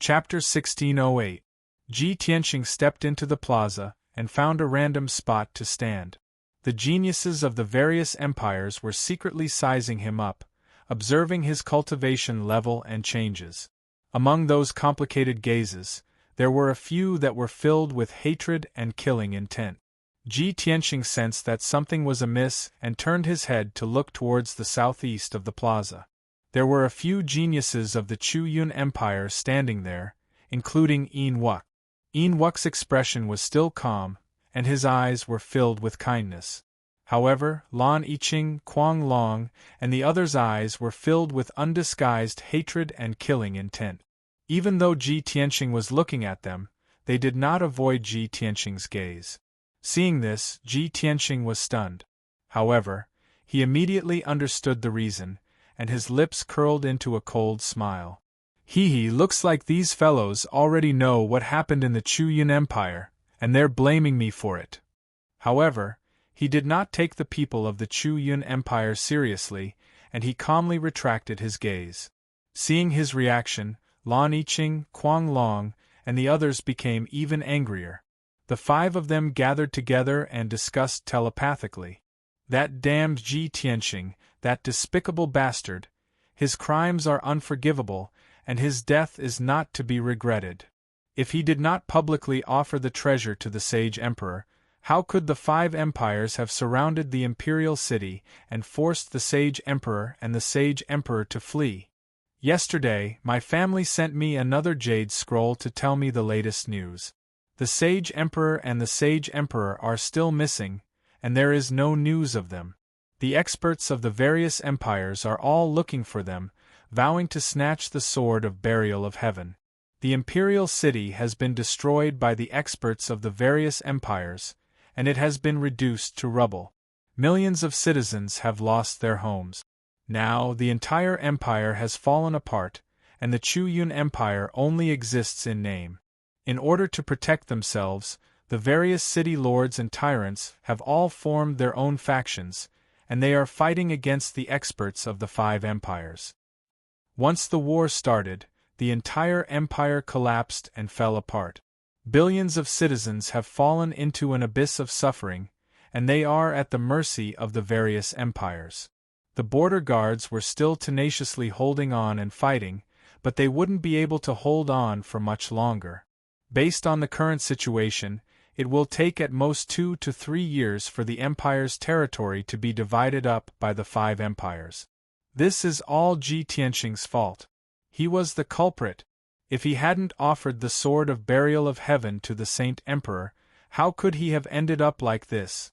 Chapter 1608. Ji Tianxing stepped into the plaza and found a random spot to stand. The geniuses of the various empires were secretly sizing him up, observing his cultivation level and changes. Among those complicated gazes, there were a few that were filled with hatred and killing intent. Ji Tianxing sensed that something was amiss and turned his head to look towards the southeast of the plaza. There were a few geniuses of the Chu Yun Empire standing there, including Yin Wuk. Yin Wuk's expression was still calm, and his eyes were filled with kindness. However, Lan Yiqing, Kuang Long, and the others' eyes were filled with undisguised hatred and killing intent. Even though Ji Tianxing was looking at them, they did not avoid Ji Tianxing's gaze. Seeing this, Ji Tianxing was stunned. However, he immediately understood the reason, and his lips curled into a cold smile. Looks like these fellows already know what happened in the Chu Yun Empire, and they're blaming me for it. However, he did not take the people of the Chu Yun Empire seriously, and he calmly retracted his gaze. Seeing his reaction, Lan Yiqing, Kuang Long, and the others became even angrier. The five of them gathered together and discussed telepathically. That damned Ji Tianxing, that despicable bastard, his crimes are unforgivable, and his death is not to be regretted. If he did not publicly offer the treasure to the sage emperor, how could the five empires have surrounded the imperial city and forced the sage emperor and the sage emperor to flee? Yesterday, my family sent me another jade scroll to tell me the latest news. The sage emperor and the sage emperor are still missing, and there is no news of them. The experts of the various empires are all looking for them, vowing to snatch the sword of burial of heaven. The imperial city has been destroyed by the experts of the various empires, and it has been reduced to rubble. Millions of citizens have lost their homes. Now the entire empire has fallen apart, and the Chu Yun Empire only exists in name. In order to protect themselves, the various city lords and tyrants have all formed their own factions, and they are fighting against the experts of the five empires. Once the war started, the entire empire collapsed and fell apart. Billions of citizens have fallen into an abyss of suffering, and they are at the mercy of the various empires. The border guards were still tenaciously holding on and fighting, but they wouldn't be able to hold on for much longer. Based on the current situation, it will take at most 2 to 3 years for the empire's territory to be divided up by the five empires. This is all Ji Tianxing's fault. He was the culprit. If he hadn't offered the sword of burial of heaven to the Saint Emperor, how could he have ended up like this?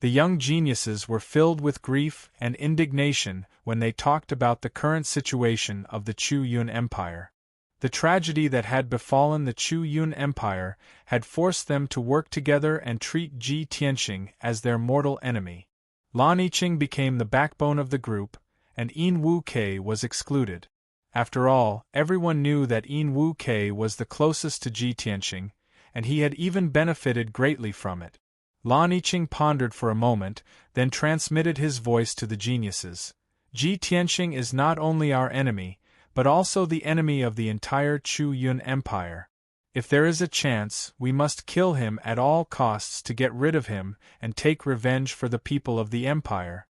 The young geniuses were filled with grief and indignation when they talked about the current situation of the Chu Yun Empire. The tragedy that had befallen the Chu Yun Empire had forced them to work together and treat Ji Tianxing as their mortal enemy. Lan Yiqing became the backbone of the group, and Yin Wuk was excluded. After all, everyone knew that Yin Wuk was the closest to Ji Tianxing, and he had even benefited greatly from it. Lan Yiqing pondered for a moment, then transmitted his voice to the geniuses. Ji Tianxing is not only our enemy, but also the enemy of the entire Chu Yun Empire. If there is a chance, we must kill him at all costs to get rid of him and take revenge for the people of the empire.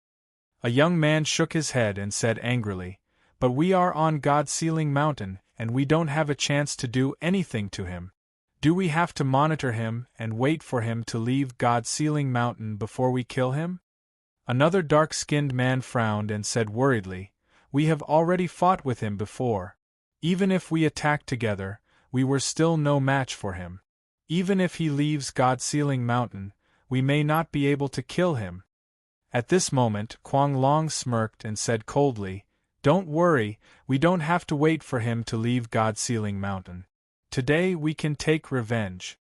A young man shook his head and said angrily, "But we are on God Sealing Mountain, and we don't have a chance to do anything to him. Do we have to monitor him and wait for him to leave God Sealing Mountain before we kill him?" Another dark-skinned man frowned and said worriedly, "We have already fought with him before. Even if we attacked together, we were still no match for him. Even if he leaves God Sealing Mountain, we may not be able to kill him." At this moment, Kuang Long smirked and said coldly, "Don't worry, we don't have to wait for him to leave God Sealing Mountain. Today we can take revenge."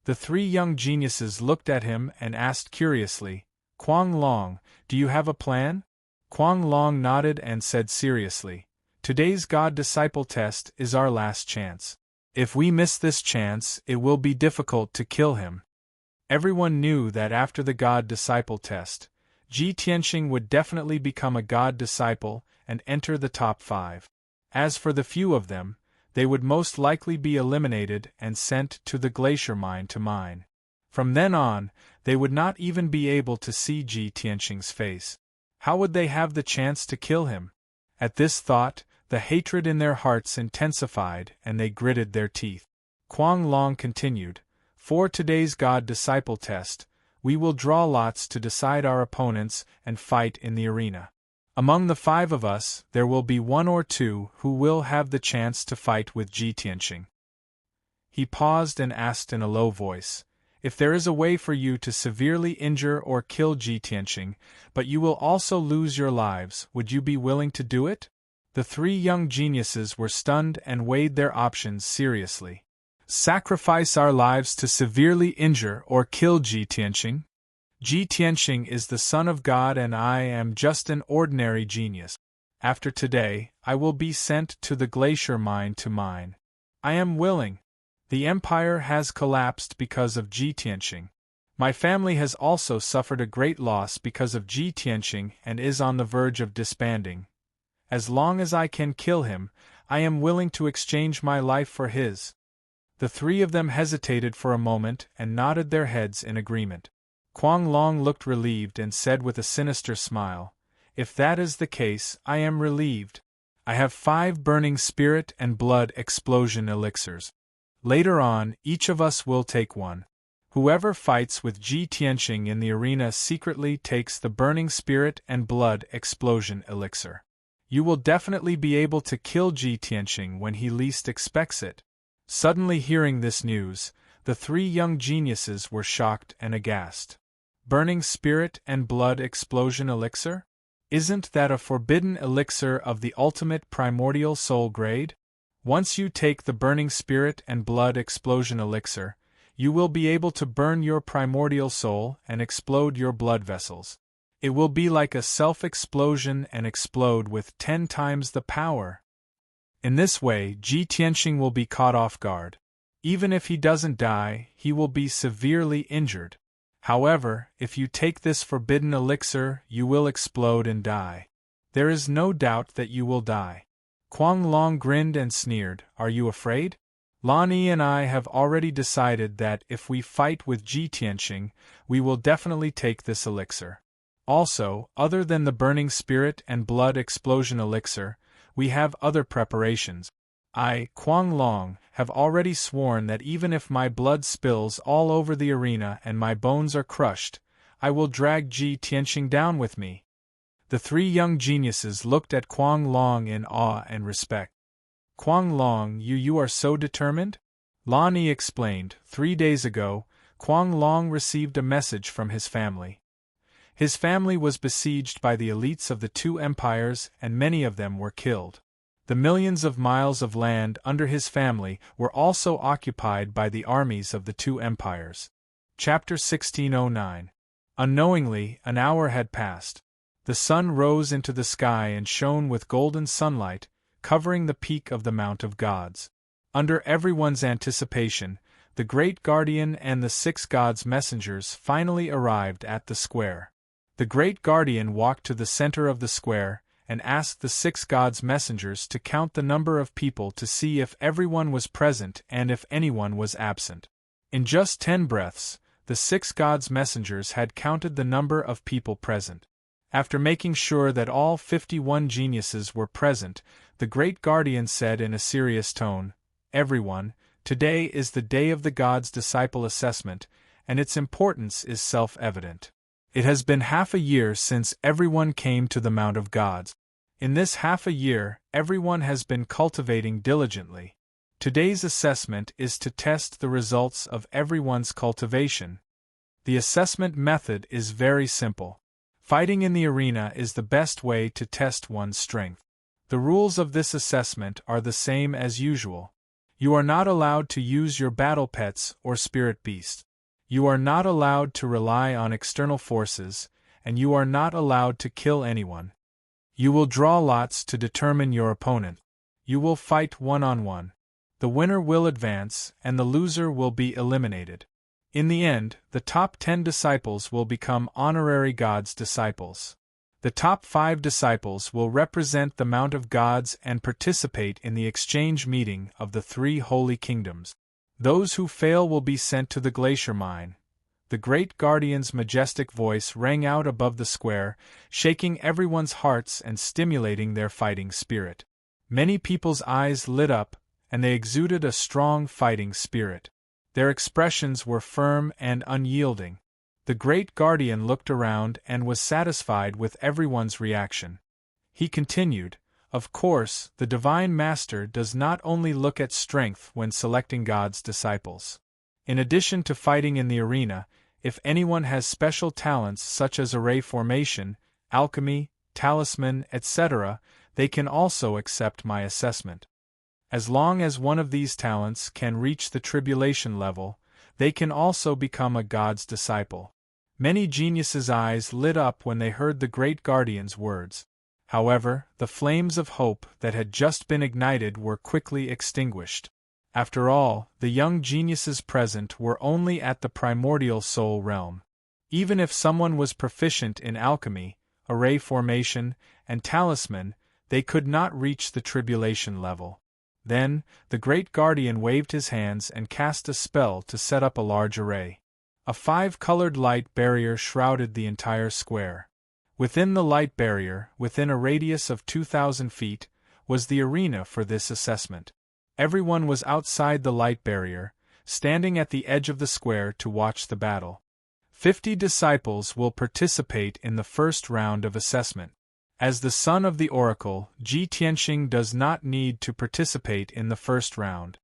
The three young geniuses looked at him and asked curiously, "Kuang Long, do you have a plan?" Kuang Long nodded and said seriously, "Today's God-disciple test is our last chance. If we miss this chance, it will be difficult to kill him." Everyone knew that after the God-disciple test, Ji Tianxing would definitely become a God-disciple and enter the top 5. As for the few of them, they would most likely be eliminated and sent to the glacier mine to mine. From then on, they would not even be able to see Ji Tianqing's face. How would they have the chance to kill him? At this thought, the hatred in their hearts intensified and they gritted their teeth. Kuang Long continued, "For today's God-disciple test, we will draw lots to decide our opponents and fight in the arena. Among the 5 of us, there will be 1 or 2 who will have the chance to fight with Ji Tianqing." He paused and asked in a low voice, "If there is a way for you to severely injure or kill Ji Tianqing, but you will also lose your lives, would you be willing to do it?" The 3 young geniuses were stunned and weighed their options seriously. Sacrifice our lives to severely injure or kill Ji Tianqing? Ji Tianqing is the son of God and I am just an ordinary genius. After today, I will be sent to the glacier mine to mine. I am willing. The empire has collapsed because of Ji Tianqing. My family has also suffered a great loss because of Ji Tianqing and is on the verge of disbanding. As long as I can kill him, I am willing to exchange my life for his. The 3 of them hesitated for a moment and nodded their heads in agreement. Kuang Long looked relieved and said with a sinister smile, "If that is the case, I am relieved. I have 5 burning spirit and blood explosion elixirs. Later on, each of us will take one. Whoever fights with Ji Tianqing in the arena secretly takes the burning spirit and blood explosion elixir. You will definitely be able to kill Ji Tianqing when he least expects it." Suddenly hearing this news, the 3 young geniuses were shocked and aghast. Burning spirit and blood explosion elixir? Isn't that a forbidden elixir of the ultimate primordial soul grade? Once you take the burning spirit and blood explosion elixir, you will be able to burn your primordial soul and explode your blood vessels. It will be like a self-explosion and explode with 10 times the power. In this way, Ji Tianqing will be caught off guard. Even if he doesn't die, he will be severely injured. However, if you take this forbidden elixir, you will explode and die. There is no doubt that you will die. Kuang Long grinned and sneered, "Are you afraid? Lan Yi and I have already decided that if we fight with Ji Tianqing, we will definitely take this elixir. Also, other than the burning spirit and blood explosion elixir, we have other preparations. I, Kuang Long, have already sworn that even if my blood spills all over the arena and my bones are crushed, I will drag Ji Tianqing down with me." The 3 young geniuses looked at Kuang Long in awe and respect. "Kuang Long, you are so determined?" Lan Yi explained. 3 days ago, Kuang Long received a message from his family. His family was besieged by the elites of the 2 empires and many of them were killed. The millions of miles of land under his family were also occupied by the armies of the 2 empires. Chapter 1609. Unknowingly, an hour had passed. The sun rose into the sky and shone with golden sunlight, covering the peak of the Mount of Gods. Under everyone's anticipation, the Great Guardian and the 6 gods' messengers finally arrived at the square. The Great Guardian walked to the center of the square and asked the 6 gods' messengers to count the number of people to see if everyone was present and if anyone was absent. In just 10 breaths, the 6 gods' messengers had counted the number of people present. After making sure that all 51 geniuses were present, the Great Guardian said in a serious tone, "Everyone, today is the day of the God's Disciple assessment, and its importance is self-evident. It has been half a year since everyone came to the Mount of Gods. In this half a year, everyone has been cultivating diligently. Today's assessment is to test the results of everyone's cultivation. The assessment method is very simple. Fighting in the arena is the best way to test one's strength. The rules of this assessment are the same as usual. You are not allowed to use your battle pets or spirit beasts. You are not allowed to rely on external forces, and you are not allowed to kill anyone. You will draw lots to determine your opponent. You will fight one-on-one. The winner will advance, and the loser will be eliminated. In the end, the top 10 disciples will become honorary God's disciples. The top 5 disciples will represent the Mount of Gods and participate in the exchange meeting of the 3 holy kingdoms. Those who fail will be sent to the glacier mine. The great guardian's majestic voice rang out above the square, shaking everyone's hearts and stimulating their fighting spirit. Many people's eyes lit up, and they exuded a strong fighting spirit. Their expressions were firm and unyielding. The great guardian looked around and was satisfied with everyone's reaction. He continued, "Of course, the Divine Master does not only look at strength when selecting God's disciples. In addition to fighting in the arena, if anyone has special talents such as array formation, alchemy, talisman, etc., they can also accept my assessment. As long as one of these talents can reach the tribulation level, they can also become a God's disciple." Many geniuses' eyes lit up when they heard the great guardian's words. However, the flames of hope that had just been ignited were quickly extinguished. After all, the young geniuses present were only at the primordial soul realm. Even if someone was proficient in alchemy, array formation, and talisman, they could not reach the tribulation level. Then, the great guardian waved his hands and cast a spell to set up a large array. A 5-colored light barrier shrouded the entire square. Within the light barrier, within a radius of 2,000 feet, was the arena for this assessment. Everyone was outside the light barrier, standing at the edge of the square to watch the battle. 50 disciples will participate in the first round of assessment. As the son of the oracle, Ji Tianxing does not need to participate in the first round.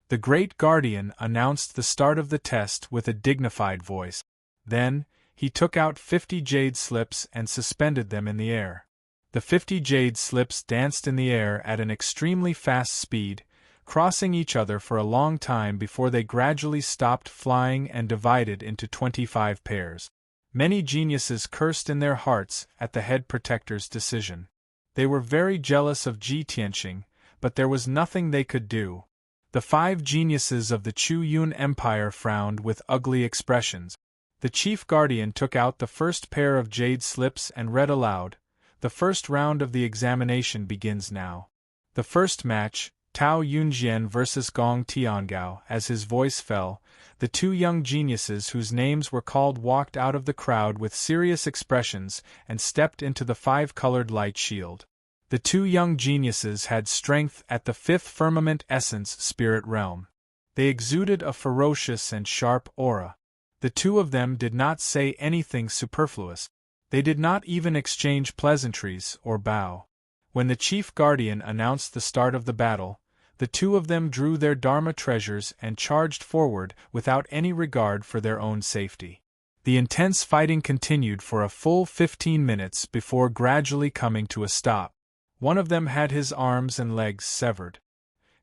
The great guardian announced the start of the test with a dignified voice. Then, he took out 50 jade slips and suspended them in the air. The 50 jade slips danced in the air at an extremely fast speed, crossing each other for a long time before they gradually stopped flying and divided into 25 pairs. Many geniuses cursed in their hearts at the head protector's decision. They were very jealous of Ji Tianxing, but there was nothing they could do. The 5 geniuses of the Chu Yun Empire frowned with ugly expressions. The chief guardian took out the first pair of jade slips and read aloud, "The first round of the examination begins now. The first match, Tao Yunjian versus Gong Tiangao." As his voice fell, the 2 young geniuses whose names were called walked out of the crowd with serious expressions and stepped into the 5-colored light shield. The 2 young geniuses had strength at the 5th firmament essence spirit realm. They exuded a ferocious and sharp aura. The 2 of them did not say anything superfluous. They did not even exchange pleasantries or bow. When the chief guardian announced the start of the battle, the 2 of them drew their Dharma treasures and charged forward without any regard for their own safety. The intense fighting continued for a full 15 minutes before gradually coming to a stop. One of them had his arms and legs severed.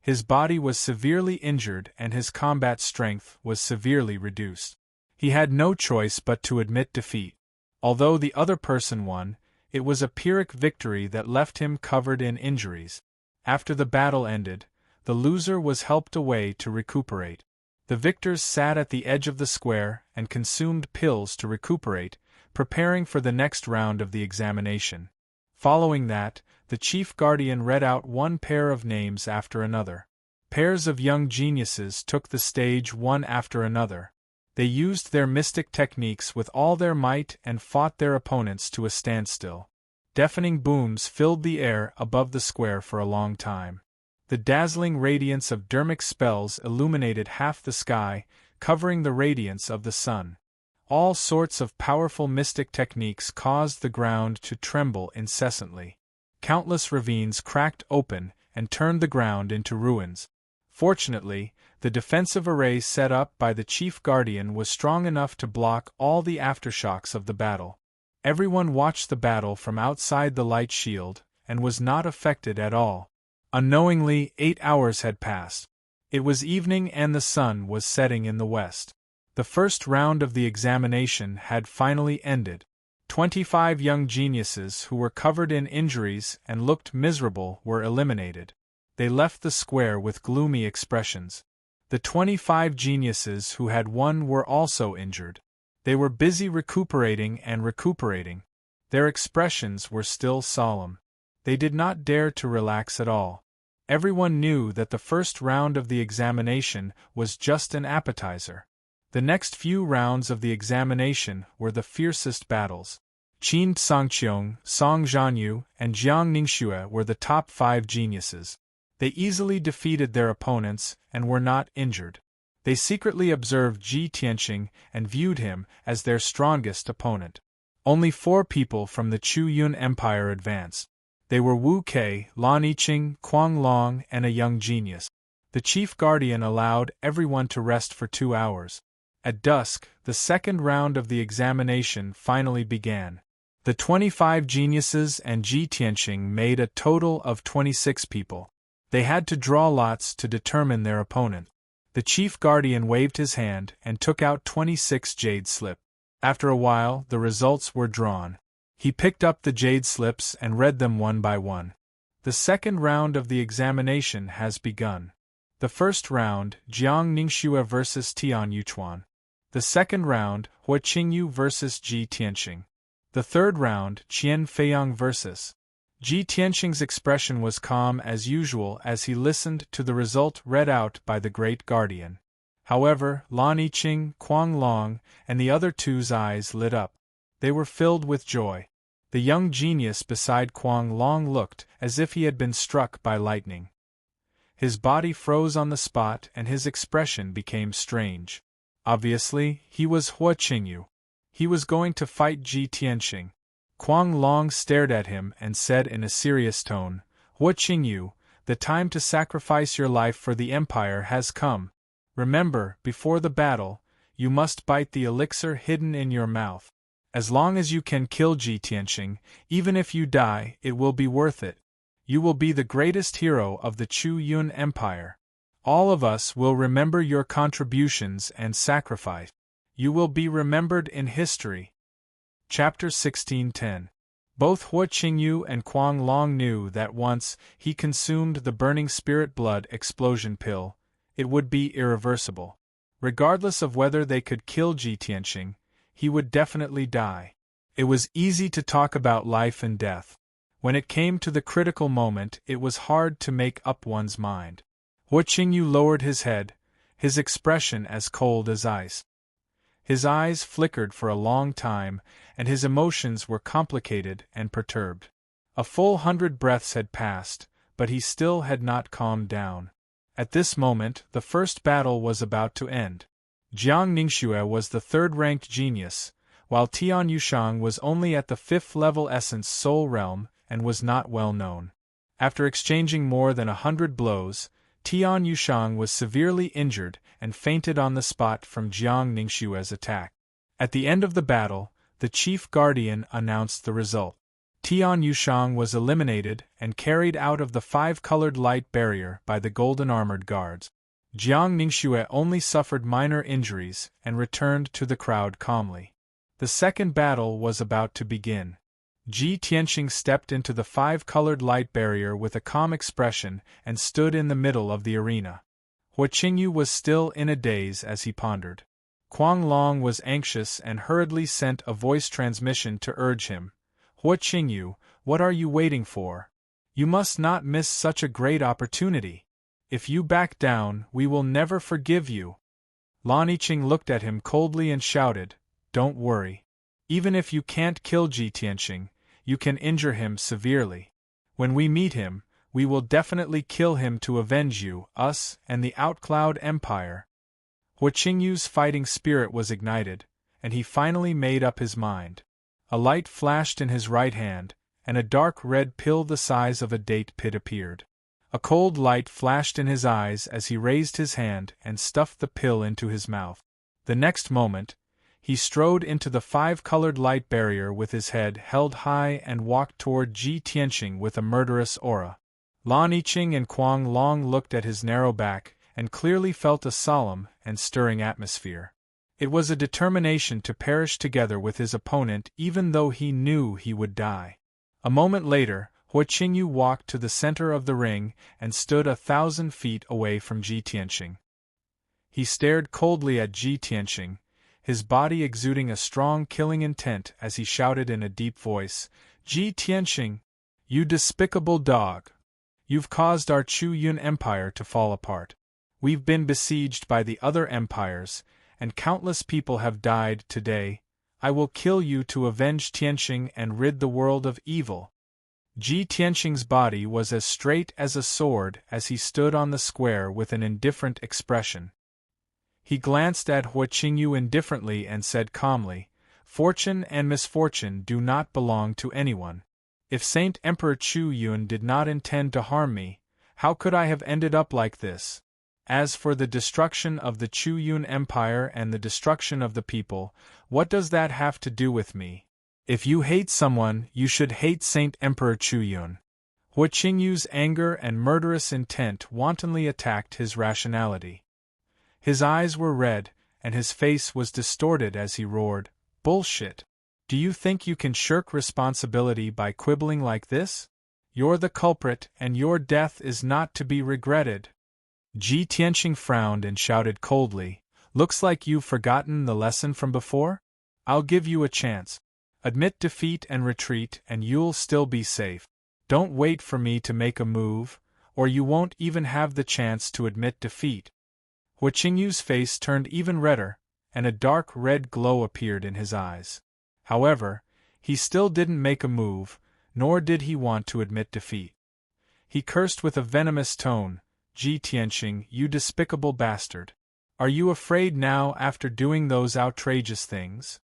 His body was severely injured and his combat strength was severely reduced. He had no choice but to admit defeat. Although the other person won, it was a Pyrrhic victory that left him covered in injuries. After the battle ended, the loser was helped away to recuperate. The victors sat at the edge of the square and consumed pills to recuperate, preparing for the next round of the examination. Following that, the chief guardian read out 1 pair of names after another. Pairs of young geniuses took the stage one after another. They used their mystic techniques with all their might and fought their opponents to a standstill. Deafening booms filled the air above the square for a long time. The dazzling radiance of dermic spells illuminated half the sky, covering the radiance of the sun. All sorts of powerful mystic techniques caused the ground to tremble incessantly. Countless ravines cracked open and turned the ground into ruins. Fortunately, the defensive array set up by the chief guardian was strong enough to block all the aftershocks of the battle. Everyone watched the battle from outside the light shield, and was not affected at all. Unknowingly, 8 hours had passed. It was evening and the sun was setting in the west. The first round of the examination had finally ended. 25 young geniuses who were covered in injuries and looked miserable were eliminated. They left the square with gloomy expressions. The 25 geniuses who had won were also injured. They were busy recuperating and recuperating. Their expressions were still solemn. They did not dare to relax at all. Everyone knew that the first round of the examination was just an appetizer. The next few rounds of the examination were the fiercest battles. Qin Sangqiong, Song Zhanyu, and Jiang Ningxue were the top 5 geniuses. They easily defeated their opponents and were not injured. They secretly observed Ji Tianqing and viewed him as their strongest opponent. Only 4 people from the Chu Yun Empire advanced. They were Wu Kei, Lan Yiqing, Kuang Long, and a young genius. The chief guardian allowed everyone to rest for 2 hours. At dusk, the second round of the examination finally began. The 25 geniuses and Ji Tianqing made a total of 26 people. They had to draw lots to determine their opponent. The chief guardian waved his hand and took out 26 jade slips. After a while, the results were drawn. He picked up the jade slips and read them one by one. The second round of the examination has begun. The first round, Jiang Ningxue versus Tian Yuchuan. The second round, Hua Qingyu versus Ji Tianqing. The third round, Qian Feiyang versus. Ji Tianqing's expression was calm as usual as he listened to the result read out by the great guardian. However, Lan Yiqing, Kuang Long, and the other two's eyes lit up. They were filled with joy. The young genius beside Kuang Long looked as if he had been struck by lightning. His body froze on the spot and his expression became strange. Obviously, he was Hua Qingyu. He was going to fight Ji Tianqing. Kuang Long stared at him and said in a serious tone, "Hua Qingyu, the time to sacrifice your life for the empire has come. Remember, before the battle, you must bite the elixir hidden in your mouth. As long as you can kill Ji Tianqing, even if you die, it will be worth it. You will be the greatest hero of the Chu Yun Empire. All of us will remember your contributions and sacrifice. You will be remembered in history." Chapter 16:10. Both Hua Qingyu and Kuang Long knew that once he consumed the burning spirit blood explosion pill, it would be irreversible. Regardless of whether they could kill Ji Tianqing, he would definitely die. It was easy to talk about life and death. When it came to the critical moment, it was hard to make up one's mind. Hua Qingyu lowered his head, his expression as cold as ice. His eyes flickered for a long time, and his emotions were complicated and perturbed. A full 100 breaths had passed, but he still had not calmed down. At this moment, the first battle was about to end. Jiang Ningxue was the 3rd-ranked genius, while Tian Yushang was only at the 5th-level Essence Soul Realm and was not well known. After exchanging more than 100 blows, Tian Yushang was severely injured and fainted on the spot from Jiang Ningxue's attack. At the end of the battle, the chief guardian announced the result. Tian Yushang was eliminated and carried out of the 5-colored light barrier by the golden-armored guards. Jiang Ningxue only suffered minor injuries and returned to the crowd calmly. The second battle was about to begin. Ji Tianqing stepped into the 5-colored light barrier with a calm expression and stood in the middle of the arena. Hua Qingyu was still in a daze as he pondered. Kuang Long was anxious and hurriedly sent a voice transmission to urge him. "Hua Qingyu, what are you waiting for? You must not miss such a great opportunity. If you back down, we will never forgive you." Lan Yiqing looked at him coldly and shouted, "Don't worry. Even if you can't kill Ji Tianqing, you can injure him severely. When we meet him, we will definitely kill him to avenge you, us, and the Outcloud Empire." Hua Qingyu's fighting spirit was ignited, and he finally made up his mind. A light flashed in his right hand, and a dark red pill the size of a date pit appeared. A cold light flashed in his eyes as he raised his hand and stuffed the pill into his mouth. The next moment, he strode into the 5-colored light barrier with his head held high and walked toward Ji Tianqing with a murderous aura. Lan Yiqing and Kuang Long looked at his narrow back and clearly felt a solemn and stirring atmosphere. It was a determination to perish together with his opponent even though he knew he would die. A moment later, Hua Qingyu walked to the center of the ring and stood 1,000 feet away from Ji Tianqing. He stared coldly at Ji Tianqing, his body exuding a strong killing intent as he shouted in a deep voice, "Ji Tianxing, you despicable dog! You've caused our Chu Yun Empire to fall apart. We've been besieged by the other empires, and countless people have died today. I will kill you to avenge Tianxing and rid the world of evil." Ji Tianxing's body was as straight as a sword as he stood on the square with an indifferent expression. He glanced at Hua Qingyu indifferently and said calmly, "Fortune and misfortune do not belong to anyone. If Saint Emperor Chu Yun did not intend to harm me, how could I have ended up like this? As for the destruction of the Chu Yun Empire and the destruction of the people, what does that have to do with me? If you hate someone, you should hate Saint Emperor Chu Yun." Hua Qingyu's anger and murderous intent wantonly attacked his rationality. His eyes were red, and his face was distorted as he roared, "Bullshit! Do you think you can shirk responsibility by quibbling like this? You're the culprit, and your death is not to be regretted." Ji Tianxing frowned and shouted coldly, "Looks like you've forgotten the lesson from before? I'll give you a chance. Admit defeat and retreat, and you'll still be safe. Don't wait for me to make a move, or you won't even have the chance to admit defeat." Hua Qingyu's face turned even redder, and a dark red glow appeared in his eyes. However, he still didn't make a move, nor did he want to admit defeat. He cursed with a venomous tone, "Ji Tianxing, you despicable bastard! Are you afraid now after doing those outrageous things?"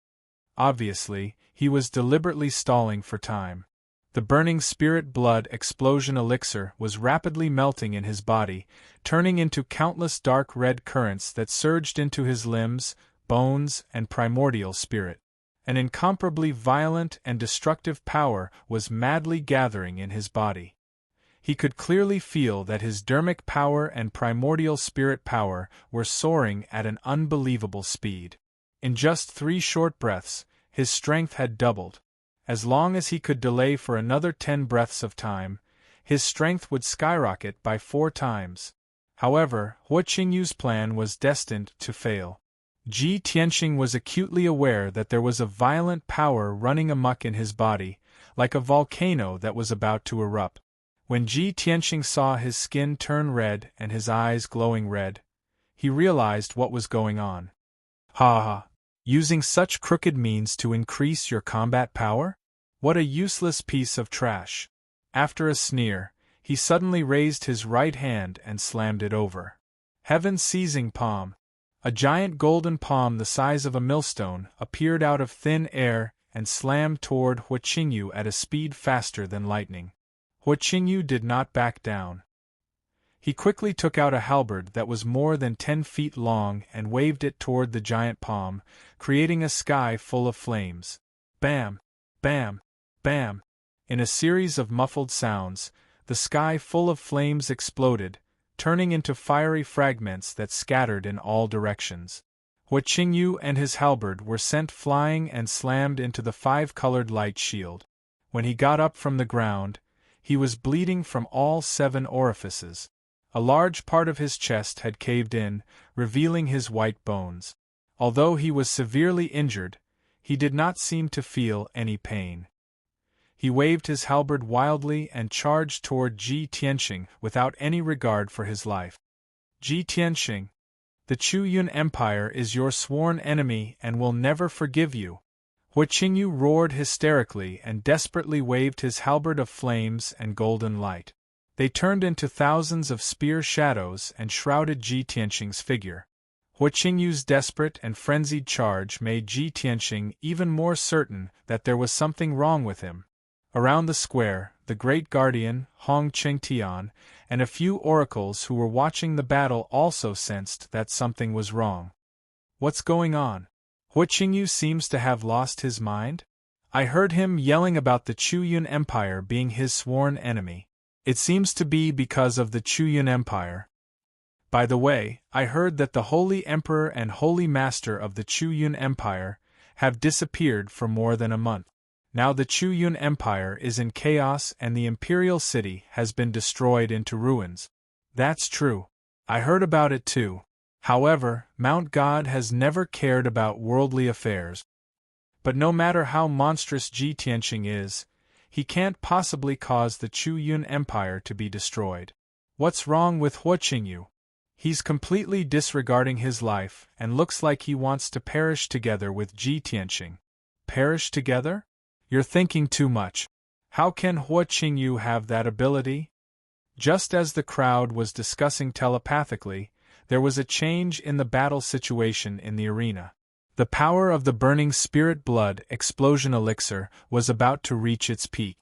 Obviously, he was deliberately stalling for time. The burning spirit blood explosion elixir was rapidly melting in his body, turning into countless dark red currents that surged into his limbs, bones, and primordial spirit. An incomparably violent and destructive power was madly gathering in his body. He could clearly feel that his dermic power and primordial spirit power were soaring at an unbelievable speed. In just 3 short breaths, his strength had doubled. As long as he could delay for another 10 breaths of time, his strength would skyrocket by 4 times. However, Hua Qingyu's plan was destined to fail. Ji Tianxing was acutely aware that there was a violent power running amok in his body, like a volcano that was about to erupt. When Ji Tianxing saw his skin turn red and his eyes glowing red, he realized what was going on. "Ha ha! Using such crooked means to increase your combat power? What a useless piece of trash!" After a sneer, he suddenly raised his right hand and slammed it over. Heaven's seizing palm! A giant golden palm the size of a millstone appeared out of thin air and slammed toward Hua Qingyu at a speed faster than lightning. Hua Qingyu did not back down. He quickly took out a halberd that was more than 10 feet long and waved it toward the giant palm, creating a sky full of flames. Bam! Bam! Bam! In a series of muffled sounds, the sky full of flames exploded, turning into fiery fragments that scattered in all directions. Hua Qingyu and his halberd were sent flying and slammed into the 5-colored light shield. When he got up from the ground, he was bleeding from all 7 orifices. A large part of his chest had caved in, revealing his white bones. Although he was severely injured, he did not seem to feel any pain. He waved his halberd wildly and charged toward Ji Tianxing without any regard for his life. "Ji Tianxing, the Chu Yun Empire is your sworn enemy and will never forgive you." Hua Qingyu roared hysterically and desperately waved his halberd of flames and golden light. They turned into thousands of spear shadows and shrouded Ji Tianxing's figure. Hua Qingyu's desperate and frenzied charge made Ji Tianxing even more certain that there was something wrong with him. Around the square, the great guardian, Hong Qingtian, and a few oracles who were watching the battle also sensed that something was wrong. "What's going on? Hua Qingyu seems to have lost his mind? I heard him yelling about the Chu Yun Empire being his sworn enemy. It seems to be because of the Chu Yun Empire. By the way, I heard that the Holy Emperor and Holy Master of the Chu Yun Empire have disappeared for more than a month. Now the Chu Yun Empire is in chaos and the Imperial City has been destroyed into ruins." "That's true. I heard about it too. However, Mount God has never cared about worldly affairs. But no matter how monstrous Ji Tianqing is, he can't possibly cause the Chu Yun Empire to be destroyed. What's wrong with Huo Qingyu? He's completely disregarding his life and looks like he wants to perish together with Ji Tianqing. Perish together? You're thinking too much. How can Huo Qingyu have that ability? Just as the crowd was discussing telepathically, there was a change in the battle situation in the arena. The power of the burning spirit blood explosion elixir was about to reach its peak.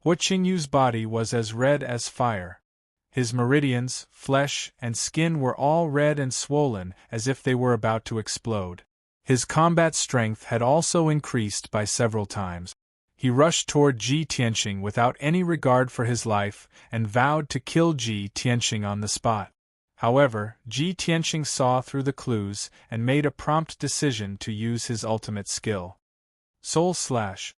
Huo Qingyu's body was as red as fire. His meridians, flesh, and skin were all red and swollen as if they were about to explode. His combat strength had also increased by several times. He rushed toward Ji Tianqing without any regard for his life and vowed to kill Ji Tianqing on the spot. However, Ji Tianqing saw through the clues and made a prompt decision to use his ultimate skill. Soul Slash.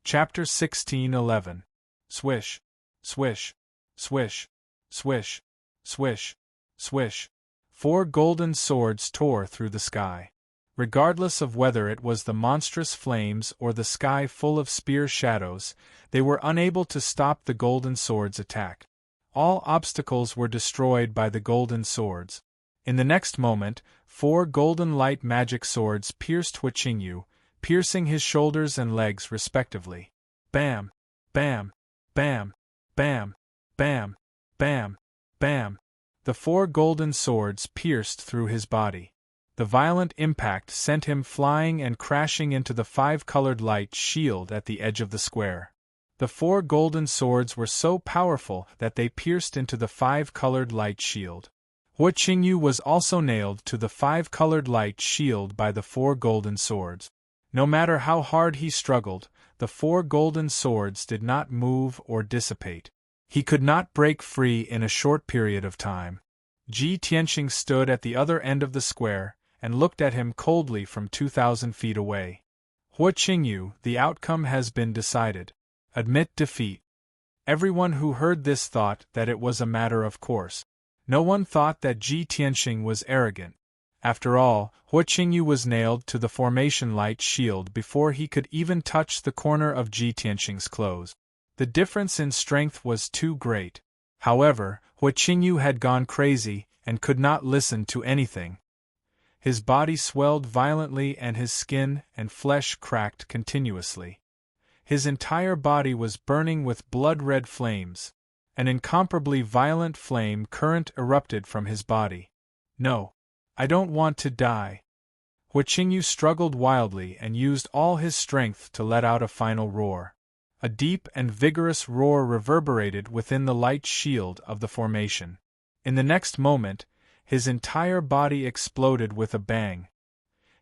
Chapter 16:11. Swish, swish, swish, swish, swish, swish. 4 golden swords tore through the sky. Regardless of whether it was the monstrous flames or the sky full of spear shadows, they were unable to stop the golden swords' attack. All obstacles were destroyed by the golden swords. In the next moment, 4 golden light magic swords pierced Huo Qingyu, piercing his shoulders and legs respectively. Bam! Bam! Bam! Bam! Bam! Bam! Bam! The 4 golden swords pierced through his body. The violent impact sent him flying and crashing into the 5-colored light shield at the edge of the square. The 4 golden swords were so powerful that they pierced into the 5-colored light shield. Huo Qingyu was also nailed to the 5-colored light shield by the 4 golden swords. No matter how hard he struggled, the 4 golden swords did not move or dissipate. He could not break free in a short period of time. Ji Tianqing stood at the other end of the square and looked at him coldly from 2,000 feet away. Huo Qingyu, the outcome has been decided. Admit defeat. Everyone who heard this thought that it was a matter of course. No one thought that Ji Tianqing was arrogant. After all, Huo Qingyu was nailed to the formation light shield before he could even touch the corner of Ji Tianqing's clothes. The difference in strength was too great. However, Huo Qingyu had gone crazy and could not listen to anything. His body swelled violently and his skin and flesh cracked continuously. His entire body was burning with blood-red flames. An incomparably violent flame current erupted from his body. No, I don't want to die. Huo Qingyu struggled wildly and used all his strength to let out a final roar. A deep and vigorous roar reverberated within the light shield of the formation. In the next moment, his entire body exploded with a bang.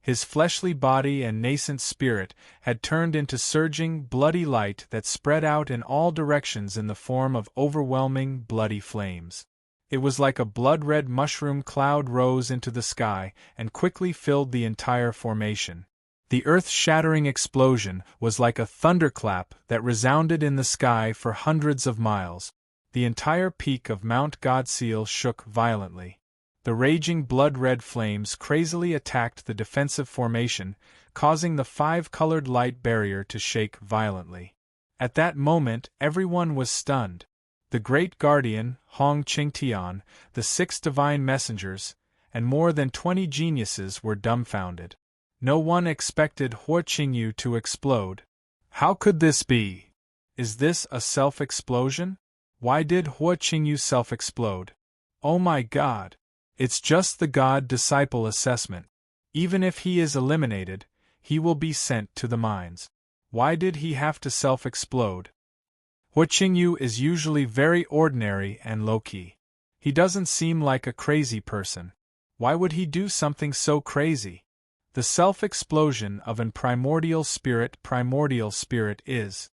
His fleshly body and nascent spirit had turned into surging, bloody light that spread out in all directions in the form of overwhelming, bloody flames. It was like a blood-red mushroom cloud rose into the sky and quickly filled the entire formation. The earth-shattering explosion was like a thunderclap that resounded in the sky for hundreds of miles. The entire peak of Mount Godseal shook violently. The raging blood-red flames crazily attacked the defensive formation, causing the 5-colored light barrier to shake violently. At that moment, everyone was stunned. The Great Guardian, Hong Qingtian, the 6 divine messengers, and more than 20 geniuses were dumbfounded. No one expected Huo Qingyu to explode. How could this be? Is this a self-explosion? Why did Huo Qingyu self-explode? Oh my God! It's just the God-disciple assessment. Even if he is eliminated, he will be sent to the mines. Why did he have to self-explode? Huo Qingyu is usually very ordinary and low-key. He doesn't seem like a crazy person. Why would he do something so crazy? The self-explosion of an primordial spirit is.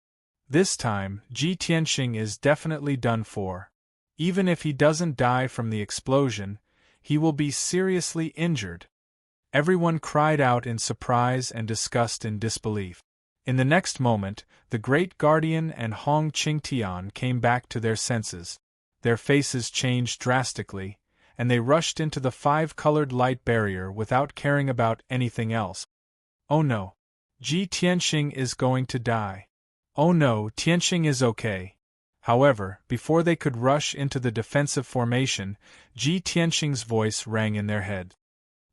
This time, Ji Tianqing is definitely done for. Even if he doesn't die from the explosion, he will be seriously injured. Everyone cried out in surprise and disgust and disbelief. In the next moment, the Great Guardian and Hong Qingtian came back to their senses. Their faces changed drastically, and they rushed into the 5-colored light barrier without caring about anything else. Oh no. Ji Tianxing is going to die. Oh no, Tianxing is okay. However, before they could rush into the defensive formation, Ji Tianxing's voice rang in their head.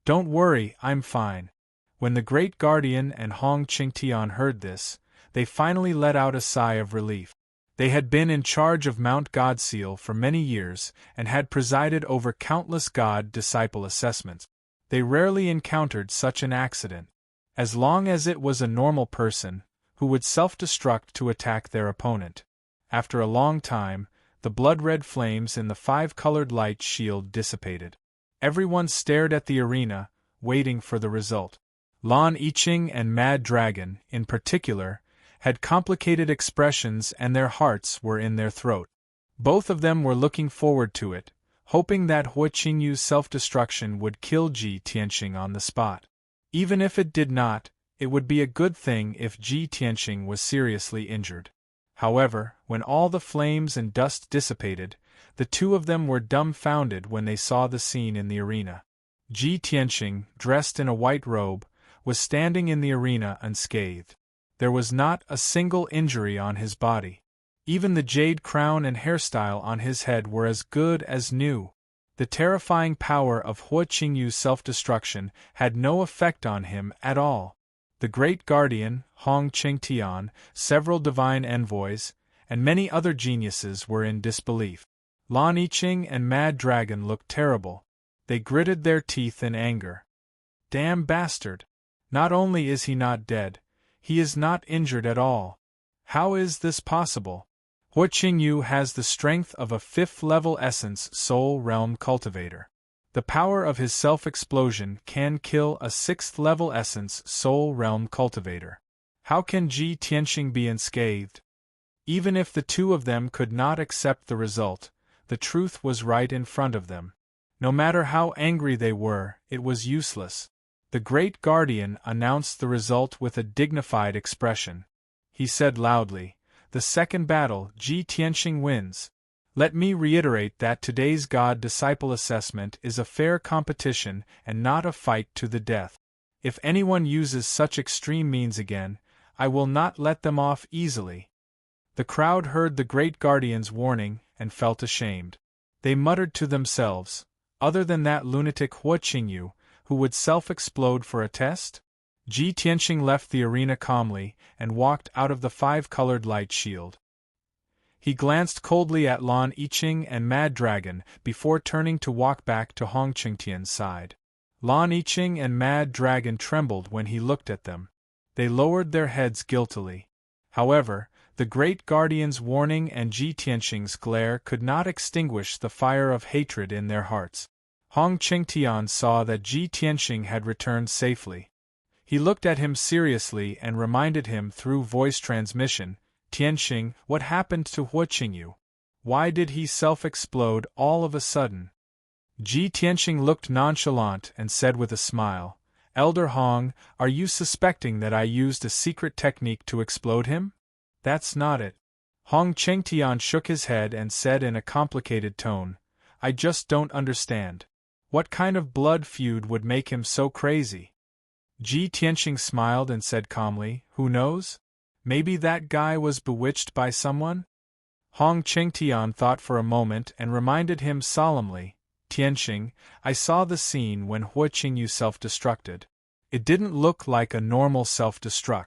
Don't worry, I'm fine. When the Great Guardian and Hong Qingtian heard this, they finally let out a sigh of relief. They had been in charge of Mount Godseal for many years and had presided over countless God-disciple assessments. They rarely encountered such an accident. As long as it was a normal person, who would self-destruct to attack their opponent. After a long time, the blood-red flames in the 5-colored light shield dissipated. Everyone stared at the arena, waiting for the result. Lan Yiqing and Mad Dragon, in particular, had complicated expressions and their hearts were in their throat. Both of them were looking forward to it, hoping that Hua Qingyu's self-destruction would kill Ji Tianxing on the spot. Even if it did not, it would be a good thing if Ji Tianxing was seriously injured. However, when all the flames and dust dissipated, the two of them were dumbfounded when they saw the scene in the arena. Ji Tianxing, dressed in a white robe, was standing in the arena unscathed. There was not a single injury on his body. Even the jade crown and hairstyle on his head were as good as new. The terrifying power of Hua Qingyu's self-destruction had no effect on him at all. The Great Guardian, Hong Qingtian, several divine envoys, and many other geniuses were in disbelief. Lan Yiqing and Mad Dragon looked terrible. They gritted their teeth in anger. Damn bastard! Not only is he not dead, he is not injured at all. How is this possible? Hua Qingyu has the strength of a 5th-level essence soul realm cultivator. The power of his self-explosion can kill a 6th-level essence soul realm cultivator. How can Ji Tianxing be unscathed? Even if the two of them could not accept the result, the truth was right in front of them. No matter how angry they were, it was useless. The Great Guardian announced the result with a dignified expression. He said loudly, "The second battle, Ji Tianxing wins." Let me reiterate that today's God-disciple assessment is a fair competition and not a fight to the death. If anyone uses such extreme means again, I will not let them off easily. The crowd heard the Great Guardian's warning and felt ashamed. They muttered to themselves, other than that lunatic Hua Qingyu, who would self-explode for a test? Ji Tianxing left the arena calmly and walked out of the 5-colored light shield. He glanced coldly at Lan Yiqing and Mad Dragon before turning to walk back to Hong Qingtian's side. Lan Yiqing and Mad Dragon trembled when he looked at them. They lowered their heads guiltily. However, the Great Guardian's warning and Ji Tianxing's glare could not extinguish the fire of hatred in their hearts. Hong Qingtian saw that Ji Tianxing had returned safely. He looked at him seriously and reminded him through voice transmission, "Tianxing, what happened to Hua Qingyu? Why did he self-explode all of a sudden?" Ji Tianxing looked nonchalant and said with a smile, "Elder Hong, are you suspecting that I used a secret technique to explode him?" "That's not it." Hong Qingtian shook his head and said in a complicated tone, "I just don't understand. What kind of blood feud would make him so crazy?" Ji Tianxing smiled and said calmly, "Who knows? Maybe that guy was bewitched by someone?" Hong Qingtian thought for a moment and reminded him solemnly, "Tianxing, I saw the scene when Hua Qingyu self-destructed. It didn't look like a normal self-destruct.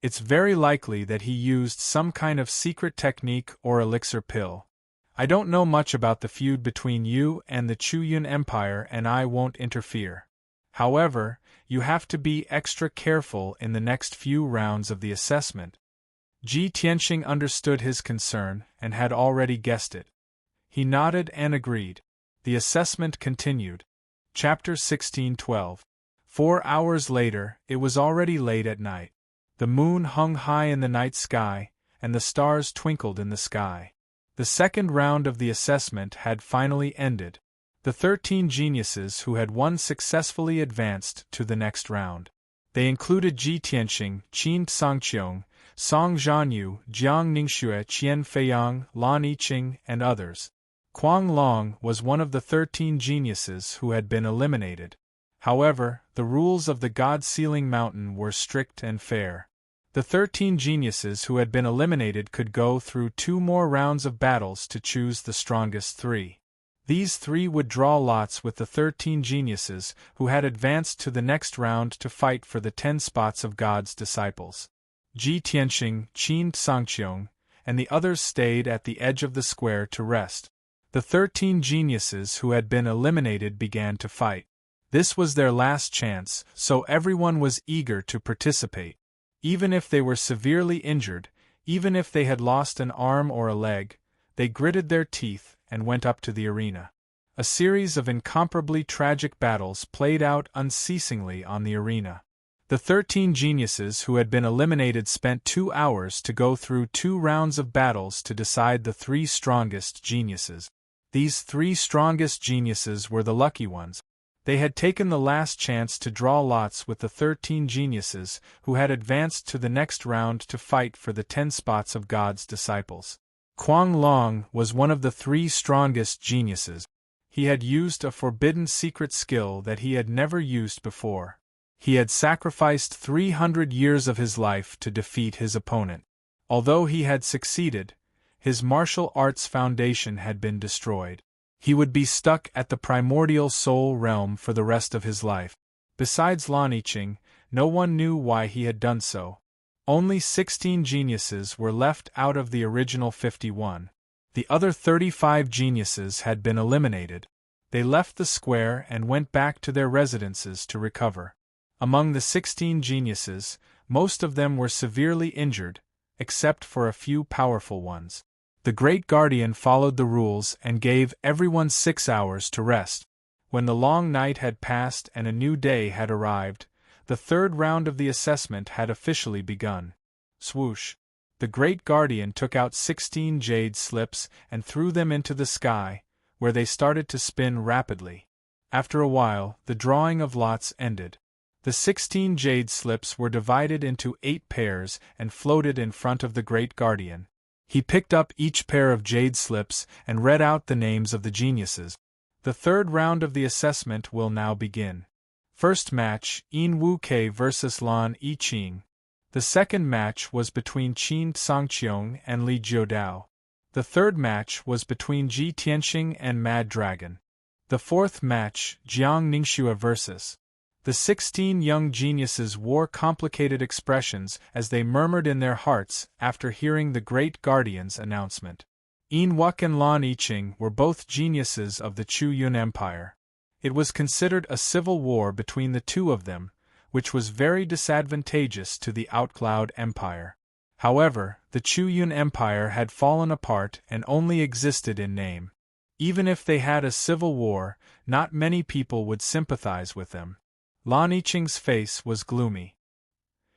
It's very likely that he used some kind of secret technique or elixir pill. I don't know much about the feud between you and the Chuyun Empire and I won't interfere. However, you have to be extra careful in the next few rounds of the assessment." Ji Tianxing understood his concern and had already guessed it. He nodded and agreed. The assessment continued. Chapter 16:12. 4 hours later, it was already late at night. The moon hung high in the night sky, and the stars twinkled in the sky. The second round of the assessment had finally ended. The 13 geniuses who had won successfully advanced to the next round. They included Ji Tianxing, Qin Sangqiong, Song Zhanyu, Jiang Ningxue, Qian Feiyang, Lan Yiqing, and others. Kuang Long was one of the 13 geniuses who had been eliminated. However, the rules of the God-Sealing Mountain were strict and fair. The 13 geniuses who had been eliminated could go through 2 more rounds of battles to choose the strongest 3. These 3 would draw lots with the 13 geniuses who had advanced to the next round to fight for the 10 spots of God's disciples. Ji Tianxing, Qin Sangqiong, and the others stayed at the edge of the square to rest. The 13 geniuses who had been eliminated began to fight. This was their last chance, so everyone was eager to participate. Even if they were severely injured, even if they had lost an arm or a leg, they gritted their teeth and went up to the arena. A series of incomparably tragic battles played out unceasingly on the arena. The 13 geniuses who had been eliminated spent 2 hours to go through 2 rounds of battles to decide the 3 strongest geniuses. These 3 strongest geniuses were the lucky ones. They had taken the last chance to draw lots with the 13 geniuses who had advanced to the next round to fight for the 10 spots of God's disciples. Kuang Long was one of the 3 strongest geniuses. He had used a forbidden secret skill that he had never used before. He had sacrificed 300 years of his life to defeat his opponent. Although he had succeeded, his martial arts foundation had been destroyed. He would be stuck at the primordial soul realm for the rest of his life. Besides Lan Yiqing, no one knew why he had done so. Only 16 geniuses were left out of the original 51. The other 35 geniuses had been eliminated. They left the square and went back to their residences to recover. Among the 16 geniuses, most of them were severely injured, except for a few powerful ones. The Great Guardian followed the rules and gave everyone 6 hours to rest. When the long night had passed and a new day had arrived, the 3rd round of the assessment had officially begun. Swoosh! The Great Guardian took out 16 jade slips and threw them into the sky, where they started to spin rapidly. After a while, the drawing of lots ended. The 16 jade slips were divided into 8 pairs and floated in front of the Great Guardian. He picked up each pair of jade slips and read out the names of the geniuses. The 3rd round of the assessment will now begin. First match, Yin Wu Kei vs Lan Yiqing. The second match was between Qin Sangqiong and Li Jiudao. The third match was between Ji Tianxing and Mad Dragon. The fourth match, Jiang Ningxue vs. The 16 young geniuses wore complicated expressions as they murmured in their hearts after hearing the Great Guardian's announcement. Yin Wuke and Lan Yiqing were both geniuses of the Chu Yun Empire. It was considered a civil war between the two of them, which was very disadvantageous to the Outcloud Empire. However, the Chu Yun Empire had fallen apart and only existed in name. Even if they had a civil war, not many people would sympathize with them. Lan Yiqing's face was gloomy.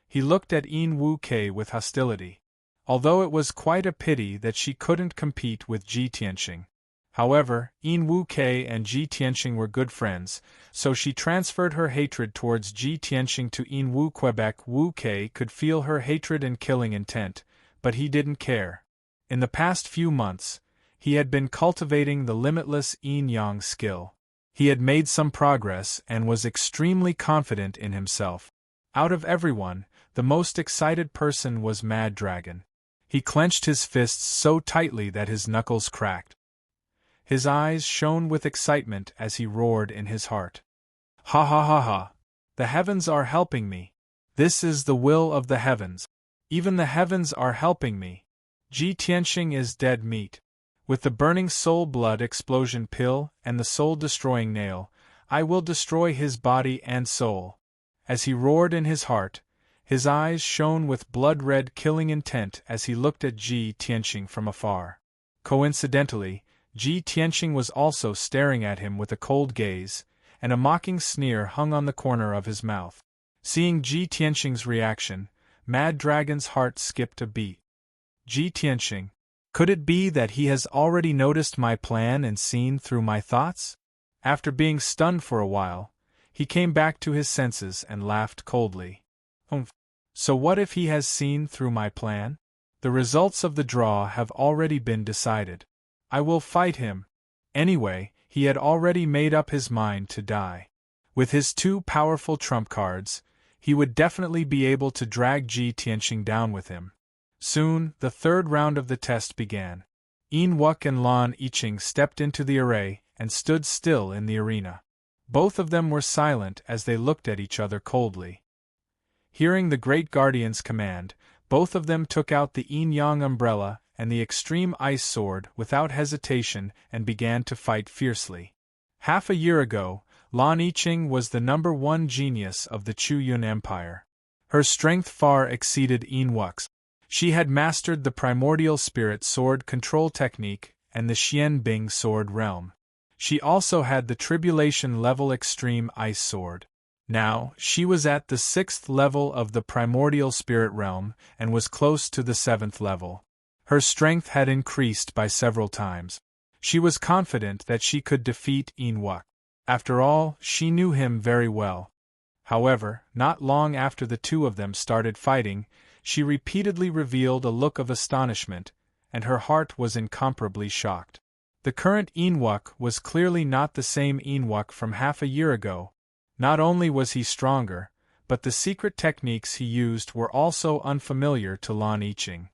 He looked at Yin Wu Kei with hostility. Although it was quite a pity that she couldn't compete with Ji Tianxing. However, Yin Wu Kei and Ji Tianxing were good friends, so she transferred her hatred towards Ji Tianxing to Yin Wu Quebec. Wu Kei could feel her hatred and killing intent, but he didn't care. In the past few months, he had been cultivating the limitless yin-yang skill. He had made some progress and was extremely confident in himself. Out of everyone, the most excited person was Mad Dragon. He clenched his fists so tightly that his knuckles cracked. His eyes shone with excitement as he roared in his heart. Ha ha ha ha! The heavens are helping me. This is the will of the heavens. Even the heavens are helping me. Ji Tianxing is dead meat. With the burning soul blood explosion pill and the soul-destroying nail, I will destroy his body and soul. As he roared in his heart, his eyes shone with blood-red killing intent as he looked at Ji Tianxing from afar. Coincidentally, Ji Tianxing was also staring at him with a cold gaze, and a mocking sneer hung on the corner of his mouth. Seeing Ji Tianxing's reaction, Mad Dragon's heart skipped a beat. Ji Tianxing. Could it be that he has already noticed my plan and seen through my thoughts? After being stunned for a while, he came back to his senses and laughed coldly. So what if he has seen through my plan? The results of the draw have already been decided. I will fight him. Anyway, he had already made up his mind to die. With his two powerful trump cards, he would definitely be able to drag Ji Tianqing down with him. Soon, the third round of the test began. Yin Wuck and Lan Yiqing stepped into the array and stood still in the arena. Both of them were silent as they looked at each other coldly. Hearing the Great Guardian's command, both of them took out the yin-yang umbrella and the extreme ice sword without hesitation and began to fight fiercely. Half a year ago, Lan Yiqing was the #1 genius of the Chu Yun Empire. Her strength far exceeded Yin Wuck's. She had mastered the primordial spirit sword control technique and the Xian Bing sword realm. She also had the tribulation level extreme ice sword. Now, she was at the 6th level of the primordial spirit realm and was close to the 7th level. Her strength had increased by several times. She was confident that she could defeat Yin Wuck. After all, she knew him very well. However, not long after the two of them started fighting, she repeatedly revealed a look of astonishment, and her heart was incomparably shocked. The current Yin Wuck was clearly not the same Yin Wuck from half a year ago. Not only was he stronger, but the secret techniques he used were also unfamiliar to Lan Yiqing.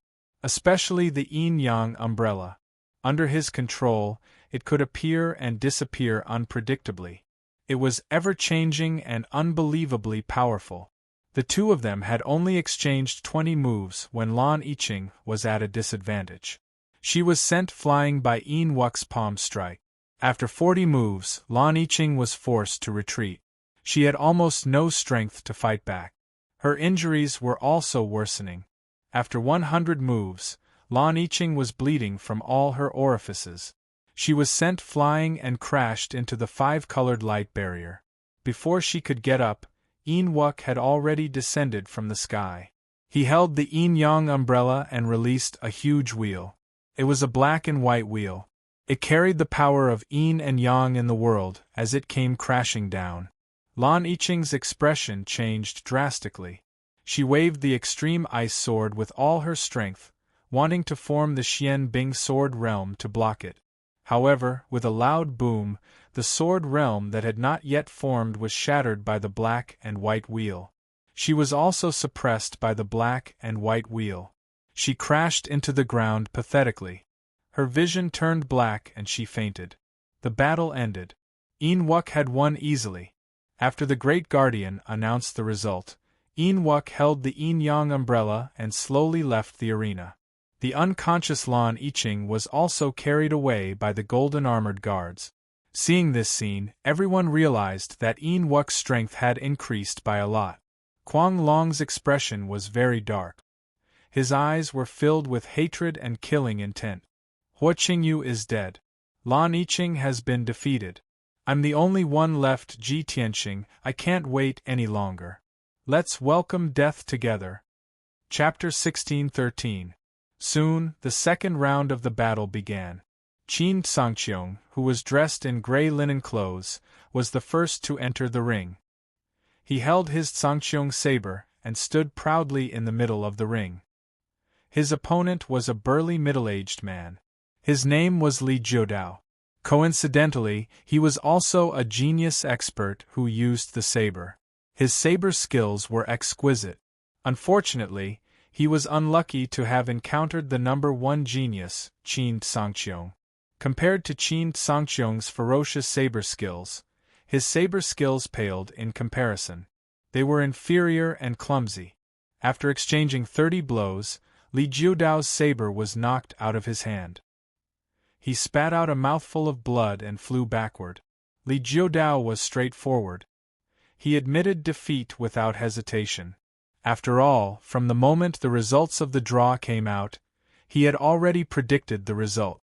Especially the yin-yang umbrella. Under his control, it could appear and disappear unpredictably. It was ever-changing and unbelievably powerful. The two of them had only exchanged 20 moves when Lan Yiqing was at a disadvantage. She was sent flying by Yin Wuck's palm strike. After 40 moves, Lan Yiqing was forced to retreat. She had almost no strength to fight back. Her injuries were also worsening. After 100 moves, Lan Yiqing was bleeding from all her orifices. She was sent flying and crashed into the 5-colored light barrier. Before she could get up, Yin Wuck had already descended from the sky. He held the yin-yang umbrella and released a huge wheel. It was a black and white wheel. It carried the power of yin and yang in the world as it came crashing down. Lan Yiqing's expression changed drastically. She waved the extreme ice sword with all her strength, wanting to form the Xian Bing sword realm to block it. However, with a loud boom, the sword realm that had not yet formed was shattered by the black and white wheel. She was also suppressed by the black and white wheel. She crashed into the ground pathetically. Her vision turned black and she fainted. The battle ended. Yin Wuck had won easily. After the Great Guardian announced the result, Yin Wuck held the yin-yang umbrella and slowly left the arena. The unconscious Lan Yiqing was also carried away by the golden-armored guards. Seeing this scene, everyone realized that Yin Wuck's strength had increased by a lot. Quang Long's expression was very dark. His eyes were filled with hatred and killing intent. Hua Qingyu is dead. Lan Yiqing has been defeated. I'm the only one left, Ji Tianqing. I can't wait any longer. Let's welcome death together. Chapter 16:13. Soon, the second round of the battle began. Qin Sangqiong, who was dressed in gray linen clothes, was the first to enter the ring. He held his Sangqiong saber and stood proudly in the middle of the ring. His opponent was a burly middle-aged man. His name was Li Jiudao. Coincidentally, he was also a genius expert who used the saber. His saber skills were exquisite. Unfortunately, he was unlucky to have encountered the #1 genius, Qin Sangqiong. Compared to Qin Sangqiong's ferocious saber skills, his saber skills paled in comparison. They were inferior and clumsy. After exchanging 30 blows, Li Jiudao's saber was knocked out of his hand. He spat out a mouthful of blood and flew backward. Li Jiudao was straightforward. He admitted defeat without hesitation. After all, from the moment the results of the draw came out, he had already predicted the result.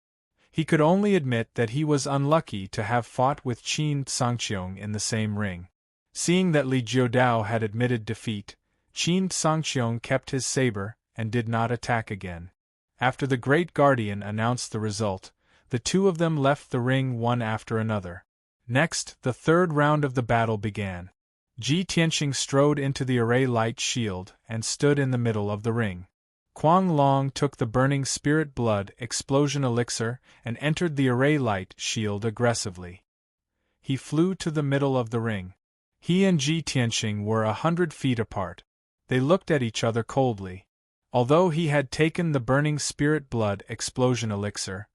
He could only admit that he was unlucky to have fought with Qin Sangqiong in the same ring. Seeing that Li Jiudao had admitted defeat, Qin Sangqiong kept his saber and did not attack again. After the Great Guardian announced the result, the two of them left the ring one after another. Next, the third round of the battle began. Ji Tianqing strode into the array light shield and stood in the middle of the ring. Kuang Long took the burning spirit blood explosion elixir and entered the array light shield aggressively. He flew to the middle of the ring. He and Ji Tianqing were 100 feet apart. They looked at each other coldly. Although he had taken the burning spirit blood explosion elixir,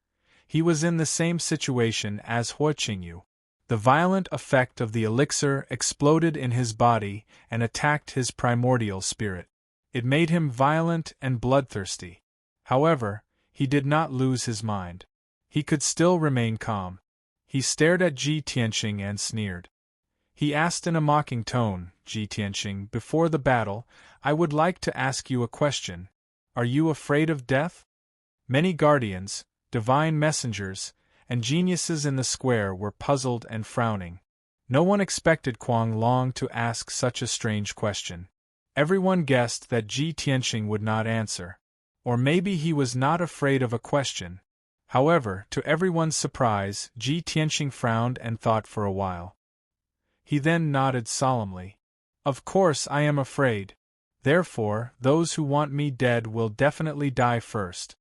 he was in the same situation as Hua Qingyu. The violent effect of the elixir exploded in his body and attacked his primordial spirit. It made him violent and bloodthirsty. However, he did not lose his mind. He could still remain calm. He stared at Ji Tianqing and sneered. He asked in a mocking tone, "Ji Tianqing, before the battle, I would like to ask you a question. Are you afraid of death?" Many guardians, divine messengers, and geniuses in the square were puzzled and frowning. No one expected Kuang Long to ask such a strange question. Everyone guessed that Ji Tianqing would not answer. Or maybe he was not afraid of a question. However, to everyone's surprise, Ji Tianqing frowned and thought for a while. He then nodded solemnly. "Of course I am afraid. Therefore, those who want me dead will definitely die first."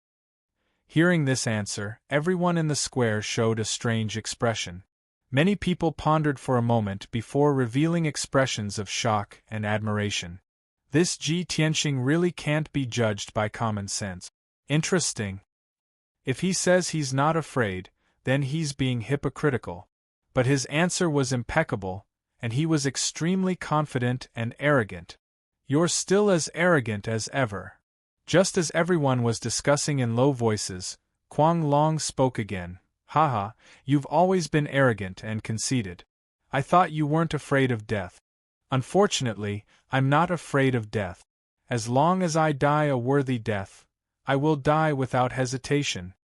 Hearing this answer, everyone in the square showed a strange expression. Many people pondered for a moment before revealing expressions of shock and admiration. This Ji Tianqing really can't be judged by common sense. Interesting. If he says he's not afraid, then he's being hypocritical. But his answer was impeccable, and he was extremely confident and arrogant. "You're still as arrogant as ever." Just as everyone was discussing in low voices, Kuang Long spoke again. "Haha, you've always been arrogant and conceited. I thought you weren't afraid of death. Unfortunately, I'm not afraid of death. As long as I die a worthy death, I will die without hesitation."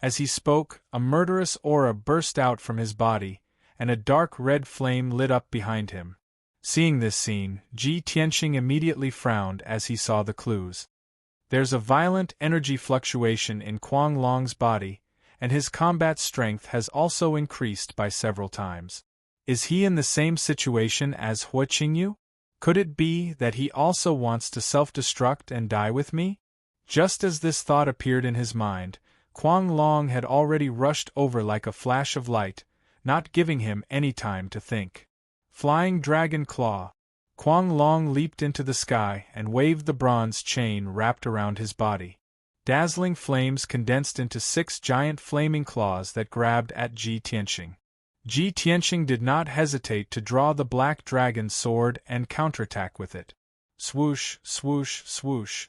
As he spoke, a murderous aura burst out from his body, and a dark red flame lit up behind him. Seeing this scene, Ji Tianqing immediately frowned as he saw the clues. There's a violent energy fluctuation in Kuang Long's body, and his combat strength has also increased by several times. Is he in the same situation as Hua Qingyu? Could it be that he also wants to self-destruct and die with me? Just as this thought appeared in his mind, Kuang Long had already rushed over like a flash of light, not giving him any time to think. Flying Dragon Claw. Kuang Long leaped into the sky and waved the bronze chain wrapped around his body. Dazzling flames condensed into 6 giant flaming claws that grabbed at Ji Tianqing. Ji Tianqing did not hesitate to draw the black dragon sword and counterattack with it. Swoosh, swoosh, swoosh.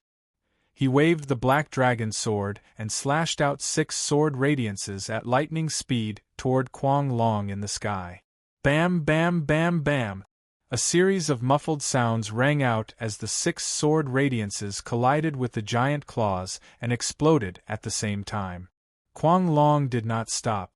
He waved the black dragon sword and slashed out 6 sword radiances at lightning speed toward Kuang Long in the sky. Bam, bam, bam, bam. A series of muffled sounds rang out as the 6 sword radiances collided with the giant claws and exploded at the same time. Kuang Long did not stop.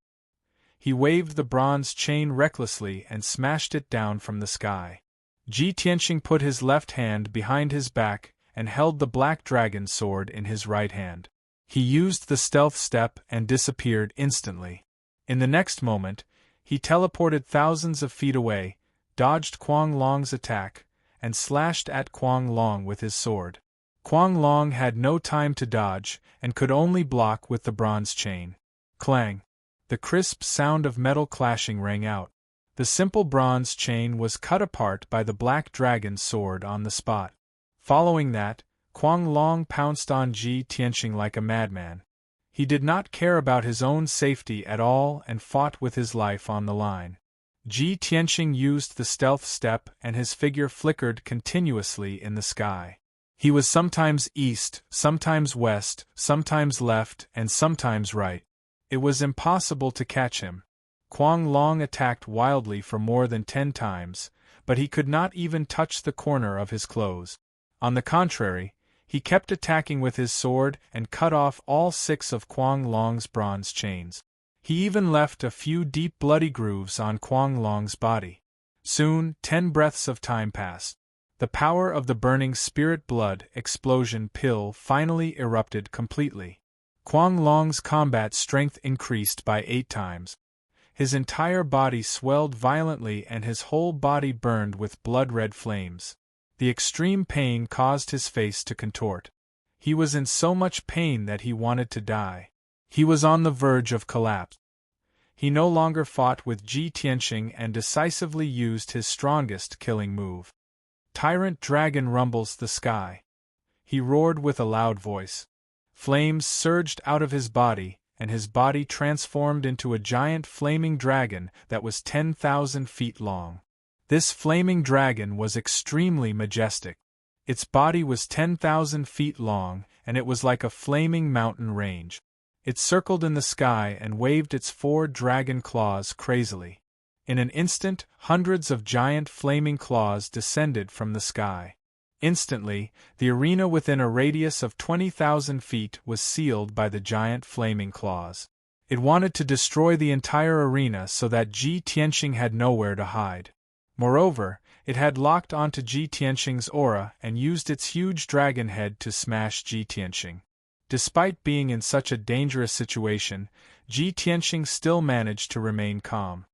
He waved the bronze chain recklessly and smashed it down from the sky. Ji Tianqing put his left hand behind his back and held the black dragon sword in his right hand. He used the stealth step and disappeared instantly. In the next moment, he teleported thousands of feet away, dodged Kuang Long's attack, and slashed at Kuang Long with his sword. Kuang Long had no time to dodge and could only block with the bronze chain. Clang! The crisp sound of metal clashing rang out. The simple bronze chain was cut apart by the black dragon sword on the spot. Following that, Kuang Long pounced on Ji Tianqing like a madman. He did not care about his own safety at all and fought with his life on the line. Ji Tianqing used the stealth step and his figure flickered continuously in the sky. He was sometimes east, sometimes west, sometimes left, and sometimes right. It was impossible to catch him. Kuang Long attacked wildly for more than 10 times, but he could not even touch the corner of his clothes. On the contrary, he kept attacking with his sword and cut off all 6 of Kuang Long's bronze chains. He even left a few deep bloody grooves on Kuang Long's body. Soon, 10 breaths of time passed. The power of the burning spirit blood explosion pill finally erupted completely. Kuang Long's combat strength increased by 8 times. His entire body swelled violently and his whole body burned with blood-red flames. The extreme pain caused his face to contort. He was in so much pain that he wanted to die. He was on the verge of collapse. He no longer fought with Ji Tianqing and decisively used his strongest killing move. Tyrant Dragon rumbles the sky. He roared with a loud voice. Flames surged out of his body, and his body transformed into a giant flaming dragon that was 10,000 feet long. This flaming dragon was extremely majestic. Its body was 10,000 feet long, and it was like a flaming mountain range. It circled in the sky and waved its 4 dragon claws crazily. In an instant, hundreds of giant flaming claws descended from the sky. Instantly, the arena within a radius of 20,000 feet was sealed by the giant flaming claws. It wanted to destroy the entire arena so that Ji Tianqing had nowhere to hide. Moreover, it had locked onto Ji Tianqing's aura and used its huge dragon head to smash Ji Tianqing. Despite being in such a dangerous situation, Ji Tianqing still managed to remain calm.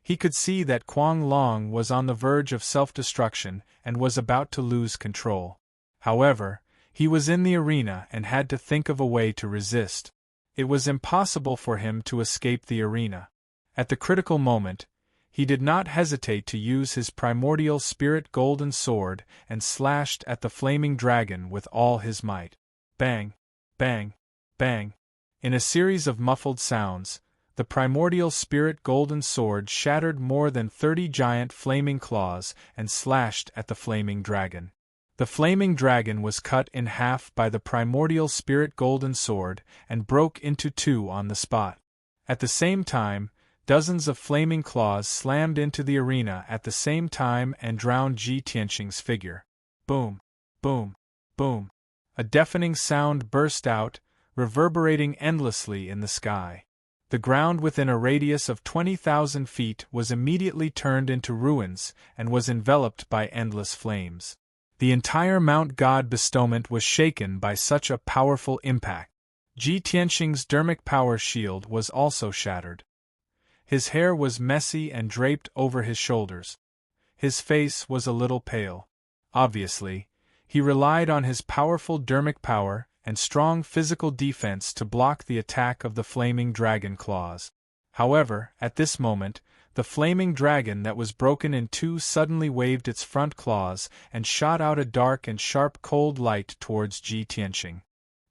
He could see that Quang Long was on the verge of self-destruction and was about to lose control. However, he was in the arena and had to think of a way to resist. It was impossible for him to escape the arena. At the critical moment, he did not hesitate to use his primordial spirit golden sword and slashed at the flaming dragon with all his might. Bang! Bang! Bang! In a series of muffled sounds, the primordial spirit golden sword shattered more than 30 giant flaming claws and slashed at the flaming dragon. The flaming dragon was cut in half by the primordial spirit golden sword and broke into 2 on the spot. At the same time, dozens of flaming claws slammed into the arena at the same time and drowned Ji Tianqing's figure. Boom! Boom! Boom! A deafening sound burst out, reverberating endlessly in the sky. The ground within a radius of 20,000 feet was immediately turned into ruins and was enveloped by endless flames. The entire Mount God bestowment was shaken by such a powerful impact. Ji Tianqing's dermic power shield was also shattered. His hair was messy and draped over his shoulders. His face was a little pale. Obviously, he relied on his powerful dermic power and strong physical defense to block the attack of the flaming dragon claws. However, at this moment, the flaming dragon that was broken in 2 suddenly waved its front claws and shot out a dark and sharp cold light towards Ji Tianqing.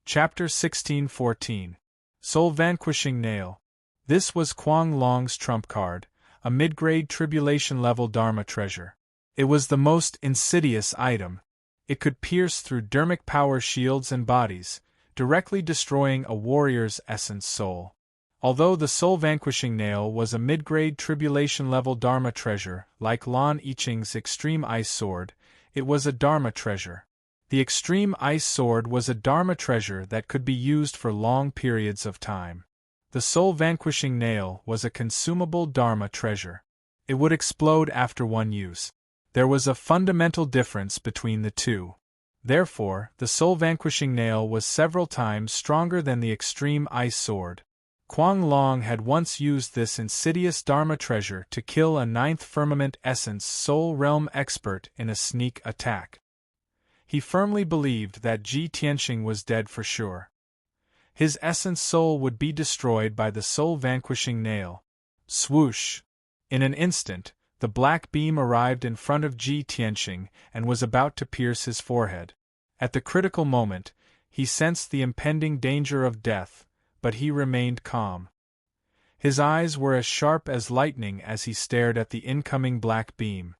Chapter 1614. Soul Vanquishing Nail. This was Quang Long's trump card, a mid-grade tribulation-level Dharma treasure. It was the most insidious item. It could pierce through dermic power shields and bodies, directly destroying a warrior's essence soul. Although the soul-vanquishing nail was a mid-grade tribulation-level Dharma treasure, like Lan Yiqing's extreme ice sword, it was a Dharma treasure. The extreme ice sword was a Dharma treasure that could be used for long periods of time. The soul-vanquishing nail was a consumable Dharma treasure. It would explode after one use. There was a fundamental difference between the two. Therefore, the soul-vanquishing nail was several times stronger than the extreme ice sword. Quang Long had once used this insidious Dharma treasure to kill a 9th firmament essence soul realm expert in a sneak attack. He firmly believed that Ji Tianqing was dead for sure. His essence soul would be destroyed by the soul-vanquishing nail. Swoosh! In an instant, the black beam arrived in front of Ji Tianqing and was about to pierce his forehead. At the critical moment, he sensed the impending danger of death, but he remained calm. His eyes were as sharp as lightning as he stared at the incoming black beam.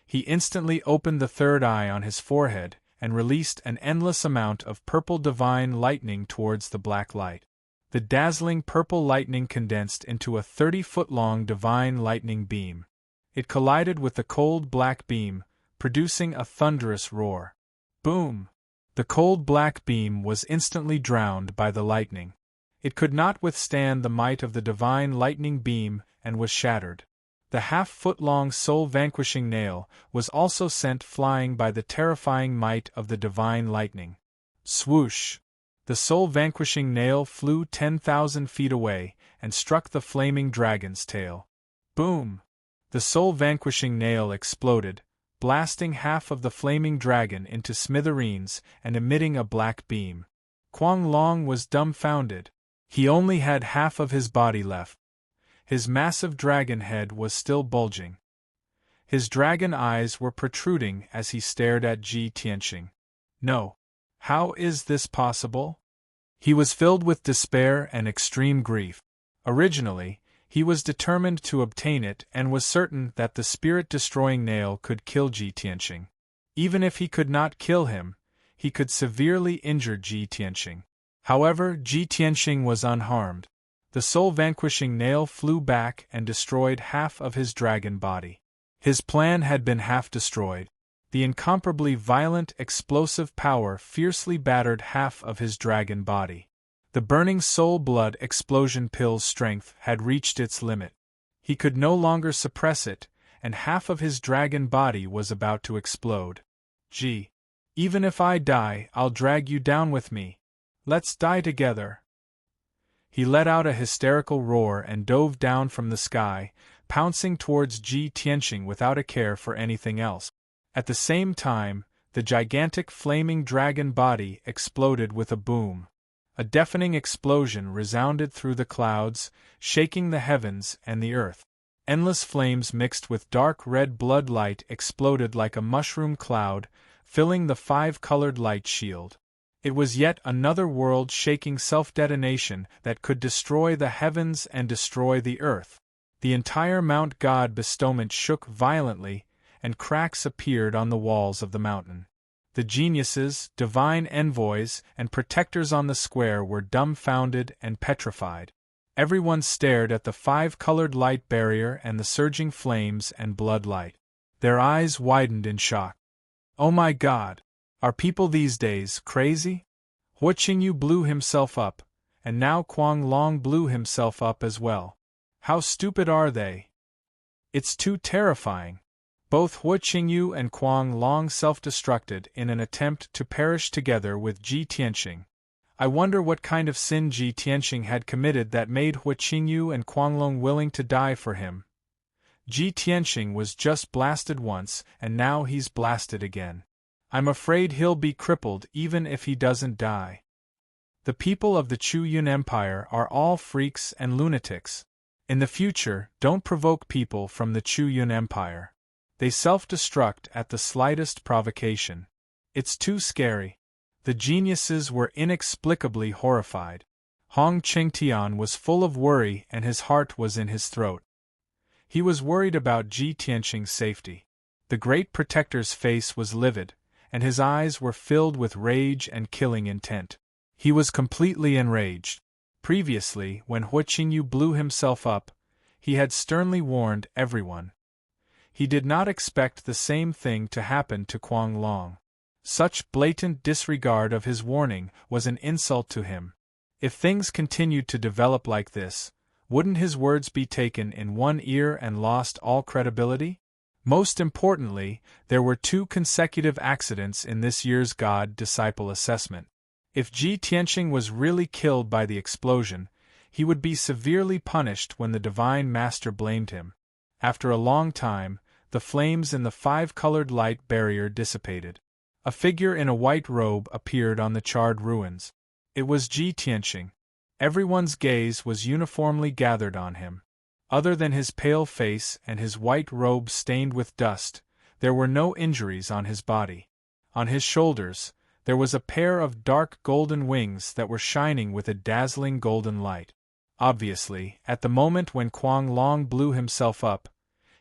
He instantly opened the third eye on his forehead and released an endless amount of purple divine lightning towards the black light. The dazzling purple lightning condensed into a 30-foot-long divine lightning beam. It collided with the cold black beam, producing a thunderous roar. Boom! The cold black beam was instantly drowned by the lightning. It could not withstand the might of the divine lightning beam and was shattered. The half-foot-long soul-vanquishing nail was also sent flying by the terrifying might of the divine lightning. Swoosh! The soul-vanquishing nail flew 10,000 feet away and struck the flaming dragon's tail. Boom! The soul-vanquishing nail exploded, blasting half of the flaming dragon into smithereens and emitting a black beam. Kuang Long was dumbfounded. He only had half of his body left. His massive dragon head was still bulging. His dragon eyes were protruding as he stared at Ji Tianqing. No. How is this possible? He was filled with despair and extreme grief. Originally, he was determined to obtain it and was certain that the spirit-destroying nail could kill Ji Tianqing. Even if he could not kill him, he could severely injure Ji Tianqing. However, Ji Tianqing was unharmed. The soul-vanquishing nail flew back and destroyed half of his dragon body. His plan had been half destroyed. The incomparably violent, explosive power fiercely battered half of his dragon body. The burning soul blood explosion pill's strength had reached its limit. He could no longer suppress it, and half of his dragon body was about to explode. Gee, even if I die, I'll drag you down with me. Let's die together. He let out a hysterical roar and dove down from the sky, pouncing towards Ji Tianqing without a care for anything else. At the same time, the gigantic flaming dragon body exploded with a boom. A deafening explosion resounded through the clouds, shaking the heavens and the earth. Endless flames mixed with dark red blood light exploded like a mushroom cloud, filling the five-colored light shield. It was yet another world-shaking self-detonation that could destroy the heavens and destroy the earth. The entire Mount God bestowment shook violently, and cracks appeared on the walls of the mountain. The geniuses, divine envoys, and protectors on the square were dumbfounded and petrified. Everyone stared at the five-colored light barrier and the surging flames and blood light. Their eyes widened in shock. Oh my God! Are people these days crazy? Hua Qingyu blew himself up, and now Kuang Long blew himself up as well. How stupid are they? It's too terrifying. Both Hua Qingyu and Kuang Long self-destructed in an attempt to perish together with Ji Tianqing. I wonder what kind of sin Ji Tianqing had committed that made Hua Qingyu and Kuang Long willing to die for him. Ji Tianqing was just blasted once, and now he's blasted again. I'm afraid he'll be crippled even if he doesn't die. The people of the Chu Yun Empire are all freaks and lunatics. In the future, don't provoke people from the Chu Yun Empire. They self-destruct at the slightest provocation. It's too scary. The geniuses were inexplicably horrified. Hong Qingtian was full of worry and his heart was in his throat. He was worried about Ji Tianqing's safety. The great protector's face was livid, and his eyes were filled with rage and killing intent. He was completely enraged. Previously, when Hua Qingyu blew himself up, he had sternly warned everyone. He did not expect the same thing to happen to Kuang Long. Such blatant disregard of his warning was an insult to him. If things continued to develop like this, wouldn't his words be taken in one ear and lost all credibility? Most importantly, there were 2 consecutive accidents in this year's God-disciple assessment. If Ji Tianqing was really killed by the explosion, he would be severely punished when the Divine Master blamed him. After a long time, the flames in the five-colored light barrier dissipated. A figure in a white robe appeared on the charred ruins. It was Ji Tianqing. Everyone's gaze was uniformly gathered on him. Other than his pale face and his white robe stained with dust, there were no injuries on his body. On his shoulders, there was a pair of dark golden wings that were shining with a dazzling golden light. Obviously, at the moment when Kuang Long blew himself up,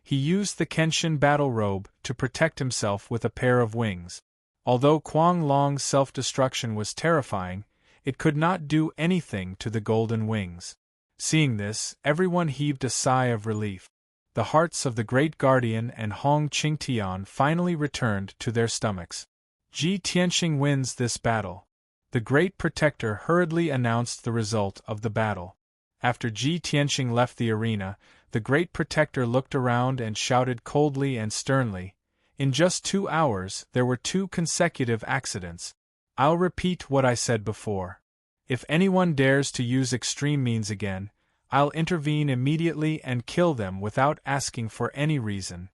he used the Kenshin battle robe to protect himself with a pair of wings. Although Kuang Long's self-destruction was terrifying, it could not do anything to the golden wings. Seeing this, everyone heaved a sigh of relief. The hearts of the Great Guardian and Hong Qingtian finally returned to their stomachs. Ji Tianqing wins this battle. The Great Protector hurriedly announced the result of the battle. After Ji Tianqing left the arena, the Great Protector looked around and shouted coldly and sternly, "In just 2 hours, there were 2 consecutive accidents. I'll repeat what I said before. If anyone dares to use extreme means again, I'll intervene immediately and kill them without asking for any reason."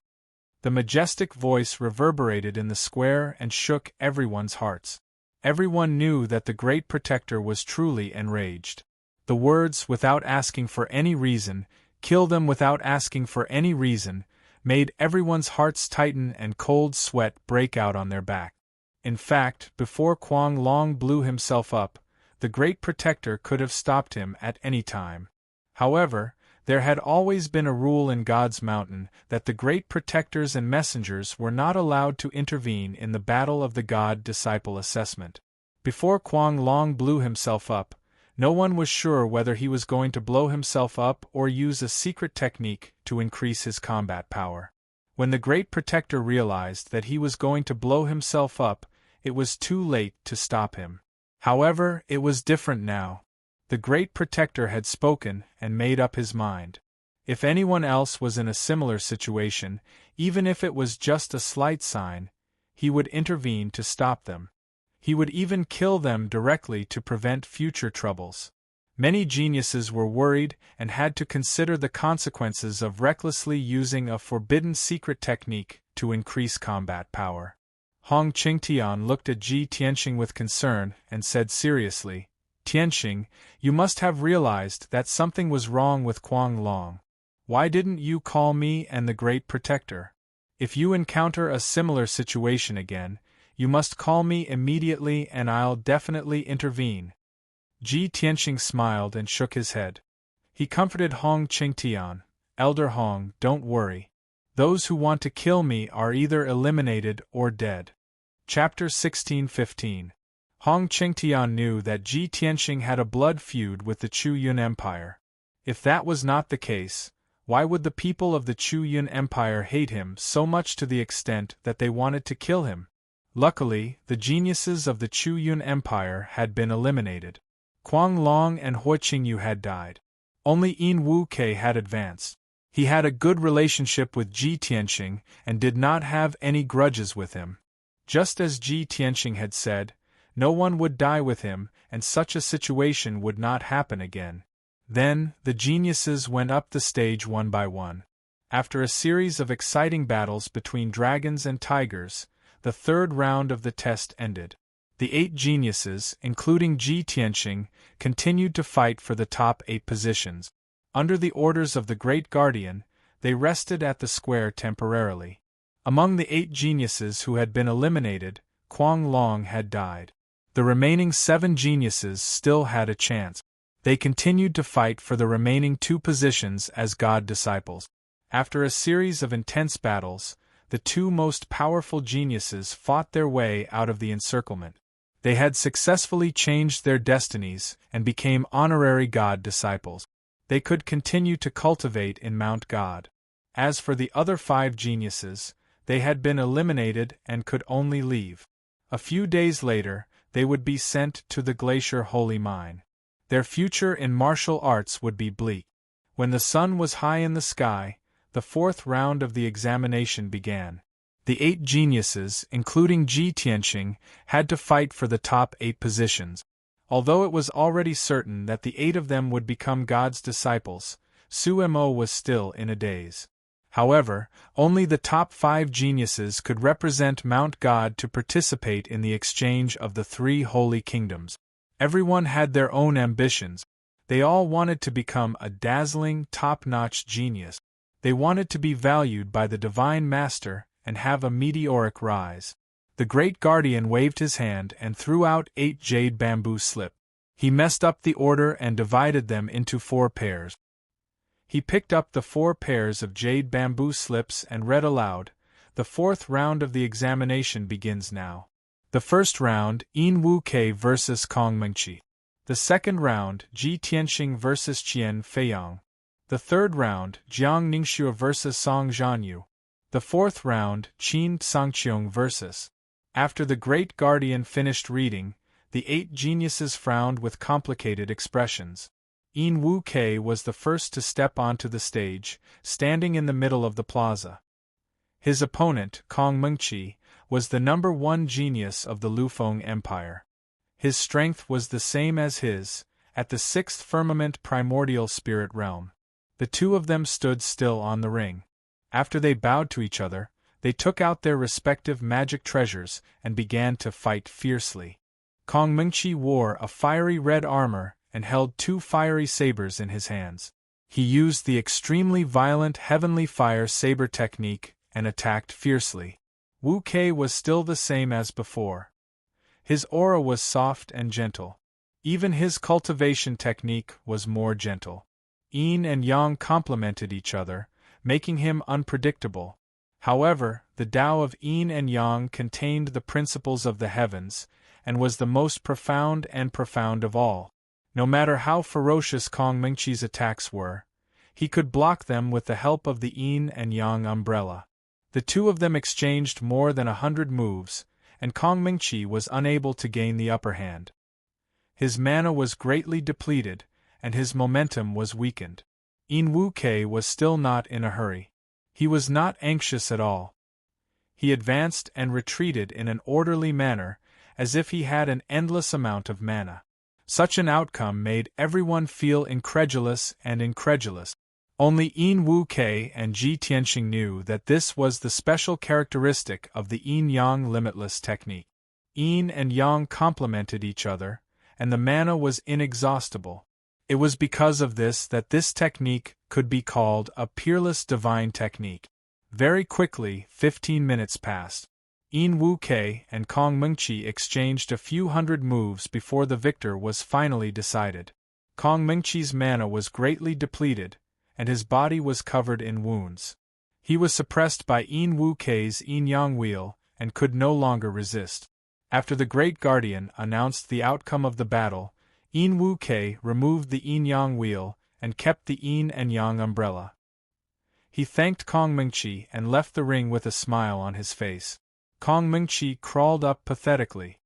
The majestic voice reverberated in the square and shook everyone's hearts. Everyone knew that the great protector was truly enraged. The words, "without asking for any reason, kill them without asking for any reason," made everyone's hearts tighten and cold sweat break out on their back. In fact, before Kuang Long blew himself up, the great protector could have stopped him at any time. However, there had always been a rule in God's mountain that the great protectors and messengers were not allowed to intervene in the battle of the God-disciple assessment. Before Kuang Long blew himself up, no one was sure whether he was going to blow himself up or use a secret technique to increase his combat power. When the great protector realized that he was going to blow himself up, it was too late to stop him. However, it was different now. The great protector had spoken and made up his mind. If anyone else was in a similar situation, even if it was just a slight sign, he would intervene to stop them. He would even kill them directly to prevent future troubles. Many geniuses were worried and had to consider the consequences of recklessly using a forbidden secret technique to increase combat power. Hong Qingtian looked at Ji Tianxing with concern and said seriously, "Tianxing, you must have realized that something was wrong with Kuang Long. Why didn't you call me and the great protector? If you encounter a similar situation again, you must call me immediately and I'll definitely intervene." Ji Tianxing smiled and shook his head. He comforted Hong Qingtian, "Elder Hong, don't worry. Those who want to kill me are either eliminated or dead." Chapter 16-15. Hong Qingtian knew that Ji Tianxing had a blood feud with the Chu Yun Empire. If that was not the case, why would the people of the Chu Yun Empire hate him so much to the extent that they wanted to kill him? Luckily, the geniuses of the Chu Yun Empire had been eliminated. Kuang Long and Hui Qingyu had died. Only Yin Wu Ke had advanced. He had a good relationship with Ji Tianxing and did not have any grudges with him. Just as Ji Tianxing had said, no one would die with him, and such a situation would not happen again. Then, the geniuses went up the stage one by one. After a series of exciting battles between dragons and tigers, the third round of the test ended. The 8 geniuses, including Ji Tianxing, continued to fight for the top 8 positions. Under the orders of the Great Guardian, they rested at the square temporarily. Among the 8 geniuses who had been eliminated, Kuang Long had died. The remaining 7 geniuses still had a chance. They continued to fight for the remaining 2 positions as God disciples. After a series of intense battles, the 2 most powerful geniuses fought their way out of the encirclement. They had successfully changed their destinies and became honorary God disciples. They could continue to cultivate in Mount God. As for the other 5 geniuses, they had been eliminated and could only leave. A few days later, they would be sent to the Glacier Holy Mine. Their future in martial arts would be bleak. When the sun was high in the sky, the 4th round of the examination began. The 8 geniuses, including Ji Tianxing, had to fight for the top 8 positions. Although it was already certain that the 8 of them would become God's disciples, Su Mo was still in a daze. However, only the top 5 geniuses could represent Mount God to participate in the exchange of the 3 holy kingdoms. Everyone had their own ambitions. They all wanted to become a dazzling, top-notch genius. They wanted to be valued by the Divine Master and have a meteoric rise. The Great Guardian waved his hand and threw out 8 jade bamboo slips. He messed up the order and divided them into 4 pairs. He picked up the 4 pairs of jade bamboo slips and read aloud, "The 4th round of the examination begins now. The first round, Yin Wu Ke versus Kong Mengqi. The second round, Ji Tianxing versus Qian Feiyang. The third round, Jiang Ningxue versus Song Zhanyu. The 4th round, Qin Sangqiong versus..." After the Great Guardian finished reading, the 8 geniuses frowned with complicated expressions. Yin Wu Ke was the first to step onto the stage, standing in the middle of the plaza. His opponent, Kong Mengqi, was the number 1 genius of the Lufeng Empire. His strength was the same as his, at the 6th firmament primordial spirit realm. The 2 of them stood still on the ring. After they bowed to each other, They took out their respective magic treasures and began to fight fiercely. Kong Mingchi wore a fiery red armor and held 2 fiery sabers in his hands. He used the extremely violent Heavenly Fire Saber technique and attacked fiercely. Wu Kei was still the same as before. His aura was soft and gentle. Even his cultivation technique was more gentle. Yin and Yang complemented each other, making him unpredictable. However, the Tao of Yin and Yang contained the principles of the heavens, and was the most profound of all. No matter how ferocious Kong Mingchi's attacks were, he could block them with the help of the Yin and Yang umbrella. The two of them exchanged more than 100 moves, and Kong Mingchi was unable to gain the upper hand. His mana was greatly depleted, and his momentum was weakened. Yin Wu Kei was still not in a hurry. He was not anxious at all. He advanced and retreated in an orderly manner, as if he had an endless amount of mana. Such an outcome made everyone feel incredulous. Only Yin Wu Kei and Ji Tianxing knew that this was the special characteristic of the Yin-Yang limitless technique. Yin and Yang complemented each other, and the mana was inexhaustible. It was because of this that this technique could be called a peerless divine technique. Very quickly, 15 minutes passed. Yin Wu Kei and Kong Mingchi exchanged a few hundred moves before the victor was finally decided. Kong Mingchi's mana was greatly depleted, and his body was covered in wounds. He was suppressed by Yin Wu Kei's yin-yang wheel, and could no longer resist. After the Great Guardian announced the outcome of the battle, Yin Wu Kei removed the yin-yang wheel and kept the yin and yang umbrella. He thanked Kong Mingchi and left the ring with a smile on his face. Kong Mingchi crawled up pathetically.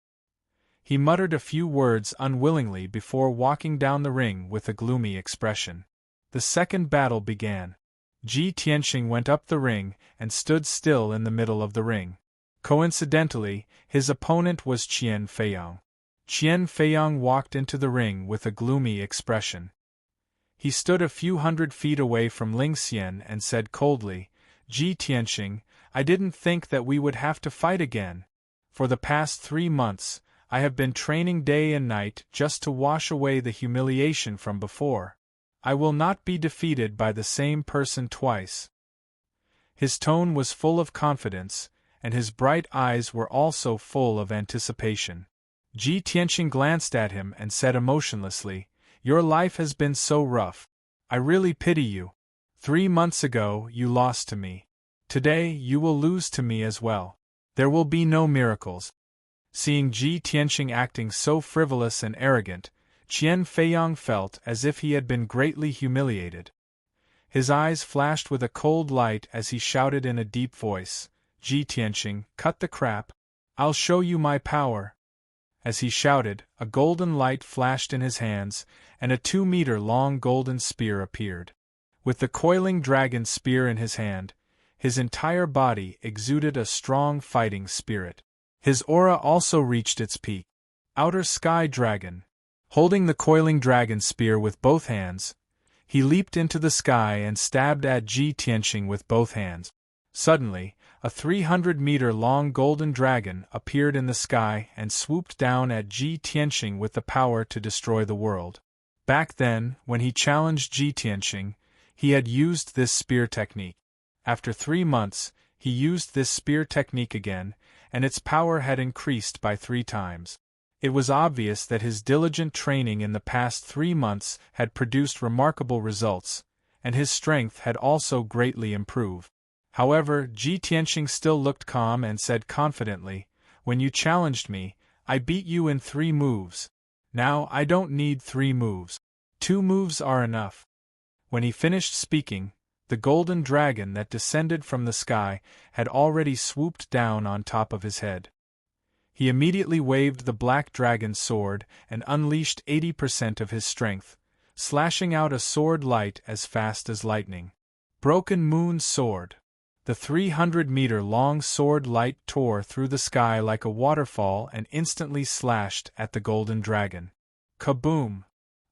He muttered a few words unwillingly before walking down the ring with a gloomy expression. The second battle began. Ji Tianxing went up the ring and stood still in the middle of the ring. Coincidentally, his opponent was Qian Feiyang. Qian Feiyang walked into the ring with a gloomy expression. He stood a few hundred feet away from Ling Xian and said coldly, "Ji Tianxing, I didn't think that we would have to fight again. For the past 3 months, I have been training day and night just to wash away the humiliation from before. I will not be defeated by the same person twice." His tone was full of confidence, and his bright eyes were also full of anticipation. Ji Tianxing glanced at him and said emotionlessly, "Your life has been so rough. I really pity you. 3 months ago, you lost to me. Today, you will lose to me as well. There will be no miracles." Seeing Ji Tianxing acting so frivolous and arrogant, Qian Feiyang felt as if he had been greatly humiliated. His eyes flashed with a cold light as he shouted in a deep voice, "Ji Tianxing, cut the crap. I'll show you my power." As he shouted, a golden light flashed in his hands, and a 2-meter-long golden spear appeared. With the coiling dragon spear in his hand, his entire body exuded a strong fighting spirit. His aura also reached its peak. Outer Sky Dragon. Holding the coiling dragon spear with both hands, he leaped into the sky and stabbed at Ji Tianxing with both hands. Suddenly, a 300-meter-long golden dragon appeared in the sky and swooped down at Ji Tianxing with the power to destroy the world. Back then, when he challenged Ji Tianxing, he had used this spear technique. After 3 months, he used this spear technique again, and its power had increased by 3 times. It was obvious that his diligent training in the past 3 months had produced remarkable results, and his strength had also greatly improved. However, Ji Tianxing still looked calm and said confidently, "When you challenged me, I beat you in 3 moves. Now I don't need 3 moves. 2 moves are enough." When he finished speaking, the golden dragon that descended from the sky had already swooped down on top of his head. He immediately waved the black dragon sword and unleashed 80% of his strength, slashing out a sword light as fast as lightning. Broken Moon Sword. The 300-meter-long sword light tore through the sky like a waterfall and instantly slashed at the golden dragon. Kaboom!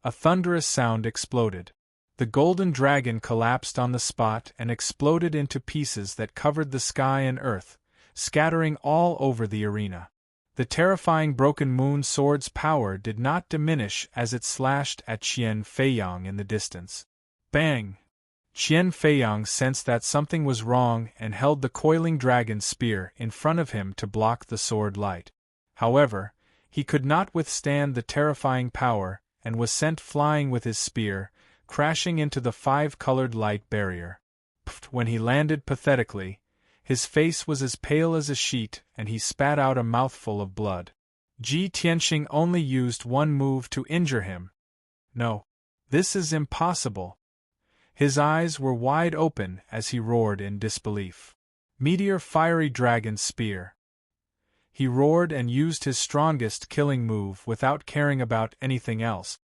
A thunderous sound exploded. The golden dragon collapsed on the spot and exploded into pieces that covered the sky and earth, scattering all over the arena. The terrifying broken moon sword's power did not diminish as it slashed at Qian Feiyang in the distance. Bang! Qian Feiyang sensed that something was wrong and held the coiling dragon spear in front of him to block the sword light. However, he could not withstand the terrifying power and was sent flying with his spear, crashing into the five-colored light barrier. When he landed pathetically, his face was as pale as a sheet and he spat out a mouthful of blood. Ji Tianxing only used one move to injure him. No. This is impossible. His eyes were wide open as he roared in disbelief. Meteor Fiery Dragon Spear. He roared and used his strongest killing move without caring about anything else.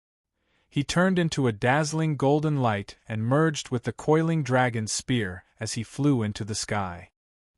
He turned into a dazzling golden light and merged with the coiling dragon's spear as he flew into the sky.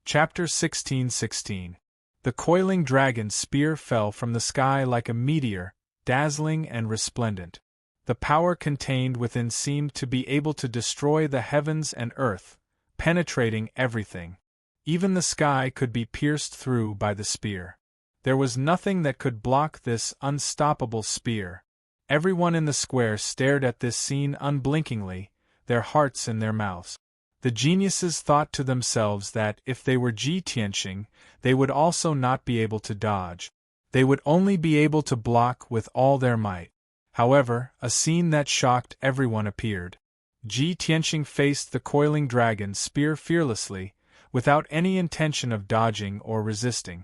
Chapter 16:16. The coiling dragon's spear fell from the sky like a meteor, dazzling and resplendent. The power contained within seemed to be able to destroy the heavens and earth, penetrating everything. Even the sky could be pierced through by the spear. There was nothing that could block this unstoppable spear. Everyone in the square stared at this scene unblinkingly, their hearts in their mouths. The geniuses thought to themselves that if they were Ji Tianxing, they would also not be able to dodge. They would only be able to block with all their might. However, a scene that shocked everyone appeared. Ji Tianxing faced the coiling dragon's spear fearlessly, without any intention of dodging or resisting.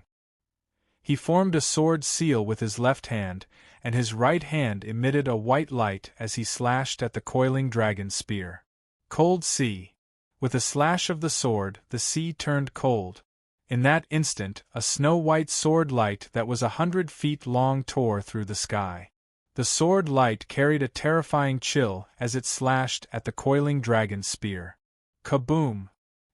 He formed a sword seal with his left hand, and his right hand emitted a white light as he slashed at the coiling dragon's spear. Cold sea. With a slash of the sword, the sea turned cold. In that instant, a snow-white sword light that was 100 feet long tore through the sky. The sword light carried a terrifying chill as it slashed at the coiling dragon's spear. Kaboom!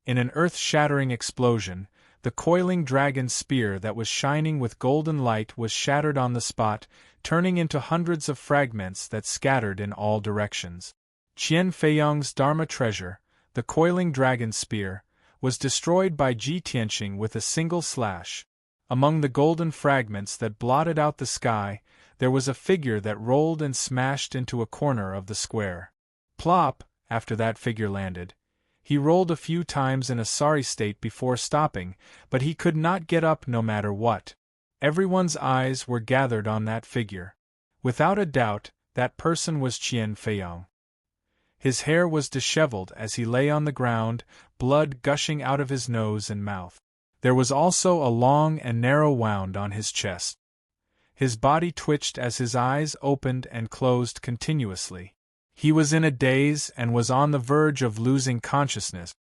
In an earth-shattering explosion, the coiling dragon's spear that was shining with golden light was shattered on the spot, turning into hundreds of fragments that scattered in all directions. Qian Feiyang's Dharma treasure, the coiling dragon spear, was destroyed by Ji Tianxing with a single slash. Among the golden fragments that blotted out the sky, there was a figure that rolled and smashed into a corner of the square. Plop! After that figure landed. He rolled a few times in a sorry state before stopping, but he could not get up no matter what. Everyone's eyes were gathered on that figure. Without a doubt, that person was Qian Feiyang. His hair was disheveled as he lay on the ground, blood gushing out of his nose and mouth. There was also a long and narrow wound on his chest. His body twitched as his eyes opened and closed continuously. He was in a daze and was on the verge of losing consciousness.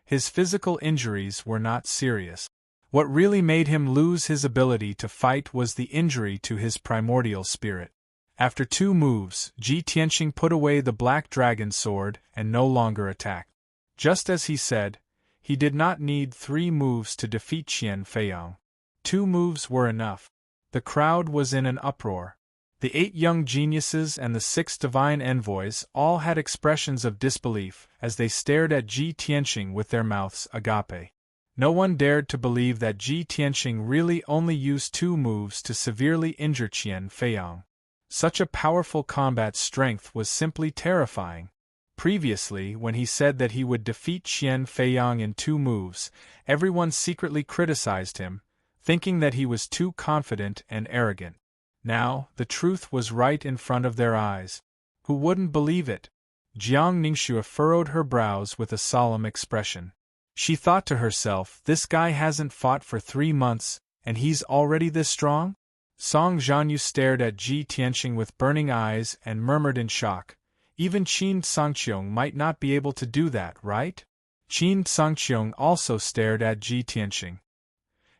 His physical injuries were not serious. What really made him lose his ability to fight was the injury to his primordial spirit. After 2 moves, Ji Tianxing put away the black dragon sword and no longer attacked. Just as he said, he did not need 3 moves to defeat Qian Feiyang. 2 moves were enough. The crowd was in an uproar. The 8 young geniuses and the 6 divine envoys all had expressions of disbelief as they stared at Ji Tianxing with their mouths agape. No one dared to believe that Ji Tianxing really only used 2 moves to severely injure Qian Feiyang. Such a powerful combat strength was simply terrifying. Previously, when he said that he would defeat Qian Feiyang in 2 moves, everyone secretly criticized him, thinking that he was too confident and arrogant. Now, the truth was right in front of their eyes. Who wouldn't believe it? Jiang Ningxue furrowed her brows with a solemn expression. She thought to herself, this guy hasn't fought for 3 months, and he's already this strong? Song Zhanyu stared at Ji Tianxing with burning eyes and murmured in shock, even Qin Sangqiong might not be able to do that, right? Qin Sangqiong also stared at Ji Tianxing.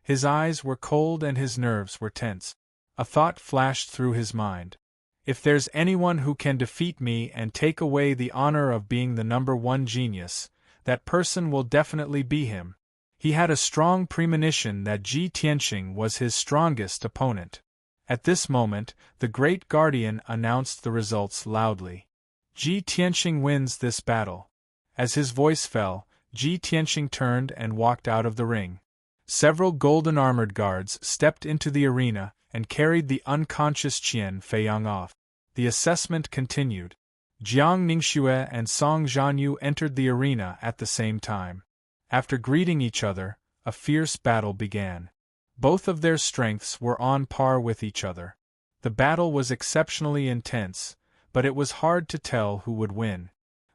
His eyes were cold and his nerves were tense. A thought flashed through his mind. If there's anyone who can defeat me and take away the honor of being the #1 genius, that person will definitely be him. He had a strong premonition that Ji Tianxing was his strongest opponent. At this moment, the Great Guardian announced the results loudly. Ji Tianxing wins this battle. As his voice fell, Ji Tianxing turned and walked out of the ring. Several golden armored guards stepped into the arena and carried the unconscious Qian Feiyang off. The assessment continued. Jiang Ningxue and Song Zhanyu entered the arena at the same time. After greeting each other, a fierce battle began. Both of their strengths were on par with each other. The battle was exceptionally intense, but it was hard to tell who would win.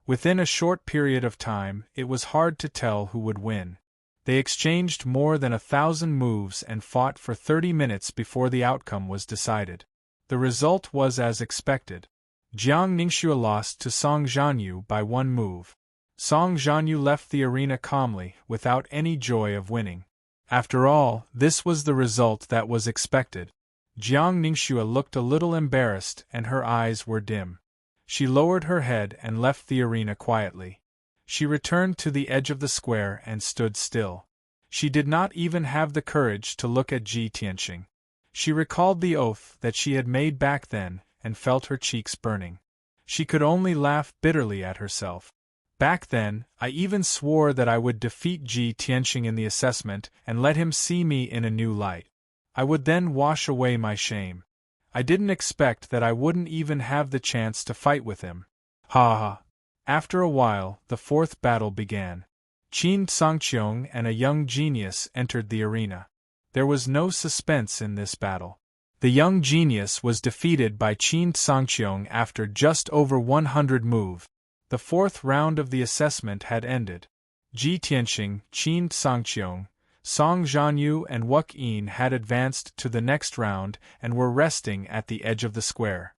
Within a short period of time, it was hard to tell who would win. They exchanged more than 1,000 moves and fought for 30 minutes before the outcome was decided. The result was as expected. Jiang Ningxue lost to Song Zhanyu by 1 move. Song Zhanyu left the arena calmly, without any joy of winning. After all, this was the result that was expected. Jiang Ningxue looked a little embarrassed and her eyes were dim. She lowered her head and left the arena quietly. She returned to the edge of the square and stood still. She did not even have the courage to look at Ji Tianxing. She recalled the oath that she had made back then and felt her cheeks burning. She could only laugh bitterly at herself. Back then, I even swore that I would defeat Ji Tianxing in the assessment and let him see me in a new light. I would then wash away my shame. I didn't expect that I wouldn't even have the chance to fight with him. Ha ha. After a while, the 4th battle began. Qin Sangqiong and a young genius entered the arena. There was no suspense in this battle. The young genius was defeated by Qin Sangqiong after just over 100 moves. The 4th round of the assessment had ended. Ji Tianxing, Qin Sangqiong, Song Zhanyu and Wuk Yin had advanced to the next round and were resting at the edge of the square.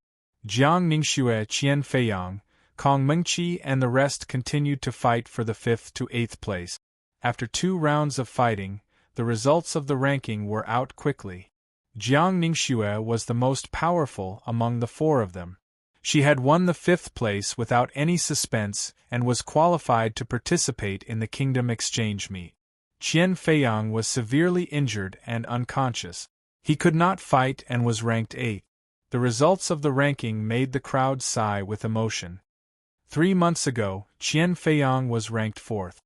Jiang Ningxue, Qian Feiyang, Kong Mengqi and the rest continued to fight for the 5th to 8th place. After 2 rounds of fighting, the results of the ranking were out quickly. Jiang Ningxue was the most powerful among the 4 of them. She had won the 5th place without any suspense and was qualified to participate in the Kingdom Exchange meet. Qian Feiyang was severely injured and unconscious. He could not fight and was ranked 8th. The results of the ranking made the crowd sigh with emotion. 3 months ago, Qian Feiyang was ranked 4th.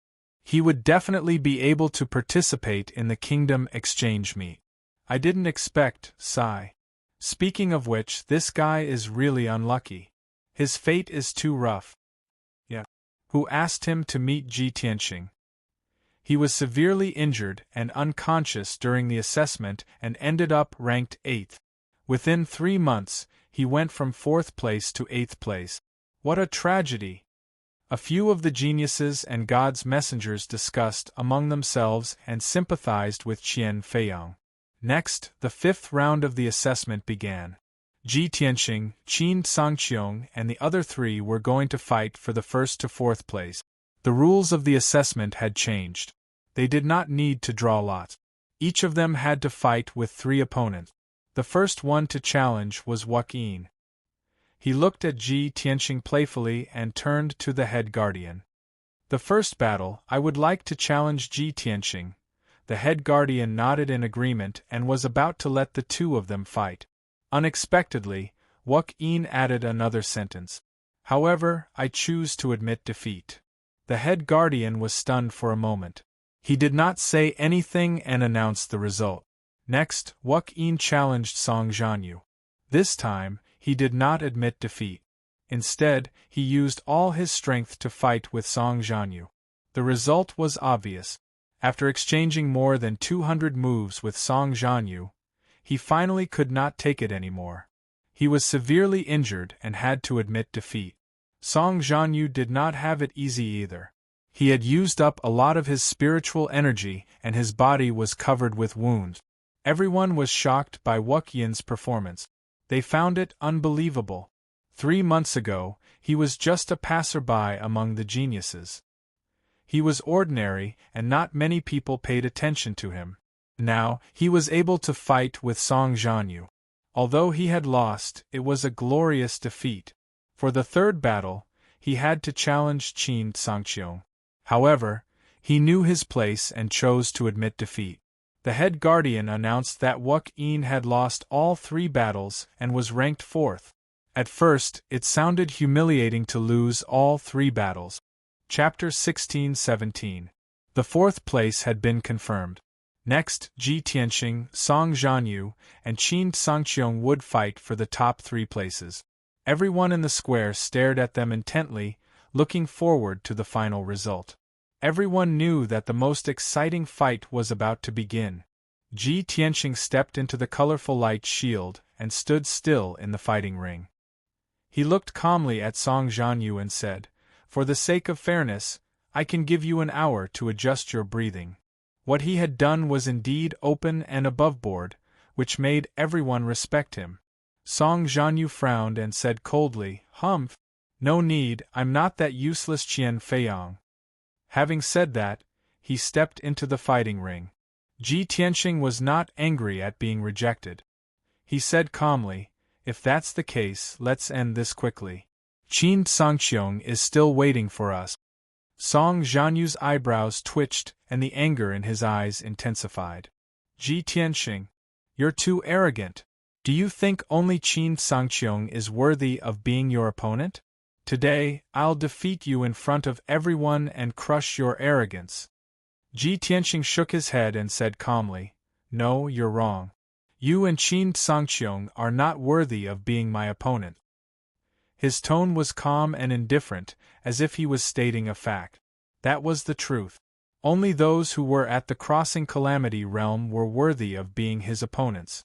He would definitely be able to participate in the Kingdom Exchange meet. I didn't expect, sigh. Speaking of which, this guy is really unlucky. His fate is too rough. Yeah. Who asked him to meet Ji Tianxing? He was severely injured and unconscious during the assessment and ended up ranked 8th. Within 3 months, he went from 4th place to 8th place. What a tragedy! A few of the geniuses and God's messengers discussed among themselves and sympathized with Qian Feiyang. Next, the 5th round of the assessment began. Ji Tianxing, Qin Sangqiong and the other 3 were going to fight for the 1st to 4th place. The rules of the assessment had changed. They did not need to draw lots. Each of them had to fight with 3 opponents. The first one to challenge was Wuk Yin. He looked at Ji Tianxing playfully and turned to the head guardian. The first battle, I would like to challenge Ji Tianxing. The head guardian nodded in agreement and was about to let the 2 of them fight. Unexpectedly, Wuk Yin added another sentence. However, I choose to admit defeat. The head guardian was stunned for a moment. He did not say anything and announced the result. Next, Wuk Yin challenged Song Zhanyu. This time, he did not admit defeat. Instead, he used all his strength to fight with Song Zhanyu. The result was obvious. After exchanging more than 200 moves with Song Zhanyu, he finally could not take it anymore. He was severely injured and had to admit defeat. Song Zhanyu did not have it easy either. He had used up a lot of his spiritual energy and his body was covered with wounds. Everyone was shocked by Wuk Yin's performance. They found it unbelievable. 3 months ago, he was just a passerby among the geniuses. He was ordinary, and not many people paid attention to him. Now, he was able to fight with Song Zhanyu. Although he had lost, it was a glorious defeat. For the 3rd battle, he had to challenge Qin Sangqiong. However, he knew his place and chose to admit defeat. The head guardian announced that Wuk Yin had lost all 3 battles and was ranked 4th. At first, it sounded humiliating to lose all 3 battles. Chapter 16-17. The 4th place had been confirmed. Next, Ji Tianqing, Song Zhanyu, and Qin Sangqiong would fight for the top 3 places. Everyone in the square stared at them intently, looking forward to the final result. Everyone knew that the most exciting fight was about to begin. Ji Tianqing stepped into the colorful light shield and stood still in the fighting ring. He looked calmly at Song Zhanyu and said, "For the sake of fairness, I can give you an hour to adjust your breathing." What he had done was indeed open and aboveboard, which made everyone respect him. Song Zhanyu frowned and said coldly, "Humph! No need, I'm not that useless Qian Feiyang." Having said that, he stepped into the fighting ring. Ji Tianqing was not angry at being rejected. He said calmly, "If that's the case, let's end this quickly. Qin Sangqiong is still waiting for us." Song Zhanyu's eyebrows twitched and the anger in his eyes intensified. "Ji Tianqing, you're too arrogant. Do you think only Qin Sangqiong is worthy of being your opponent? Today, I'll defeat you in front of everyone and crush your arrogance." Ji Tianqing shook his head and said calmly, "No, you're wrong. You and Qin Sangqiong are not worthy of being my opponent." His tone was calm and indifferent, as if he was stating a fact. That was the truth. Only those who were at the crossing calamity realm were worthy of being his opponents.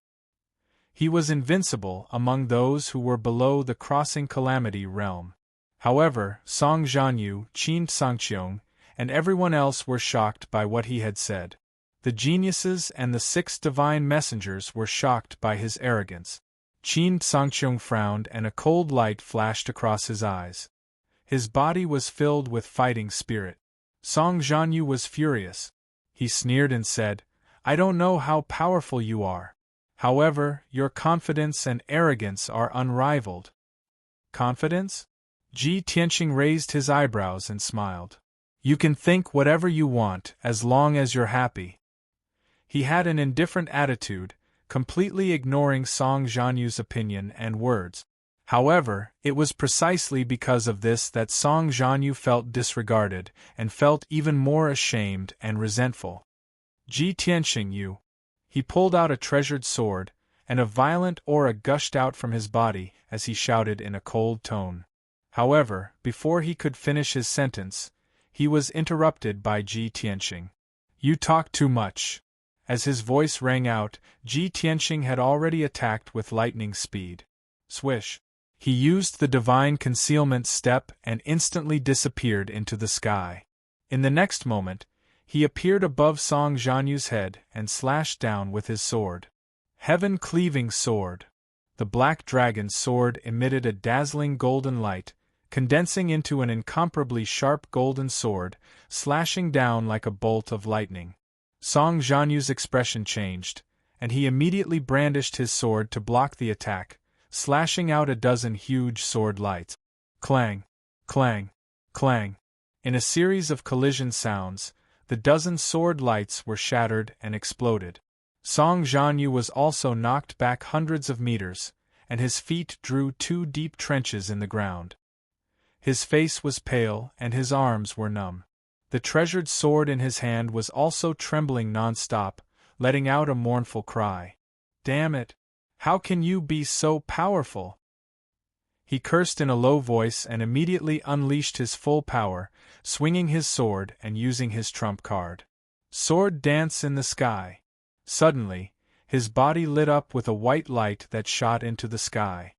He was invincible among those who were below the crossing calamity realm. However, Song Zhanyu, Qin Sangqiong, and everyone else were shocked by what he had said. The geniuses and the 6 divine messengers were shocked by his arrogance. Qin Sangqiong frowned and a cold light flashed across his eyes. His body was filled with fighting spirit. Song Zhanyu was furious. He sneered and said, "I don't know how powerful you are. However, your confidence and arrogance are unrivaled." "Confidence?" Ji Tianqing raised his eyebrows and smiled. "You can think whatever you want as long as you're happy." He had an indifferent attitude, completely ignoring Song Zhanyu's opinion and words. However, it was precisely because of this that Song Zhanyu felt disregarded and felt even more ashamed and resentful. "Ji Tianqing, you." He pulled out a treasured sword, and a violent aura gushed out from his body as he shouted in a cold tone. However, before he could finish his sentence, he was interrupted by Ji Tianqing. "You talk too much." As his voice rang out, Ji Tianqing had already attacked with lightning speed. Swish! He used the divine concealment step and instantly disappeared into the sky. In the next moment, he appeared above Song Zhanyu's head and slashed down with his sword. Heaven-cleaving sword. The black dragon's sword emitted a dazzling golden light, condensing into an incomparably sharp golden sword, slashing down like a bolt of lightning. Song Zhanyu's expression changed, and he immediately brandished his sword to block the attack, slashing out a dozen huge sword lights. Clang! Clang! Clang! In a series of collision sounds, the dozen sword lights were shattered and exploded. Song Zhanyu was also knocked back hundreds of meters, and his feet drew 2 deep trenches in the ground. His face was pale and his arms were numb. The treasured sword in his hand was also trembling non-stop, letting out a mournful cry. "Damn it! How can you be so powerful?" He cursed in a low voice and immediately unleashed his full power, swinging his sword and using his trump card. Sword dance in the sky. Suddenly, his body lit up with a white light that shot into the sky.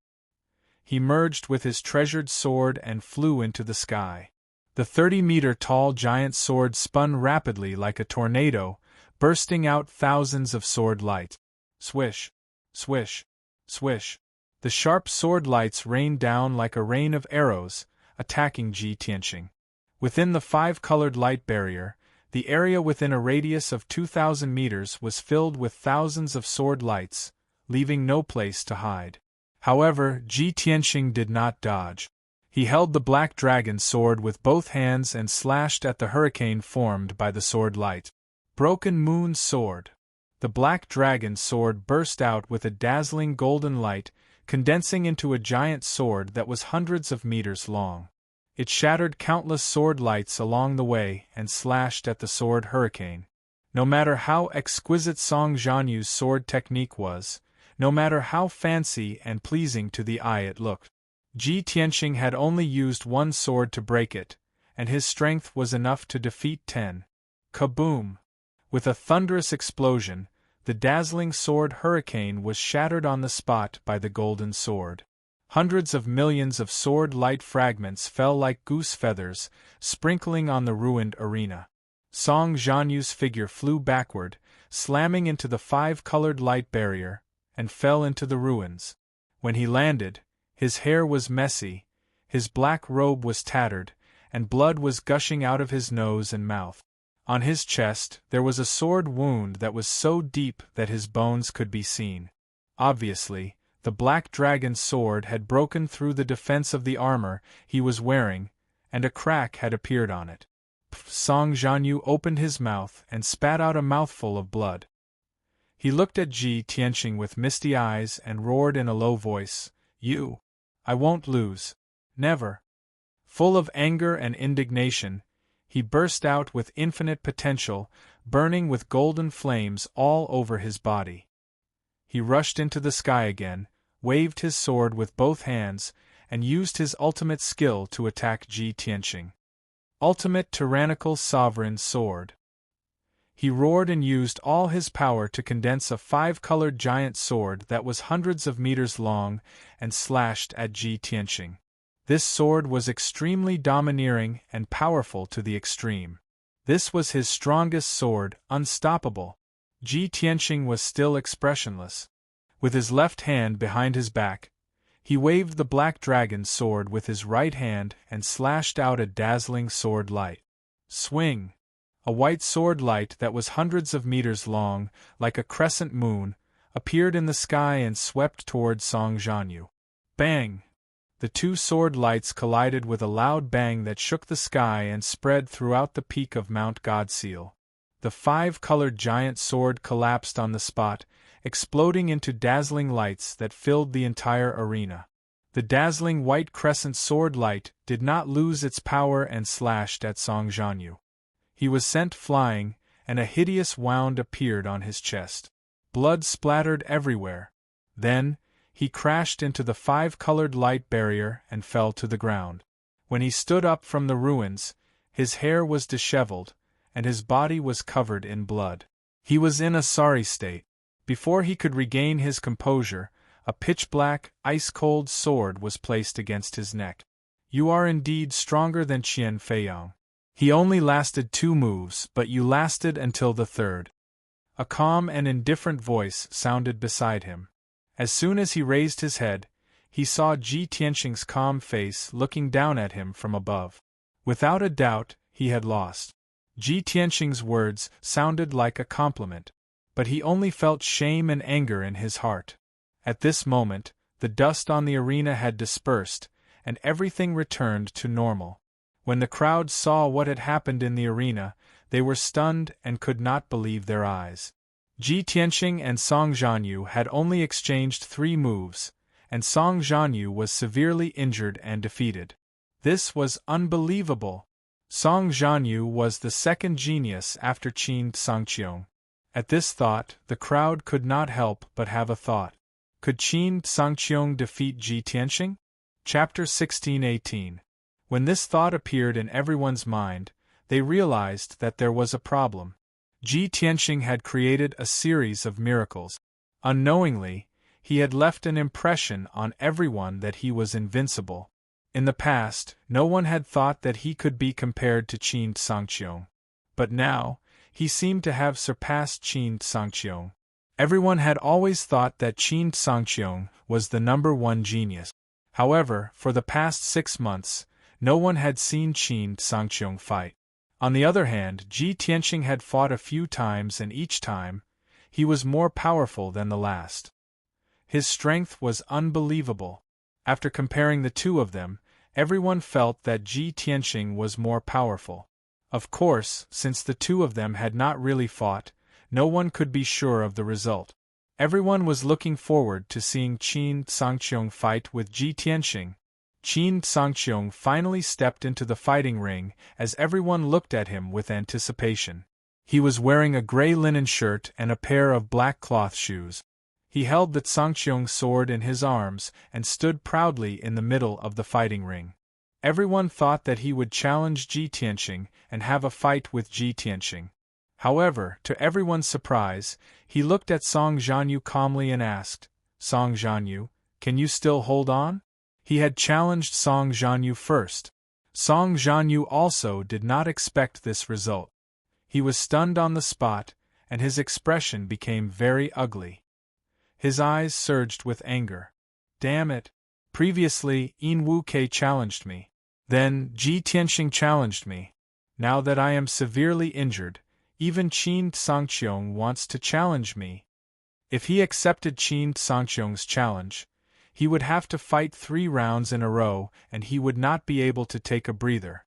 He merged with his treasured sword and flew into the sky. The 30-meter-tall giant sword spun rapidly like a tornado, bursting out thousands of sword lights. Swish! Swish! Swish! The sharp sword lights rained down like a rain of arrows, attacking Ji Tianqing. Within the 5-colored light barrier, the area within a radius of 2,000 meters was filled with thousands of sword lights, leaving no place to hide. However, Ji Tianqing did not dodge. He held the black dragon's sword with both hands and slashed at the hurricane formed by the sword light. Broken Moon Sword. The black dragon's sword burst out with a dazzling golden light, condensing into a giant sword that was hundreds of meters long. It shattered countless sword lights along the way and slashed at the sword hurricane. No matter how exquisite Song Jianyu's sword technique was, no matter how fancy and pleasing to the eye it looked, Ji Tianqing had only used one sword to break it, and his strength was enough to defeat 10. Kaboom! With a thunderous explosion, the dazzling sword hurricane was shattered on the spot by the golden sword. Hundreds of millions of sword light fragments fell like goose feathers, sprinkling on the ruined arena. Song Jianyu's figure flew backward, slamming into the 5-colored light barrier, and fell into the ruins. When he landed, his hair was messy, his black robe was tattered, and blood was gushing out of his nose and mouth. On his chest, there was a sword wound that was so deep that his bones could be seen. Obviously, the black dragon's sword had broken through the defense of the armor he was wearing, and a crack had appeared on it. Song Jianyu opened his mouth and spat out a mouthful of blood. He looked at Ji Tianqing with misty eyes and roared in a low voice, "You! I won't lose. Never!" Full of anger and indignation, he burst out with infinite potential, burning with golden flames all over his body. He rushed into the sky again, waved his sword with both hands, and used his ultimate skill to attack Ji Tianqing. Ultimate tyrannical sovereign sword. He roared and used all his power to condense a 5-colored giant sword that was hundreds of meters long and slashed at Ji Tianqing. This sword was extremely domineering and powerful to the extreme. This was his strongest sword, unstoppable. Ji Tianqing was still expressionless. With his left hand behind his back, he waved the black dragon's sword with his right hand and slashed out a dazzling sword light. Swing! A white sword light that was hundreds of meters long, like a crescent moon, appeared in the sky and swept toward Song Jianyu. Bang! The two sword lights collided with a loud bang that shook the sky and spread throughout the peak of Mount Godseal. The 5-colored giant sword collapsed on the spot, exploding into dazzling lights that filled the entire arena. The dazzling white crescent sword light did not lose its power and slashed at Song Jianyu. He was sent flying, and a hideous wound appeared on his chest. Blood splattered everywhere. Then, he crashed into the 5-colored light barrier and fell to the ground. When he stood up from the ruins, his hair was disheveled, and his body was covered in blood. He was in a sorry state. Before he could regain his composure, a pitch-black, ice-cold sword was placed against his neck. "You are indeed stronger than Qian Feiyang. He only lasted 2 moves, but you lasted until the 3rd. A calm and indifferent voice sounded beside him. As soon as he raised his head, he saw Ji Tianqing's calm face looking down at him from above. Without a doubt, he had lost. Ji Tianqing's words sounded like a compliment, but he only felt shame and anger in his heart. At this moment, the dust on the arena had dispersed, and everything returned to normal. When the crowd saw what had happened in the arena, they were stunned and could not believe their eyes. Ji Tianqing and Song Jianyu had only exchanged 3 moves, and Song Jianyu was severely injured and defeated. This was unbelievable. Song Jianyu was the second genius after Qin Sangqiong. At this thought, the crowd could not help but have a thought. Could Qin Sangqiong defeat Ji Tianqing? Chapter 16-18. When this thought appeared in everyone's mind, they realized that there was a problem. Ji Tianqing had created a series of miracles. Unknowingly, he had left an impression on everyone that he was invincible. In the past, no one had thought that he could be compared to Qin Sangqiong. But now, he seemed to have surpassed Qin Sangqiong. Everyone had always thought that Qin Sangqiong was the #1 genius. However, for the past 6 months, no one had seen Qin Sangqiong fight. On the other hand, Ji Tianqing had fought a few times, and each time, he was more powerful than the last. His strength was unbelievable. After comparing the two of them, everyone felt that Ji Tianqing was more powerful. Of course, since the two of them had not really fought, no one could be sure of the result. Everyone was looking forward to seeing Qin Sangqiong fight with Ji Tianxing. Qin Sangqiong finally stepped into the fighting ring as everyone looked at him with anticipation. He was wearing a gray linen shirt and a pair of black cloth shoes. He held the Sangqiong sword in his arms and stood proudly in the middle of the fighting ring. Everyone thought that he would challenge Ji Tianxing and have a fight with Ji Tianxing. However, to everyone's surprise, he looked at Song Jianyu calmly and asked, "Song Jianyu, can you still hold on?" He had challenged Song Jianyu first. Song Jianyu also did not expect this result. He was stunned on the spot, and his expression became very ugly. His eyes surged with anger. Damn it! Previously, Yin Wu-Kei challenged me. Then, Ji Tianxing challenged me. Now that I am severely injured, even Qin Sangqiong wants to challenge me. If he accepted Qin Sangqiong's challenge, he would have to fight 3 rounds in a row and he would not be able to take a breather.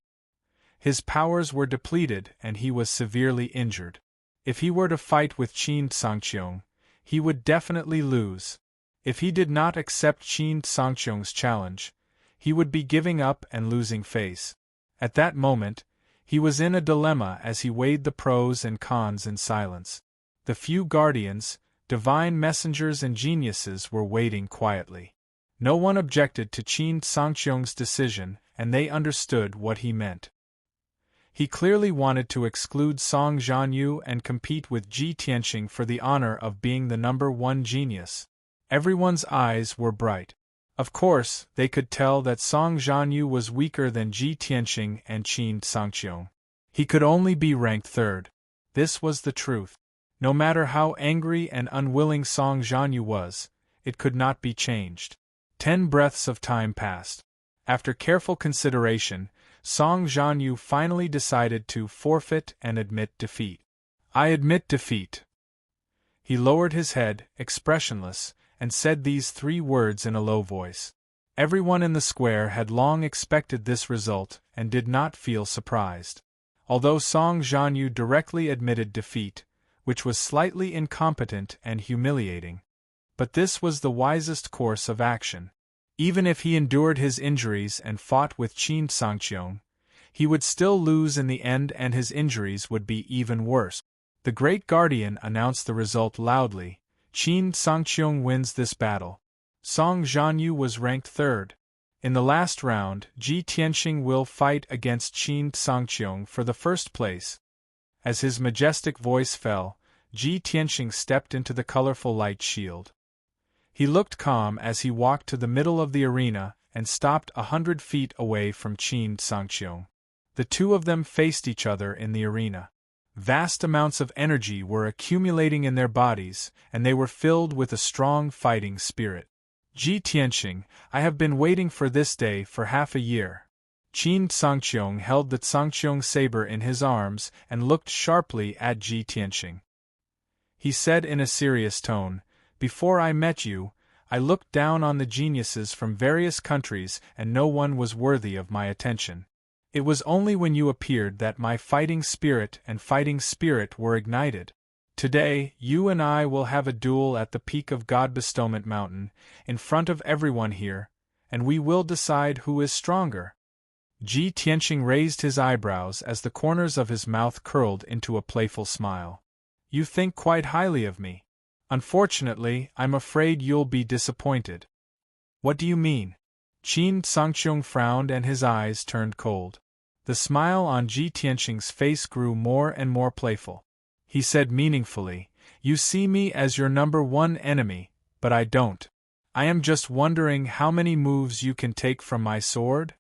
His powers were depleted and he was severely injured. If he were to fight with Qin Sangqiong, he would definitely lose. If he did not accept Qin Sangqiong's challenge, he would be giving up and losing face. At that moment, he was in a dilemma as he weighed the pros and cons in silence. The few guardians, divine messengers and geniuses were waiting quietly. No one objected to Qin Sangqiong's decision, and they understood what he meant. He clearly wanted to exclude Song Jianyu and compete with Ji Tianxing for the honor of being the #1 genius. Everyone's eyes were bright. Of course, they could tell that Song Jianyu was weaker than Ji Tianxing and Qin Sangqiong. He could only be ranked 3rd. This was the truth. No matter how angry and unwilling Song Jianyu was, it could not be changed. 10 breaths of time passed. After careful consideration, Song Jianyu finally decided to forfeit and admit defeat. I admit defeat. He lowered his head, expressionless, and said these 3 words in a low voice. Everyone in the square had long expected this result and did not feel surprised. Although Song Jianyu directly admitted defeat, which was slightly incompetent and humiliating. But this was the wisest course of action. Even if he endured his injuries and fought with Qin Sangqiong, he would still lose in the end and his injuries would be even worse. The Great Guardian announced the result loudly. Qin Sangqiong wins this battle. Song Jianyu was ranked 3rd. In the last round, Ji Tianxing will fight against Qin Sangqiong for the 1st place. As his majestic voice fell, Ji Tianxing stepped into the colorful light shield. He looked calm as he walked to the middle of the arena and stopped 100 feet away from Qin Sangqiong. The two of them faced each other in the arena. Vast amounts of energy were accumulating in their bodies, and they were filled with a strong fighting spirit. Ji Tianxing, I have been waiting for this day for half a year. Qin Sangqiong held the Sangqiong saber in his arms and looked sharply at Ji Tianxing. He said in a serious tone, "Before I met you, I looked down on the geniuses from various countries and no one was worthy of my attention. It was only when you appeared that my fighting spirit and fighting spirit were ignited. Today, you and I will have a duel at the peak of God Bestowment Mountain, in front of everyone here, and we will decide who is stronger." Ji Tianxing raised his eyebrows as the corners of his mouth curled into a playful smile. "You think quite highly of me. Unfortunately, I'm afraid you'll be disappointed." "What do you mean?" Qin Sangqiong frowned and his eyes turned cold. The smile on Ji Tianxing's face grew more and more playful. He said meaningfully, "You see me as your #1 enemy, but I don't. I am just wondering how many moves you can take from my sword?"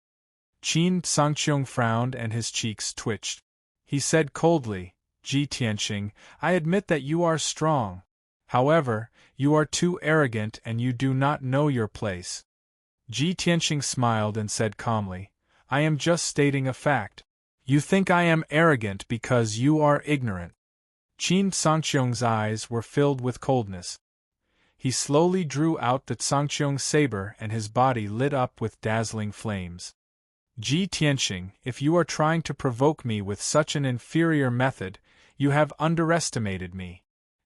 Qin Sangqiong frowned and his cheeks twitched. He said coldly, "Ji Tianxing, I admit that you are strong. However, you are too arrogant and you do not know your place." Ji Tianxing smiled and said calmly, "I am just stating a fact. You think I am arrogant because you are ignorant." Qin Sangqiong's eyes were filled with coldness. He slowly drew out the Sangqiong saber and his body lit up with dazzling flames. "Ji Tianxing, if you are trying to provoke me with such an inferior method, you have underestimated me.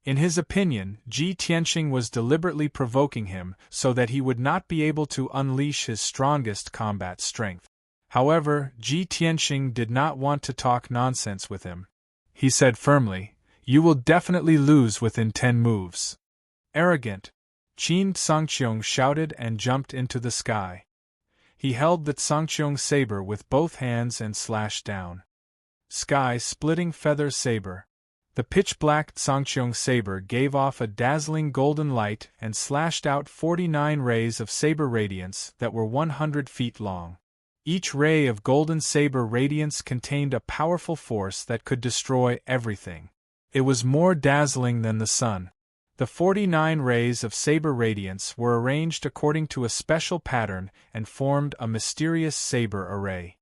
In his opinion, Ji Tianqing was deliberately provoking him so that he would not be able to unleash his strongest combat strength. However, Ji Tianqing did not want to talk nonsense with him. He said firmly, "You will definitely lose within 10 moves." Arrogant! Qin Sangqiong shouted and jumped into the sky. He held the Sangqiong saber with both hands and slashed down. Sky-splitting feather saber. The pitch-black Sangqiong saber gave off a dazzling golden light and slashed out 49 rays of saber radiance that were 100 feet long. Each ray of golden saber radiance contained a powerful force that could destroy everything. It was more dazzling than the sun. The 49 rays of saber radiance were arranged according to a special pattern and formed a mysterious saber array.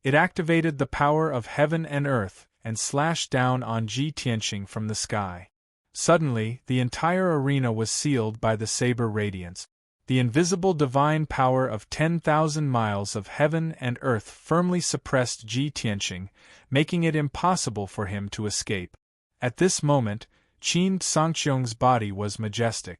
It activated the power of heaven and earth and slashed down on Ji Tianqing from the sky. Suddenly, the entire arena was sealed by the saber radiance. The invisible divine power of 10,000 miles of heaven and earth firmly suppressed Ji Tianqing, making it impossible for him to escape. At this moment, Qin Sangqiong's body was majestic.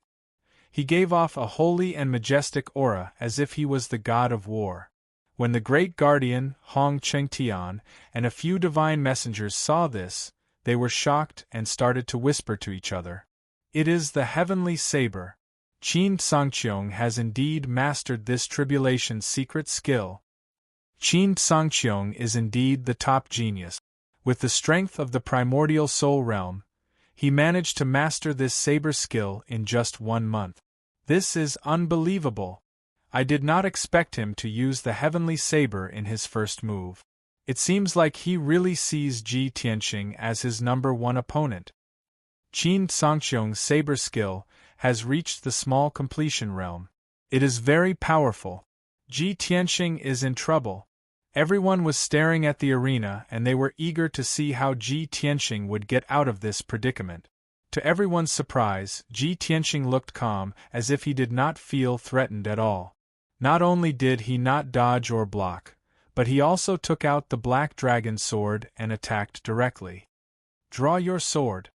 He gave off a holy and majestic aura as if he was the god of war. When the great guardian, Hong Chengtian, and a few divine messengers saw this, they were shocked and started to whisper to each other. "It is the heavenly saber. Qin Sangqiong has indeed mastered this tribulation's secret skill. Qin Sangqiong is indeed the top genius. With the strength of the primordial soul realm, he managed to master this saber skill in just 1 month. This is unbelievable. I did not expect him to use the heavenly saber in his first move. It seems like he really sees Ji Tianqing as his #1 opponent. Qin Sangqiong's saber skill has reached the small completion realm. It is very powerful. Ji Tianqing is in trouble." Everyone was staring at the arena and they were eager to see how Ji Tianqing would get out of this predicament. To everyone's surprise, Ji Tianqing looked calm, as if he did not feel threatened at all. Not only did he not dodge or block, but he also took out the black dragon sword and attacked directly. "Draw your sword,"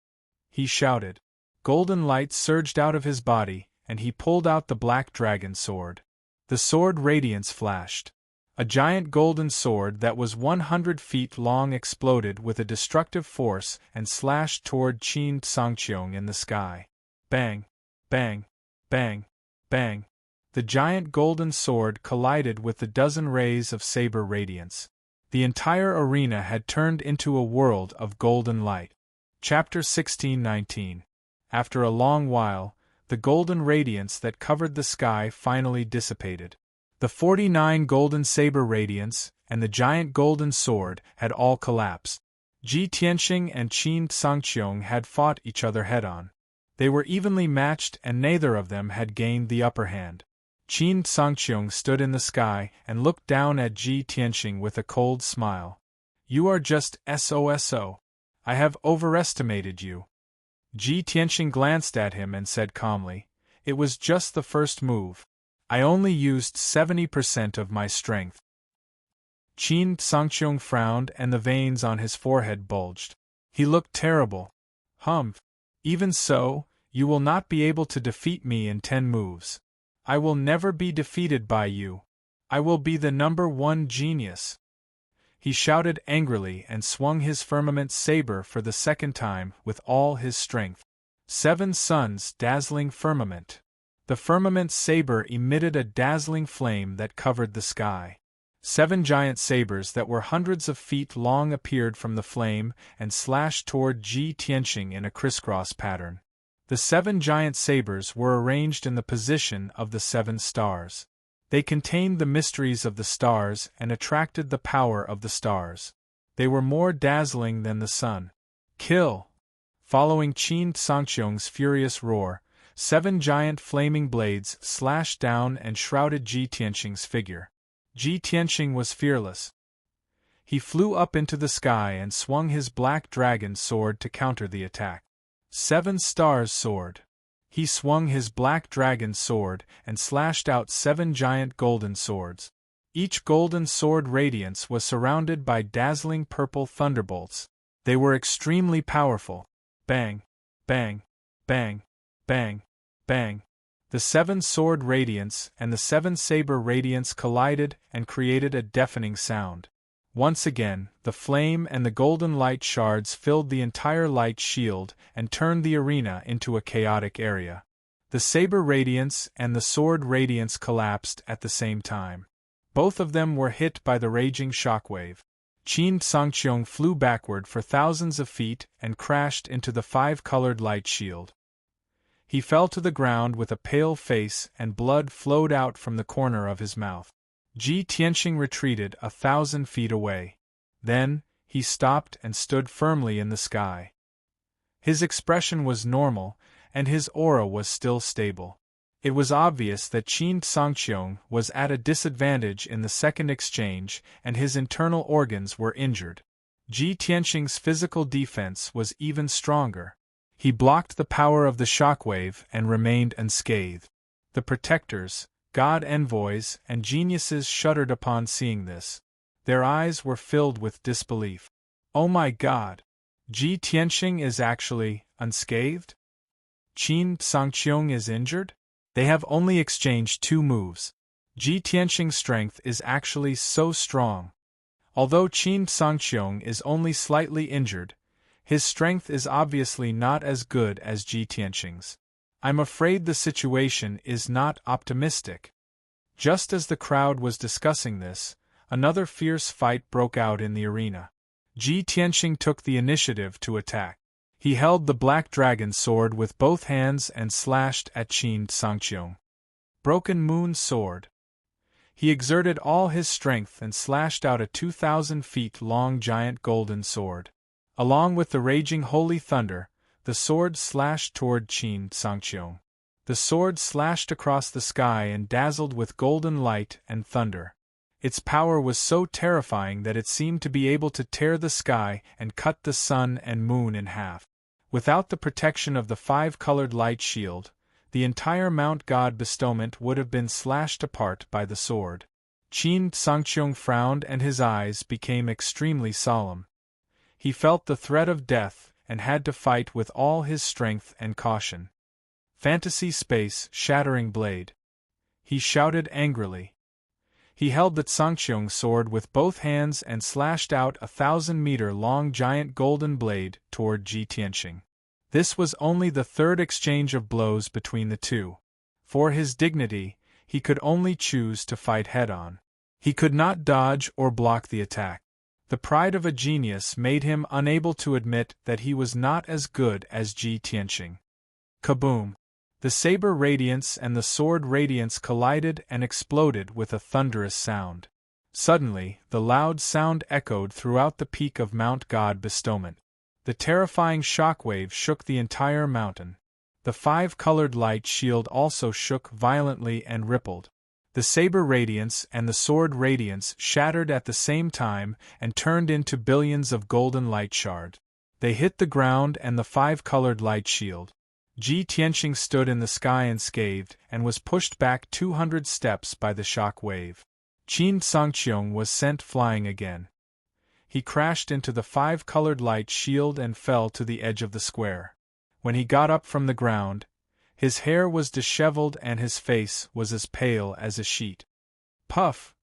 he shouted. Golden light surged out of his body, and he pulled out the black dragon sword. The sword radiance flashed. A giant golden sword that was 100 feet long exploded with a destructive force and slashed toward Qin Sangqiong in the sky. Bang! Bang! Bang! Bang! The giant golden sword collided with the dozen rays of saber radiance. The entire arena had turned into a world of golden light. Chapter 16-19. After a long while, the golden radiance that covered the sky finally dissipated. The 49 golden saber radiance and the giant golden sword had all collapsed. Ji Tianqing and Qin Sangqiong had fought each other head-on. They were evenly matched and neither of them had gained the upper hand. Qin Sangqiong stood in the sky and looked down at Ji Tianqing with a cold smile. "You are just SOSO. I have overestimated you." Ji Tianqing glanced at him and said calmly, "It was just the first move. I only used 70% of my strength." Qin Sangqiong frowned and the veins on his forehead bulged. He looked terrible. "Humph. Even so, you will not be able to defeat me in 10 moves. I will never be defeated by you. I will be the #1 genius." He shouted angrily and swung his firmament saber for the second time with all his strength. 7 suns dazzling firmament. The firmament saber emitted a dazzling flame that covered the sky. 7 giant sabers that were hundreds of feet long appeared from the flame and slashed toward Ji Tianqing in a crisscross pattern. The 7 giant sabers were arranged in the position of the 7 stars. They contained the mysteries of the stars and attracted the power of the stars. They were more dazzling than the sun. "Kill!" Following Qin Sangqiong's furious roar, 7 giant flaming blades slashed down and shrouded Ji Tianqing's figure. Ji Tianqing was fearless. He flew up into the sky and swung his black dragon sword to counter the attack. 7 stars sword. He swung his black dragon sword and slashed out 7 giant golden swords. Each golden sword radiance was surrounded by dazzling purple thunderbolts. They were extremely powerful. Bang! Bang! Bang! Bang! Bang! The 7-sword radiance and the 7-saber radiance collided and created a deafening sound. Once again, the flame and the golden light shards filled the entire light shield and turned the arena into a chaotic area. The saber radiance and the sword radiance collapsed at the same time. Both of them were hit by the raging shockwave. Qin Sangqiong flew backward for thousands of feet and crashed into the 5-colored light shield. He fell to the ground with a pale face and blood flowed out from the corner of his mouth. Ji Tianxing retreated 1,000 feet away. Then, he stopped and stood firmly in the sky. His expression was normal, and his aura was still stable. It was obvious that Qin Sangqiong was at a disadvantage in the second exchange, and his internal organs were injured. Ji Tianxing's physical defense was even stronger. He blocked the power of the shockwave and remained unscathed. The protectors, god envoys, and geniuses shuddered upon seeing this. Their eyes were filled with disbelief. Oh my god! Ji Tianxing is actually unscathed? Qin Sangqiong is injured? They have only exchanged 2 moves. Ji Tianxing's strength is actually so strong. Although Qin Sangqiong is only slightly injured, his strength is obviously not as good as Ji Tianxing's. I'm afraid the situation is not optimistic. Just as the crowd was discussing this, another fierce fight broke out in the arena. Ji Tianxing took the initiative to attack. He held the black dragon sword with both hands and slashed at Qin Sangqiong. Broken Moon Sword. He exerted all his strength and slashed out a 2,000 feet long giant golden sword. Along with the raging holy thunder, the sword slashed toward Qin Sangqiong. The sword slashed across the sky and dazzled with golden light and thunder. Its power was so terrifying that it seemed to be able to tear the sky and cut the sun and moon in half. Without the protection of the 5-colored light shield, the entire Mount God bestowment would have been slashed apart by the sword. Qin Sangqiong frowned and his eyes became extremely solemn. He felt the threat of death and had to fight with all his strength and caution. Fantasy space, shattering blade. He shouted angrily. He held the Sangqiong sword with both hands and slashed out a 1,000-meter-long giant golden blade toward Ji Tianxing. This was only the 3rd exchange of blows between the two. For his dignity, he could only choose to fight head-on. He could not dodge or block the attack. The pride of a genius made him unable to admit that he was not as good as Ji Tianxing. Kaboom! The saber radiance and the sword radiance collided and exploded with a thunderous sound. Suddenly, the loud sound echoed throughout the peak of Mount God bestowment. The terrifying shockwave shook the entire mountain. The 5-colored light shield also shook violently and rippled. The saber radiance and the sword radiance shattered at the same time and turned into billions of golden light shards. They hit the ground and the 5-colored light shield. Ji Tianxing stood in the sky unscathed and was pushed back 200 steps by the shock wave. Qin Sangqiong was sent flying again. He crashed into the 5-colored light shield and fell to the edge of the square. When he got up from the ground, his hair was disheveled and his face was as pale as a sheet. Puff!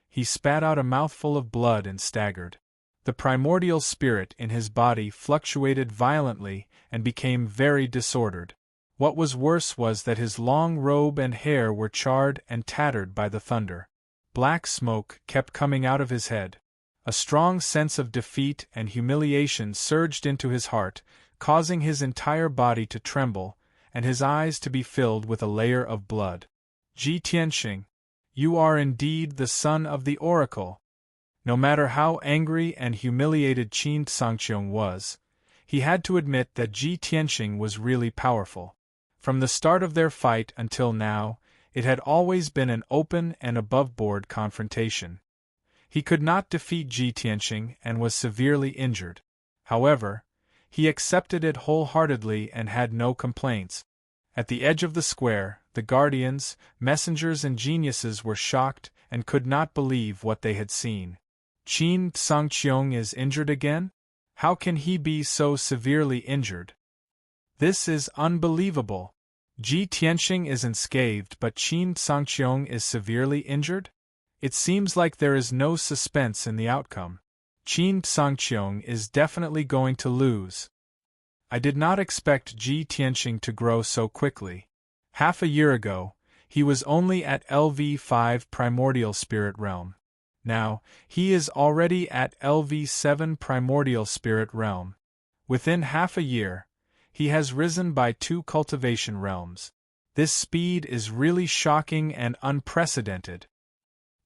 He spat out a mouthful of blood and staggered. The primordial spirit in his body fluctuated violently and became very disordered. What was worse was that his long robe and hair were charred and tattered by the thunder. Black smoke kept coming out of his head. A strong sense of defeat and humiliation surged into his heart, causing his entire body to tremble, and his eyes to be filled with a layer of blood. Ji Tianxing, you are indeed the son of the oracle. No matter how angry and humiliated Qin Sangqiong was, he had to admit that Ji Tianxing was really powerful. From the start of their fight until now, it had always been an open and above-board confrontation. He could not defeat Ji Tianxing and was severely injured. However, he accepted it wholeheartedly and had no complaints. At the edge of the square, the guardians, messengers and geniuses were shocked and could not believe what they had seen. Qin Sangqiong is injured again? How can he be so severely injured? This is unbelievable. Ji Tianxing is unscathed but Qin Sangqiong is severely injured? It seems like there is no suspense in the outcome. Qin Sangqiong is definitely going to lose. I did not expect Ji Tianxing to grow so quickly. Half a year ago, he was only at LV5 Primordial Spirit Realm. Now, he is already at LV7 Primordial Spirit Realm. Within half a year, he has risen by 2 cultivation realms. This speed is really shocking and unprecedented.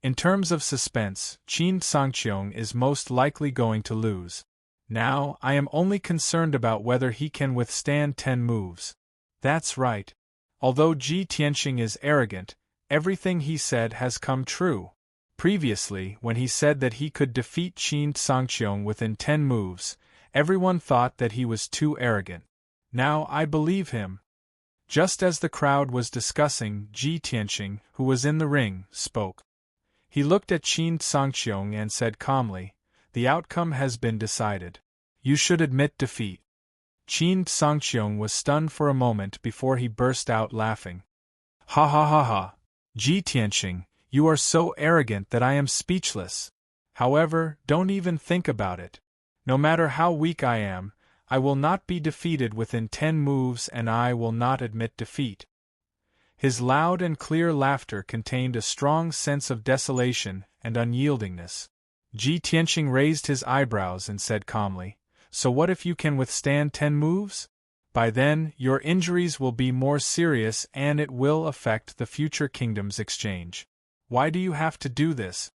In terms of suspense, Qin Sangqiong is most likely going to lose. Now, I am only concerned about whether he can withstand 10 moves. That's right. Although Ji Tianxing is arrogant, everything he said has come true. Previously, when he said that he could defeat Qin Sangqiong within 10 moves, everyone thought that he was too arrogant. Now I believe him. Just as the crowd was discussing, Ji Tianxing, who was in the ring, spoke. He looked at Qin Sangqiong and said calmly, "The outcome has been decided. You should admit defeat." Qin Sangqiong was stunned for a moment before he burst out laughing. "Ha ha ha ha! Ji Tianxing, you are so arrogant that I am speechless. However, don't even think about it. No matter how weak I am, I will not be defeated within 10 moves and I will not admit defeat." His loud and clear laughter contained a strong sense of desolation and unyieldingness. Ji Tianxing raised his eyebrows and said calmly, "So what if you can withstand 10 moves? By then, your injuries will be more serious and it will affect the future kingdom's exchange. Why do you have to do this?"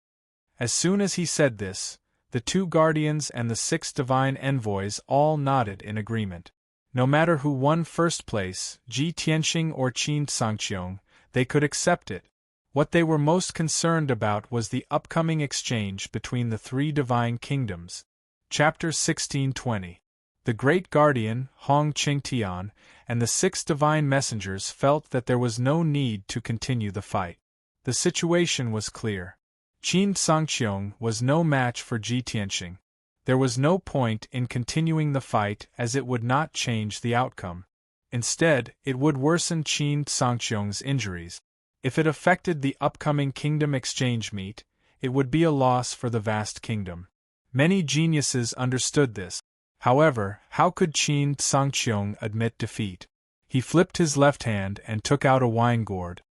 As soon as he said this, the 2 guardians and the 6 divine envoys all nodded in agreement. No matter who won first place, Ji Tianxing or Qin Sangqiong, they could accept it. What they were most concerned about was the upcoming exchange between the 3 divine kingdoms. Chapter 1620. The Great Guardian, Hong Qingtian, and the 6 divine messengers felt that there was no need to continue the fight. The situation was clear. Qin Sangqiong was no match for Ji Tianxing. There was no point in continuing the fight as it would not change the outcome. Instead, it would worsen Qin Sangqiong's injuries. If it affected the upcoming kingdom exchange meet, it would be a loss for the vast kingdom. Many geniuses understood this. However, how could Qin Sangqiong admit defeat? He flipped his left hand and took out a wine gourd.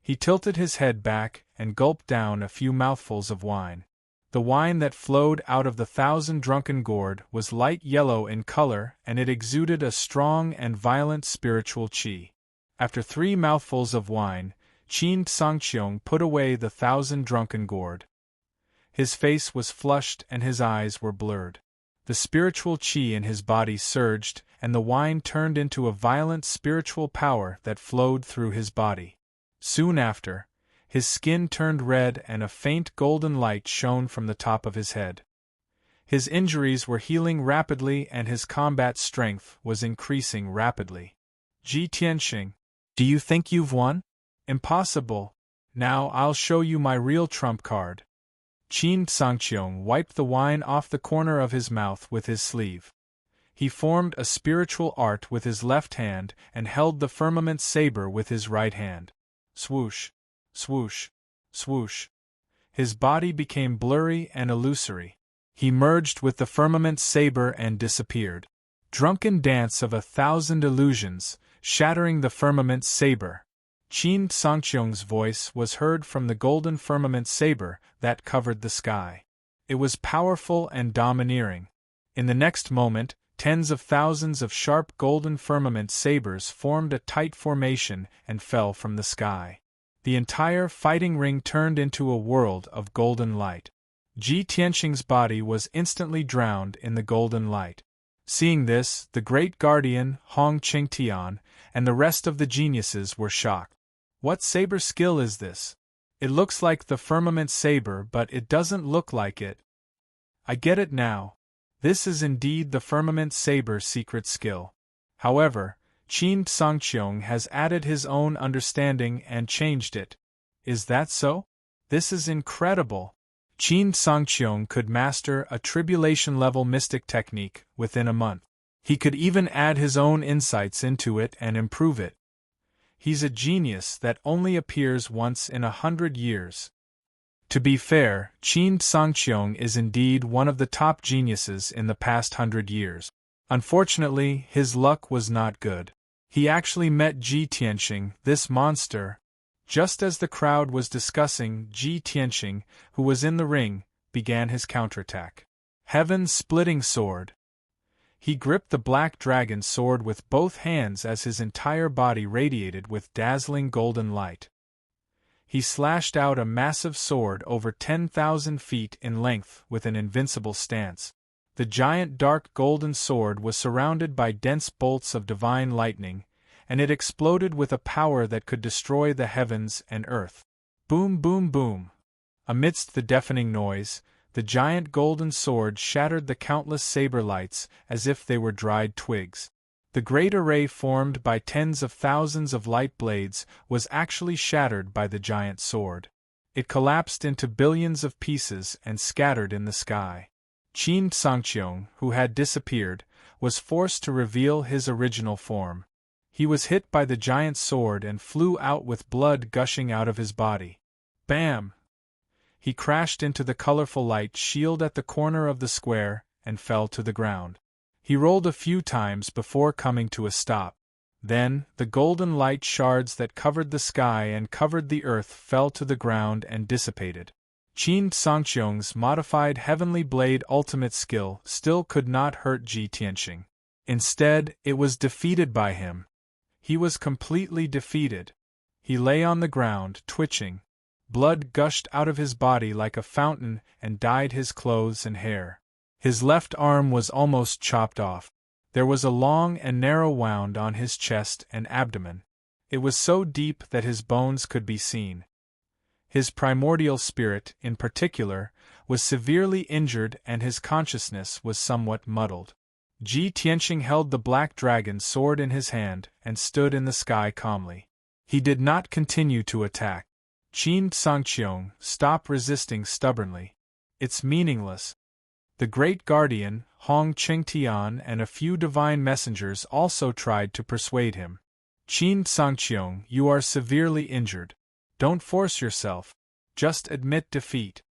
He tilted his head back and gulped down a few mouthfuls of wine. The wine that flowed out of the 1,000 drunken gourd was light yellow in color and it exuded a strong and violent spiritual qi. After 3 mouthfuls of wine, Qin Sangqiong put away the 1,000 drunken gourd. His face was flushed and his eyes were blurred. The spiritual qi in his body surged and the wine turned into a violent spiritual power that flowed through his body. Soon after, his skin turned red and a faint golden light shone from the top of his head. His injuries were healing rapidly and his combat strength was increasing rapidly. Ji Tianxing, do you think you've won? Impossible. Now I'll show you my real trump card. Qin Sangqiong wiped the wine off the corner of his mouth with his sleeve. He formed a spiritual art with his left hand and held the firmament saber with his right hand. Swoosh, swoosh, swoosh. His body became blurry and illusory. He merged with the firmament saber and disappeared. Drunken dance of 1,000 illusions, shattering the firmament saber. Qin Sangqiong's voice was heard from the golden firmament saber that covered the sky. It was powerful and domineering. In the next moment, tens of thousands of sharp golden firmament sabers formed a tight formation and fell from the sky. The entire fighting ring turned into a world of golden light. Ji Tianxing's body was instantly drowned in the golden light. Seeing this, the great guardian, Hong Qingtian, and the rest of the geniuses were shocked. What saber skill is this? It looks like the firmament saber, but it doesn't look like it. I get it now. This is indeed the firmament saber secret skill. However, Qin Sangqiong has added his own understanding and changed it. Is that so? This is incredible. Qin Sangqiong could master a tribulation-level mystic technique within a month. He could even add his own insights into it and improve it. He's a genius that only appears once in 100 years. To be fair, Qin Sangqiong is indeed one of the top geniuses in the past 100 years. Unfortunately, his luck was not good. He actually met Ji Tianxing, this monster, just as the crowd was discussing. Ji Tianxing, who was in the ring, began his counterattack. Heaven's splitting sword. He gripped the black dragon sword with both hands as his entire body radiated with dazzling golden light. He slashed out a massive sword over 10,000 feet in length with an invincible stance. The giant dark golden sword was surrounded by dense bolts of divine lightning, and it exploded with a power that could destroy the heavens and earth. Boom, boom, boom. Amidst the deafening noise, the giant golden sword shattered the countless saber lights as if they were dried twigs. The great array formed by tens of thousands of light blades was actually shattered by the giant sword. It collapsed into billions of pieces and scattered in the sky. Qin Sangqiong, who had disappeared, was forced to reveal his original form. He was hit by the giant sword and flew out with blood gushing out of his body. Bam! He crashed into the colorful light shield at the corner of the square and fell to the ground. He rolled a few times before coming to a stop. Then, the golden light shards that covered the sky and covered the earth fell to the ground and dissipated. Qin Sangqiong's modified Heavenly Blade ultimate skill still could not hurt Ji Tianxing. Instead, it was defeated by him. He was completely defeated. He lay on the ground, twitching. Blood gushed out of his body like a fountain and dyed his clothes and hair. His left arm was almost chopped off. There was a long and narrow wound on his chest and abdomen. It was so deep that his bones could be seen. His primordial spirit, in particular, was severely injured and his consciousness was somewhat muddled. Ji Tianxing held the black dragon sword in his hand and stood in the sky calmly. He did not continue to attack. Qin Sangqiong, stop resisting stubbornly. It's meaningless. The great guardian, Hong Qingtian, and a few divine messengers also tried to persuade him. Qin Sangqiong, you are severely injured. Don't force yourself. Just admit defeat.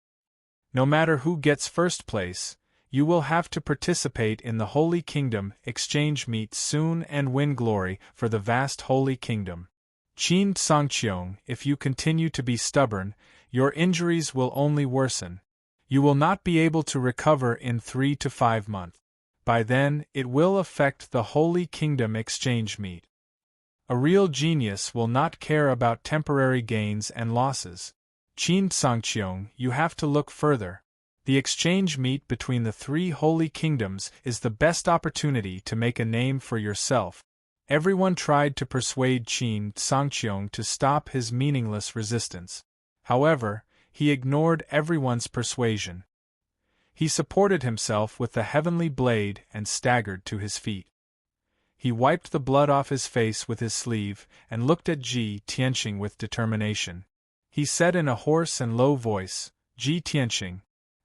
No matter who gets first place, you will have to participate in the Holy Kingdom exchange meet soon and win glory for the vast Holy Kingdom. Qin Sangqiong, if you continue to be stubborn, your injuries will only worsen. You will not be able to recover in 3 to 5 months. By then, it will affect the Holy Kingdom exchange meet. A real genius will not care about temporary gains and losses. Qin Sangqiong, you have to look further. The exchange meet between the 3 holy kingdoms is the best opportunity to make a name for yourself. Everyone tried to persuade Qin Sangqiong to stop his meaningless resistance. However, he ignored everyone's persuasion. He supported himself with the heavenly blade and staggered to his feet. He wiped the blood off his face with his sleeve and looked at Ji Tianxing with determination. He said in a hoarse and low voice, Ji Tianxing,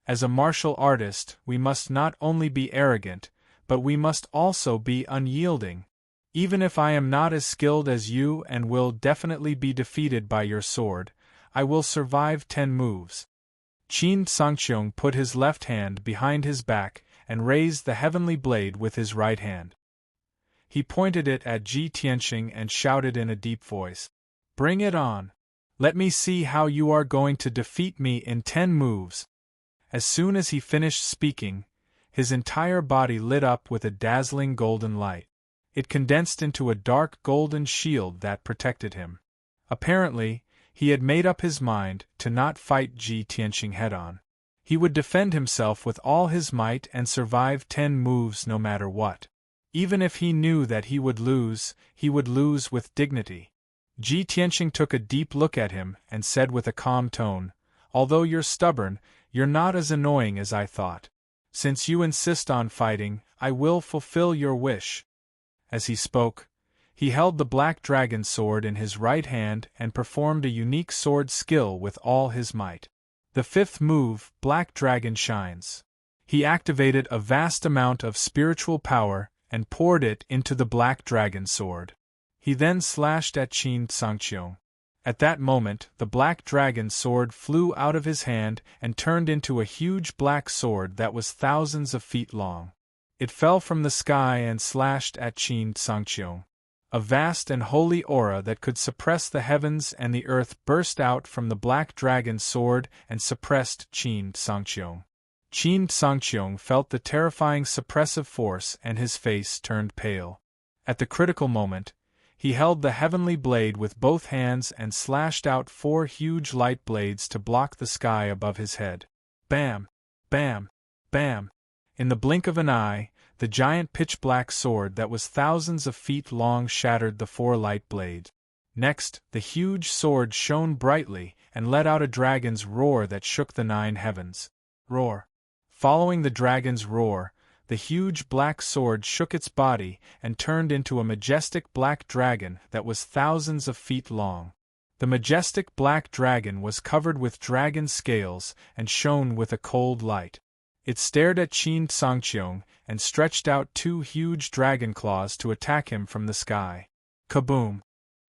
as a martial artist, we must not only be arrogant, but we must also be unyielding. Even if I am not as skilled as you and will definitely be defeated by your sword, I will survive 10 moves. Qin Sangqiong put his left hand behind his back and raised the heavenly blade with his right hand. He pointed it at Ji Tianxing and shouted in a deep voice, "Bring it on! Let me see how you are going to defeat me in 10 moves." As soon as he finished speaking, his entire body lit up with a dazzling golden light. It condensed into a dark golden shield that protected him. Apparently, he had made up his mind to not fight Ji Tianxing head-on. He would defend himself with all his might and survive 10 moves no matter what. Even if he knew that he would lose with dignity. Ji Tianxing took a deep look at him and said with a calm tone, "Although you're stubborn, you're not as annoying as I thought. Since you insist on fighting, I will fulfill your wish." As he spoke, he held the black dragon sword in his right hand and performed a unique sword skill with all his might. The 5th move, Black Dragon Shines. He activated a vast amount of spiritual power and poured it into the black dragon sword. He then slashed at Qin Sangqiong. At that moment, the black dragon sword flew out of his hand and turned into a huge black sword that was thousands of feet long. It fell from the sky and slashed at Qin Sangqiong. A vast and holy aura that could suppress the heavens and the earth burst out from the black dragon sword and suppressed Qin Sangqiong. Qin Sangqiong felt the terrifying suppressive force and his face turned pale. At the critical moment, he held the heavenly blade with both hands and slashed out 4 huge light blades to block the sky above his head. Bam! Bam! Bam! In the blink of an eye, the giant pitch-black sword that was thousands of feet long shattered the 4 light blades. Next, the huge sword shone brightly and let out a dragon's roar that shook the 9 heavens. Roar! Following the dragon's roar, the huge black sword shook its body and turned into a majestic black dragon that was thousands of feet long. The majestic black dragon was covered with dragon scales and shone with a cold light. It stared at Qin Sangqiong and stretched out 2 huge dragon claws to attack him from the sky. Kaboom!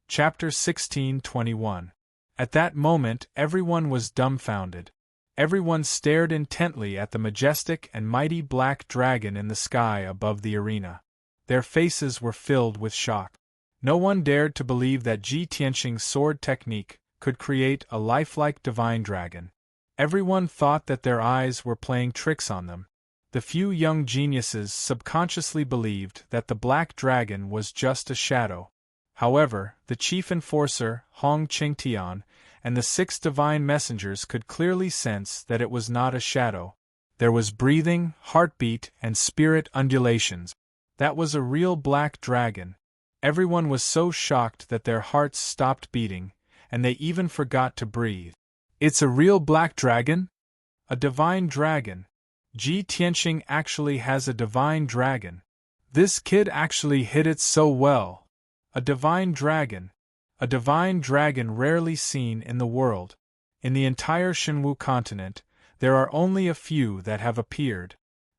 Chapter 16:21. At that moment, everyone was dumbfounded. Everyone stared intently at the majestic and mighty black dragon in the sky above the arena. Their faces were filled with shock. No one dared to believe that Ji Tianqing's sword technique could create a lifelike divine dragon. Everyone thought that their eyes were playing tricks on them. The few young geniuses subconsciously believed that the black dragon was just a shadow. However, the chief enforcer, Hong Qingtian, and the 6 divine messengers could clearly sense that it was not a shadow. There was breathing, heartbeat, and spirit undulations. That was a real black dragon. Everyone was so shocked that their hearts stopped beating, and they even forgot to breathe. It's a real black dragon? A divine dragon. Ji Tianqing actually has a divine dragon. This kid actually hit it so well. A divine dragon. A divine dragon rarely seen in the world. In the entire Shenwu continent, there are only a few that have appeared.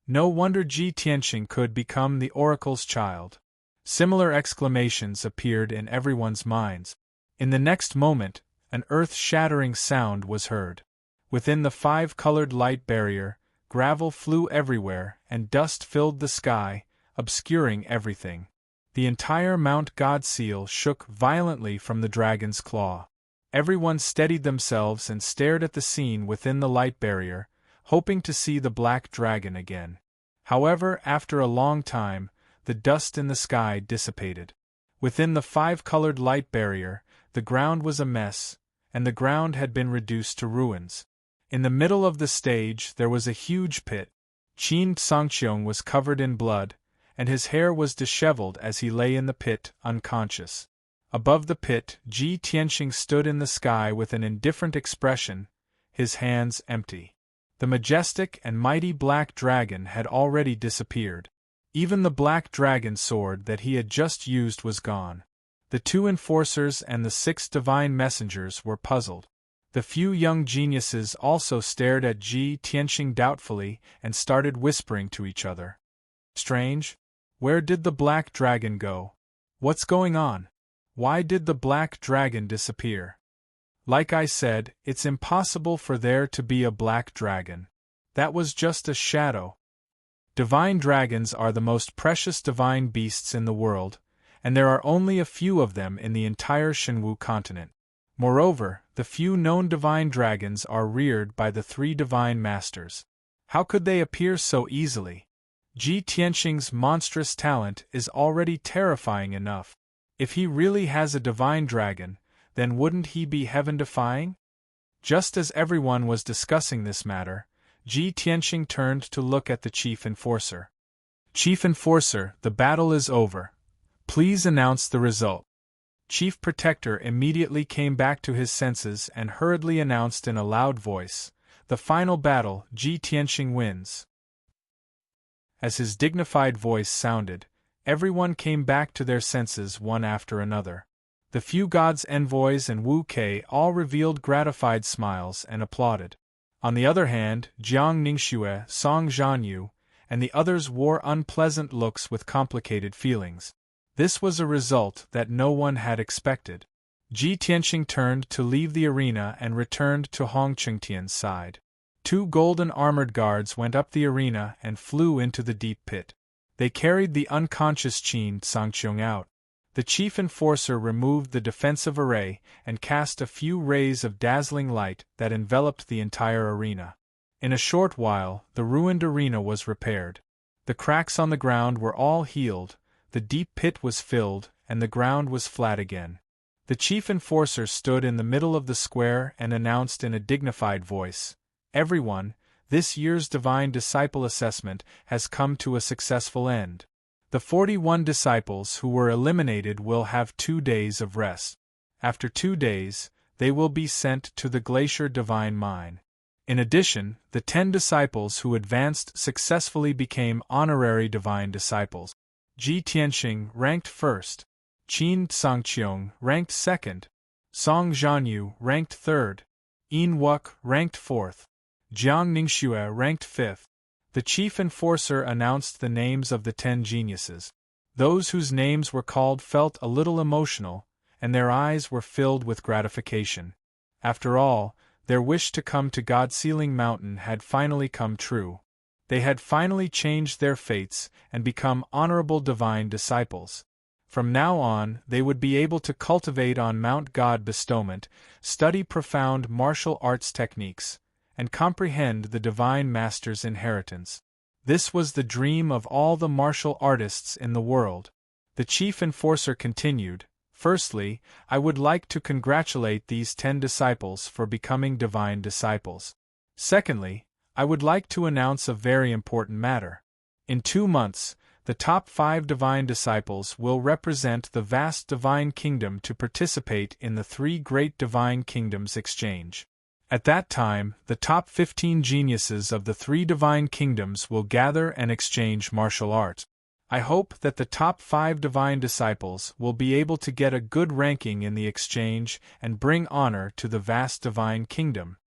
No wonder Ji Tianqing could become the oracle's child. Similar exclamations appeared in everyone's minds. In the next moment, an earth-shattering sound was heard. Within the 5-colored light barrier, gravel flew everywhere and dust filled the sky, obscuring everything. The entire Mount God seal shook violently from the dragon's claw. Everyone steadied themselves and stared at the scene within the light barrier, hoping to see the black dragon again. However, after a long time, the dust in the sky dissipated. Within the 5-colored light barrier, the ground was a mess, and the ground had been reduced to ruins. In the middle of the stage there was a huge pit. Qin Sangqiong was covered in blood, and his hair was disheveled as he lay in the pit, unconscious. Above the pit, Ji Tianqing stood in the sky with an indifferent expression, his hands empty. The majestic and mighty black dragon had already disappeared. Even the black dragon sword that he had just used was gone. The 2 enforcers and the 6 divine messengers were puzzled. The few young geniuses also stared at Ji Tianqing doubtfully and started whispering to each other. Strange? Where did the black dragon go? What's going on? Why did the black dragon disappear? Like I said, it's impossible for there to be a black dragon. That was just a shadow. Divine dragons are the most precious divine beasts in the world, and there are only a few of them in the entire Shenwu continent. Moreover, the few known divine dragons are reared by the 3 divine masters. How could they appear so easily? Ji Tianqing's monstrous talent is already terrifying enough. If he really has a divine dragon, then wouldn't he be heaven-defying? Just as everyone was discussing this matter, Ji Tianqing turned to look at the chief enforcer. Chief enforcer, the battle is over. Please announce the result. Chief Protector immediately came back to his senses and hurriedly announced in a loud voice, "The final battle, Ji Tianqing wins." As his dignified voice sounded, everyone came back to their senses one after another. The few gods' envoys and Wu Kei all revealed gratified smiles and applauded. On the other hand, Jiang Ningxue, Song Zhanyu, and the others wore unpleasant looks with complicated feelings. This was a result that no one had expected. Ji Tianqing turned to leave the arena and returned to Hong Qingtian's side. 2 golden armored guards went up the arena and flew into the deep pit. They carried the unconscious Qin Sangqiong out. The chief enforcer removed the defensive array and cast a few rays of dazzling light that enveloped the entire arena. In a short while, the ruined arena was repaired. The cracks on the ground were all healed, the deep pit was filled, and the ground was flat again. The chief enforcer stood in the middle of the square and announced in a dignified voice, "Everyone, this year's Divine Disciple Assessment has come to a successful end. The 41 disciples who were eliminated will have 2 days of rest. After 2 days, they will be sent to the Glacier Divine Mine. In addition, the 10 disciples who advanced successfully became honorary divine disciples. Ji Tianqing ranked first, Qin Sangqiong ranked second, Song Zhanyu ranked third, Yin Wuk ranked fourth, Jiang Ningxue ranked fifth." The chief enforcer announced the names of the 10 geniuses. Those whose names were called felt a little emotional, and their eyes were filled with gratification. After all, their wish to come to God-Sealing Mountain had finally come true. They had finally changed their fates and become honorable divine disciples. From now on, they would be able to cultivate on Mount God bestowment, study profound martial arts techniques, and comprehend the Divine Master's inheritance. This was the dream of all the martial artists in the world. The chief enforcer continued, "Firstly, I would like to congratulate these 10 disciples for becoming divine disciples. Secondly, I would like to announce a very important matter. In 2 months, the top 5 divine disciples will represent the vast divine kingdom to participate in the 3 Great Divine Kingdoms exchange. At that time, the top 15 geniuses of the 3 divine kingdoms will gather and exchange martial arts. I hope that the top 5 divine disciples will be able to get a good ranking in the exchange and bring honor to the vast divine kingdom."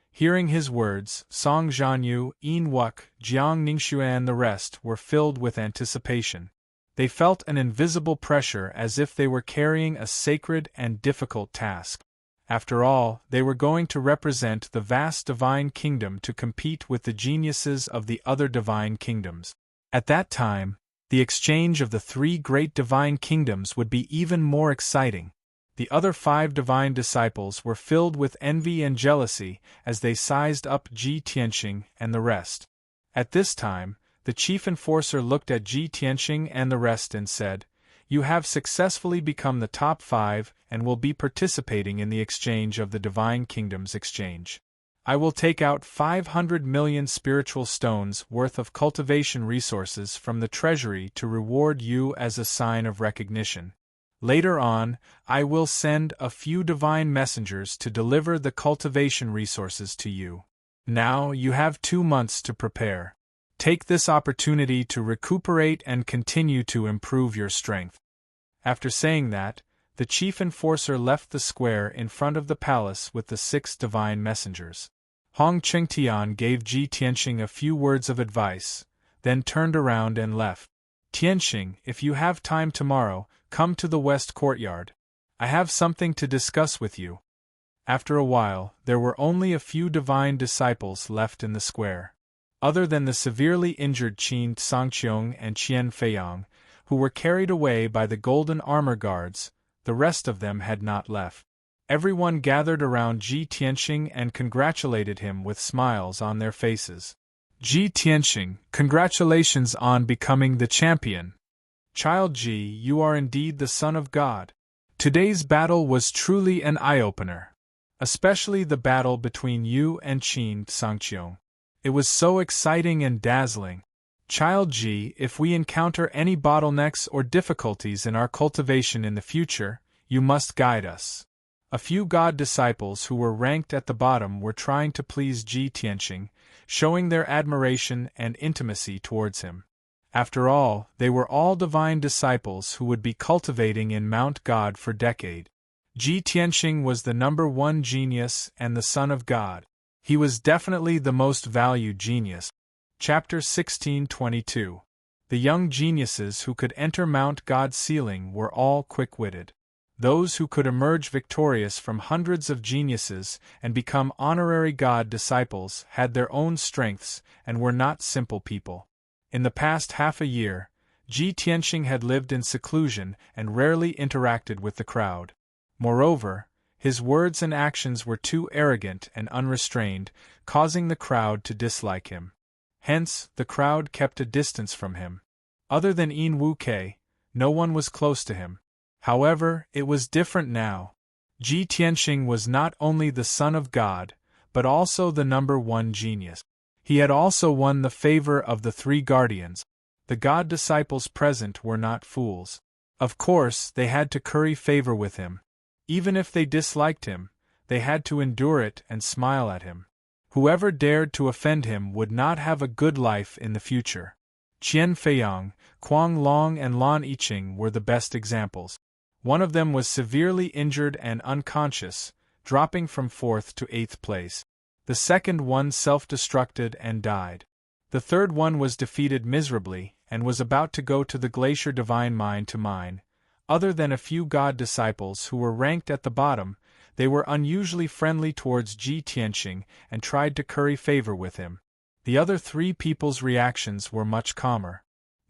Hearing his words, Song Zhanyu, Yin Wuk, Jiang Ningxue and the rest were filled with anticipation. They felt an invisible pressure as if they were carrying a sacred and difficult task. After all, they were going to represent the vast divine kingdom to compete with the geniuses of the other divine kingdoms. At that time, the exchange of the 3 great divine kingdoms would be even more exciting. The other 5 divine disciples were filled with envy and jealousy as they sized up Ji Tianqing and the rest. At this time, the chief enforcer looked at Ji Tianqing and the rest and said, "You have successfully become the top 5 and will be participating in the exchange of the Divine Kingdom's exchange. I will take out 500 million spiritual stones worth of cultivation resources from the treasury to reward you as a sign of recognition. Later on, I will send a few divine messengers to deliver the cultivation resources to you. Now you have 2 months to prepare. Take this opportunity to recuperate and continue to improve your strength." After saying that, the chief enforcer left the square in front of the palace with the 6 divine messengers. Hong Qingtian gave Ji Tianqing a few words of advice, then turned around and left. "Tianqing, if you have time tomorrow, come to the west courtyard. I have something to discuss with you." After a while, there were only a few divine disciples left in the square. Other than the severely injured Qin Sangqiong and Qian Feiyang, who were carried away by the golden armor guards, the rest of them had not left. Everyone gathered around Ji Tianqing and congratulated him with smiles on their faces. "Ji Tianqing, congratulations on becoming the champion. Child Ji, you are indeed the son of God. Today's battle was truly an eye-opener. Especially the battle between you and Qin Sangqiong. It was so exciting and dazzling. Child Ji, if we encounter any bottlenecks or difficulties in our cultivation in the future, you must guide us." A few God disciples who were ranked at the bottom were trying to please Ji Tianqing, showing their admiration and intimacy towards him. After all, they were all divine disciples who would be cultivating in Mount God for decades. Ji Tianqing was the #1 genius and the son of God. He was definitely the most valued genius. Chapter 1622. The young geniuses who could enter Mount God's ceiling were all quick-witted. Those who could emerge victorious from hundreds of geniuses and become honorary God disciples had their own strengths and were not simple people. In the past half a year, Ji Tianqing had lived in seclusion and rarely interacted with the crowd. Moreover, his words and actions were too arrogant and unrestrained, causing the crowd to dislike him. Hence, the crowd kept a distance from him. Other than Yin Wu-Kei, no one was close to him. However, it was different now. Ji Tianqing was not only the son of God, but also the number one genius. He had also won the favor of the three guardians. The God disciples present were not fools. Of course, they had to curry favor with him. Even if they disliked him, they had to endure it and smile at him. Whoever dared to offend him would not have a good life in the future. Qian Feiyang, Kuang Long and Lan Yiqing were the best examples. One of them was severely injured and unconscious, dropping from 4th to 8th place. The second one self-destructed and died. The third one was defeated miserably and was about to go to the Glacier Divine Mine to mine. Other than a few God disciples who were ranked at the bottom, they were unusually friendly towards Ji Tianqing and tried to curry favor with him. The other three people's reactions were much calmer.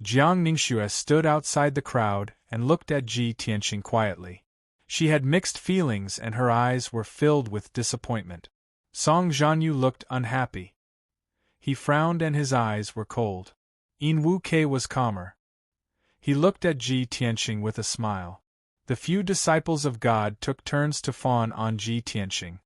Jiang Ningxue stood outside the crowd and looked at Ji Tianqing quietly. She had mixed feelings and her eyes were filled with disappointment. Song Zhanyu looked unhappy. He frowned and his eyes were cold. Yin Wu-Kei was calmer. He looked at Ji Tianqing with a smile. The few disciples of God took turns to fawn on Ji Tianqing.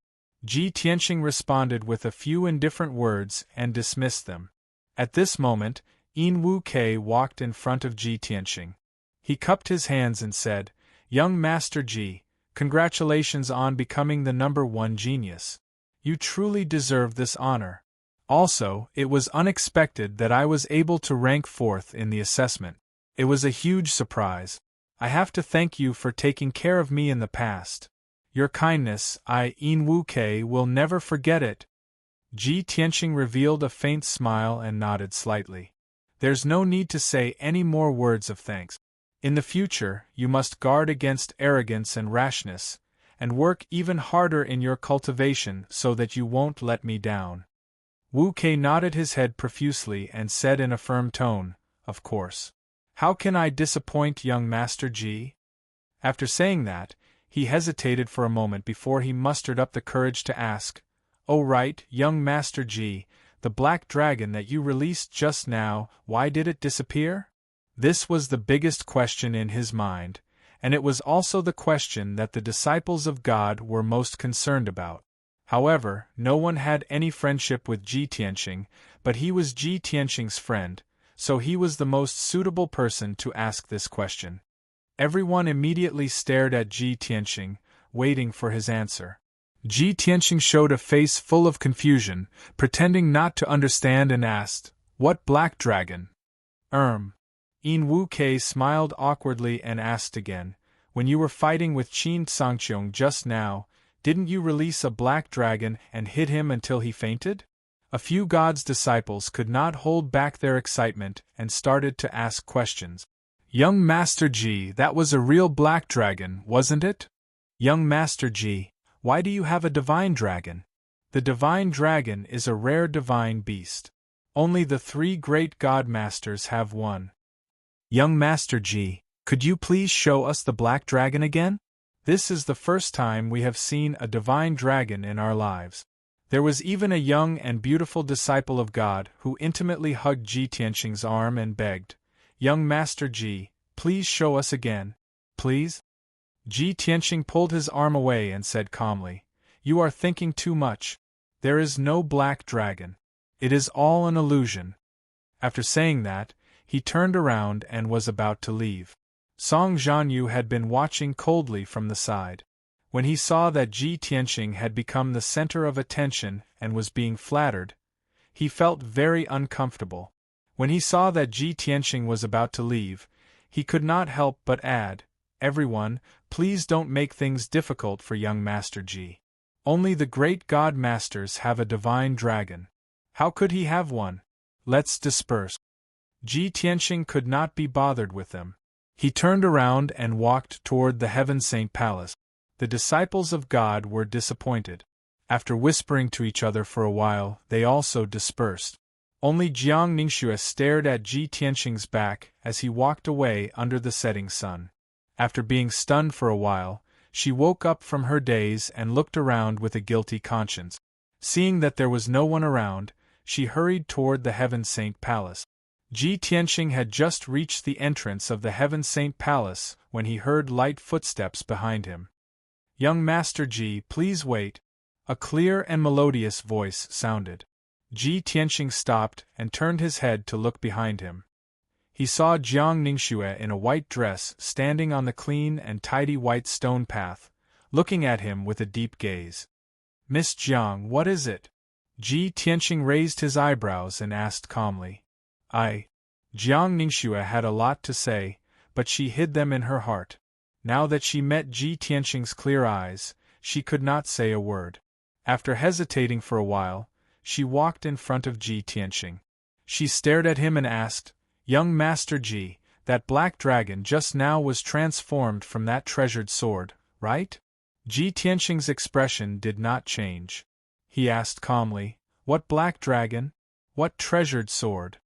Ji Tianqing responded with a few indifferent words and dismissed them. At this moment, Yin Wu-Kei walked in front of Ji Tianqing. He cupped his hands and said, "Young Master Ji, congratulations on becoming the number one genius. You truly deserve this honor. Also, it was unexpected that I was able to rank 4th in the assessment. It was a huge surprise. I have to thank you for taking care of me in the past. Your kindness, Yin Wu-Kei, will never forget it." Ji Tianqing revealed a faint smile and nodded slightly. "There's no need to say any more words of thanks. In the future, you must guard against arrogance and rashness, and work even harder in your cultivation so that you won't let me down." Wu-Kei nodded his head profusely and said in a firm tone, "Of course. How can I disappoint young Master Ji?" After saying that, he hesitated for a moment before he mustered up the courage to ask, "Oh right, young Master Ji, the black dragon that you released just now, why did it disappear?" This was the biggest question in his mind, and it was also the question that the disciples of God were most concerned about. However, no one had any friendship with Ji Tianqing, but he was Ji Tianqing's friend, so he was the most suitable person to ask this question. Everyone immediately stared at Ji Tianqing, waiting for his answer. Ji Tianqing showed a face full of confusion, pretending not to understand and asked, "What black dragon?" Yin Wu-Kei smiled awkwardly and asked again, "When you were fighting with Qin Sangqiong just now, didn't you release a black dragon and hit him until he fainted?" A few God's disciples could not hold back their excitement and started to ask questions. "Young Master Ji, that was a real black dragon, wasn't it?" "Young Master Ji, why do you have a divine dragon?" "The divine dragon is a rare divine beast. Only the three great God Masters have one." "Young Master Ji, could you please show us the black dragon again? This is the first time we have seen a divine dragon in our lives." There was even a young and beautiful disciple of God who intimately hugged Ji Tianqing's arm and begged, "Young Master Ji, please show us again. Please?" Ji Tianqing pulled his arm away and said calmly, "You are thinking too much. There is no black dragon. It is all an illusion." After saying that, he turned around and was about to leave. Song Zhanyu had been watching coldly from the side. When he saw that Ji Tianqing had become the center of attention and was being flattered, he felt very uncomfortable. When he saw that Ji Tianqing was about to leave, he could not help but add, "Everyone, please don't make things difficult for young Master Ji. Only the great God Masters have a divine dragon. How could he have one?" Let's disperse. Ji Tianxing could not be bothered with them. He turned around and walked toward the Heaven Saint Palace. The disciples of God were disappointed. After whispering to each other for a while, they also dispersed. Only Jiang Ningxue stared at Ji Tianxing's back as he walked away under the setting sun. After being stunned for a while, she woke up from her daze and looked around with a guilty conscience. Seeing that there was no one around, she hurried toward the Heaven Saint Palace. Ji Tianxing had just reached the entrance of the Heaven Saint Palace when he heard light footsteps behind him. "Young Master Ji, please wait," a clear and melodious voice sounded. Ji Tianxing stopped and turned his head to look behind him. He saw Jiang Ningxue in a white dress standing on the clean and tidy white stone path, looking at him with a deep gaze. "Miss Jiang, what is it?" Ji Tianxing raised his eyebrows and asked calmly. Jiang Ningxue had a lot to say, but she hid them in her heart. Now that she met Ji Tianxing's clear eyes, she could not say a word. After hesitating for a while, she walked in front of Ji Tianxing. She stared at him and asked, "Young Master Ji, that black dragon just now was transformed from that treasured sword, right?" Ji Tianxing's expression did not change. He asked calmly, "What black dragon? What treasured sword?"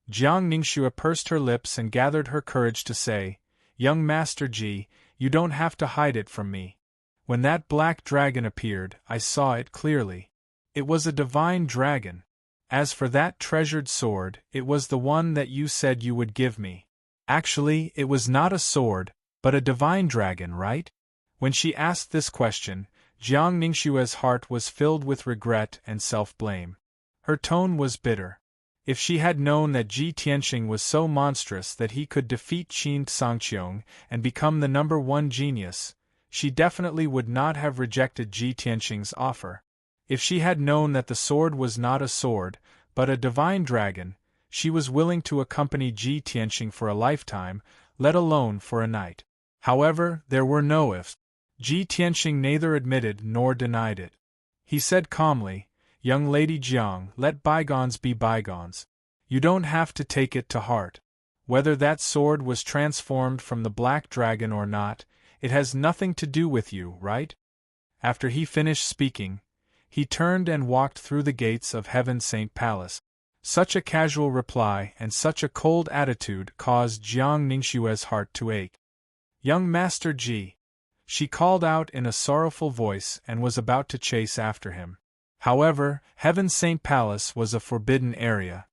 Jiang Ningxue pursed her lips and gathered her courage to say, "Young Master Ji, you don't have to hide it from me. When that black dragon appeared, I saw it clearly. It was a divine dragon. As for that treasured sword, it was the one that you said you would give me. Actually, it was not a sword, but a divine dragon, right?" When she asked this question, Jiang Ningxue's heart was filled with regret and self-blame. Her tone was bitter. If she had known that Ji Tianxing was so monstrous that he could defeat Qin Sangqiong and become the #1 genius, she definitely would not have rejected Ji Tianxing's offer. If she had known that the sword was not a sword, but a divine dragon, she was willing to accompany Ji Tianxing for a lifetime, let alone for a night. However, there were no ifs. Ji Tianxing neither admitted nor denied it. He said calmly, "Young Lady Jiang, let bygones be bygones. You don't have to take it to heart. Whether that sword was transformed from the black dragon or not, it has nothing to do with you, right?" After he finished speaking, he turned and walked through the gates of Heaven Saint Palace. Such a casual reply and such a cold attitude caused Jiang Ningxue's heart to ache. "Young Master Ji," she called out in a sorrowful voice and was about to chase after him. However, Heaven Saint Palace was a forbidden area.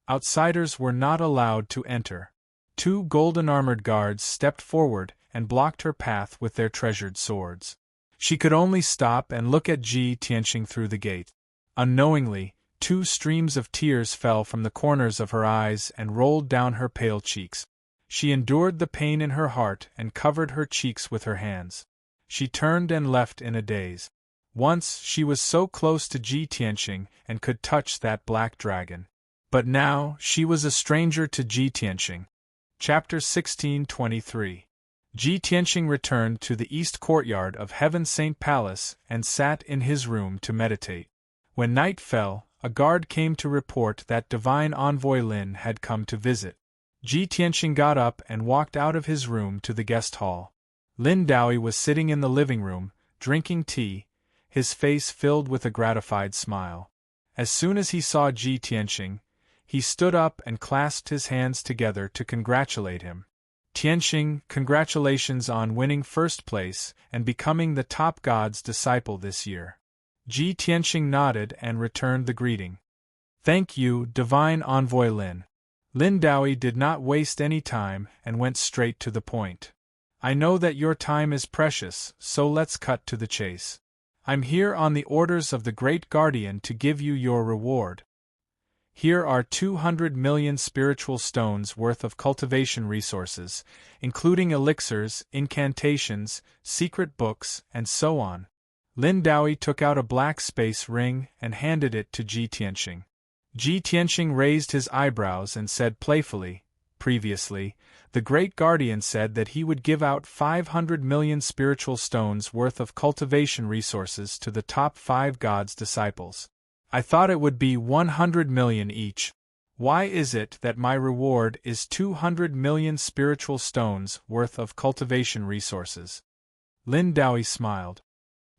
Outsiders were not allowed to enter. 2 golden-armored guards stepped forward and blocked her path with their treasured swords. She could only stop and look at Ji Tianxing through the gate. Unknowingly, 2 streams of tears fell from the corners of her eyes and rolled down her pale cheeks. She endured the pain in her heart and covered her cheeks with her hands. She turned and left in a daze. Once she was so close to Ji Tianxing and could touch that black dragon. But now she was a stranger to Ji Tianxing. Chapter 1623. Ji Tianxing returned to the east courtyard of Heaven Saint Palace and sat in his room to meditate. When night fell, a guard came to report that divine envoy Lin had come to visit. Ji Tianxing got up and walked out of his room to the guest hall. Lin Daoyi was sitting in the living room, drinking tea, his face filled with a gratified smile. As soon as he saw Ji Tianxing, he stood up and clasped his hands together to congratulate him. "Tianxing, congratulations on winning first place and becoming the top god's disciple this year." Ji Tianxing nodded and returned the greeting. "Thank you, divine envoy Lin." Lin Daoyi did not waste any time and went straight to the point. "I know that your time is precious, so let's cut to the chase. I'm here on the orders of the Great Guardian to give you your reward. Here are 200 million spiritual stones worth of cultivation resources, including elixirs, incantations, secret books, and so on." Lin Daoyi took out a black space ring and handed it to Ji Tianxing. Ji Tianxing raised his eyebrows and said playfully, "Previously, the Great Guardian said that he would give out 500 million spiritual stones worth of cultivation resources to the top 5 gods' disciples. I thought it would be 100 million each." Why is it that my reward is 200 million spiritual stones worth of cultivation resources? Lin Daoi smiled.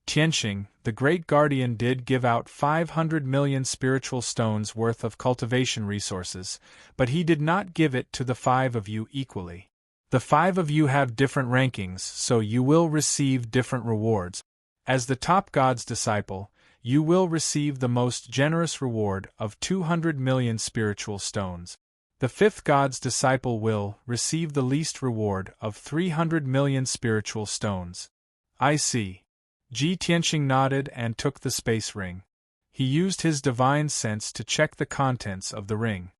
Tianxing, the great guardian, did give out 500 million spiritual stones worth of cultivation resources, but he did not give it to the 5 of you equally. The 5 of you have different rankings, so you will receive different rewards. As the top god's disciple, you will receive the most generous reward of 200 million spiritual stones. The 5th god's disciple will receive the least reward of 300 million spiritual stones. I see. Ji Tianxing nodded and took the space ring. He used his divine sense to check the contents of the ring.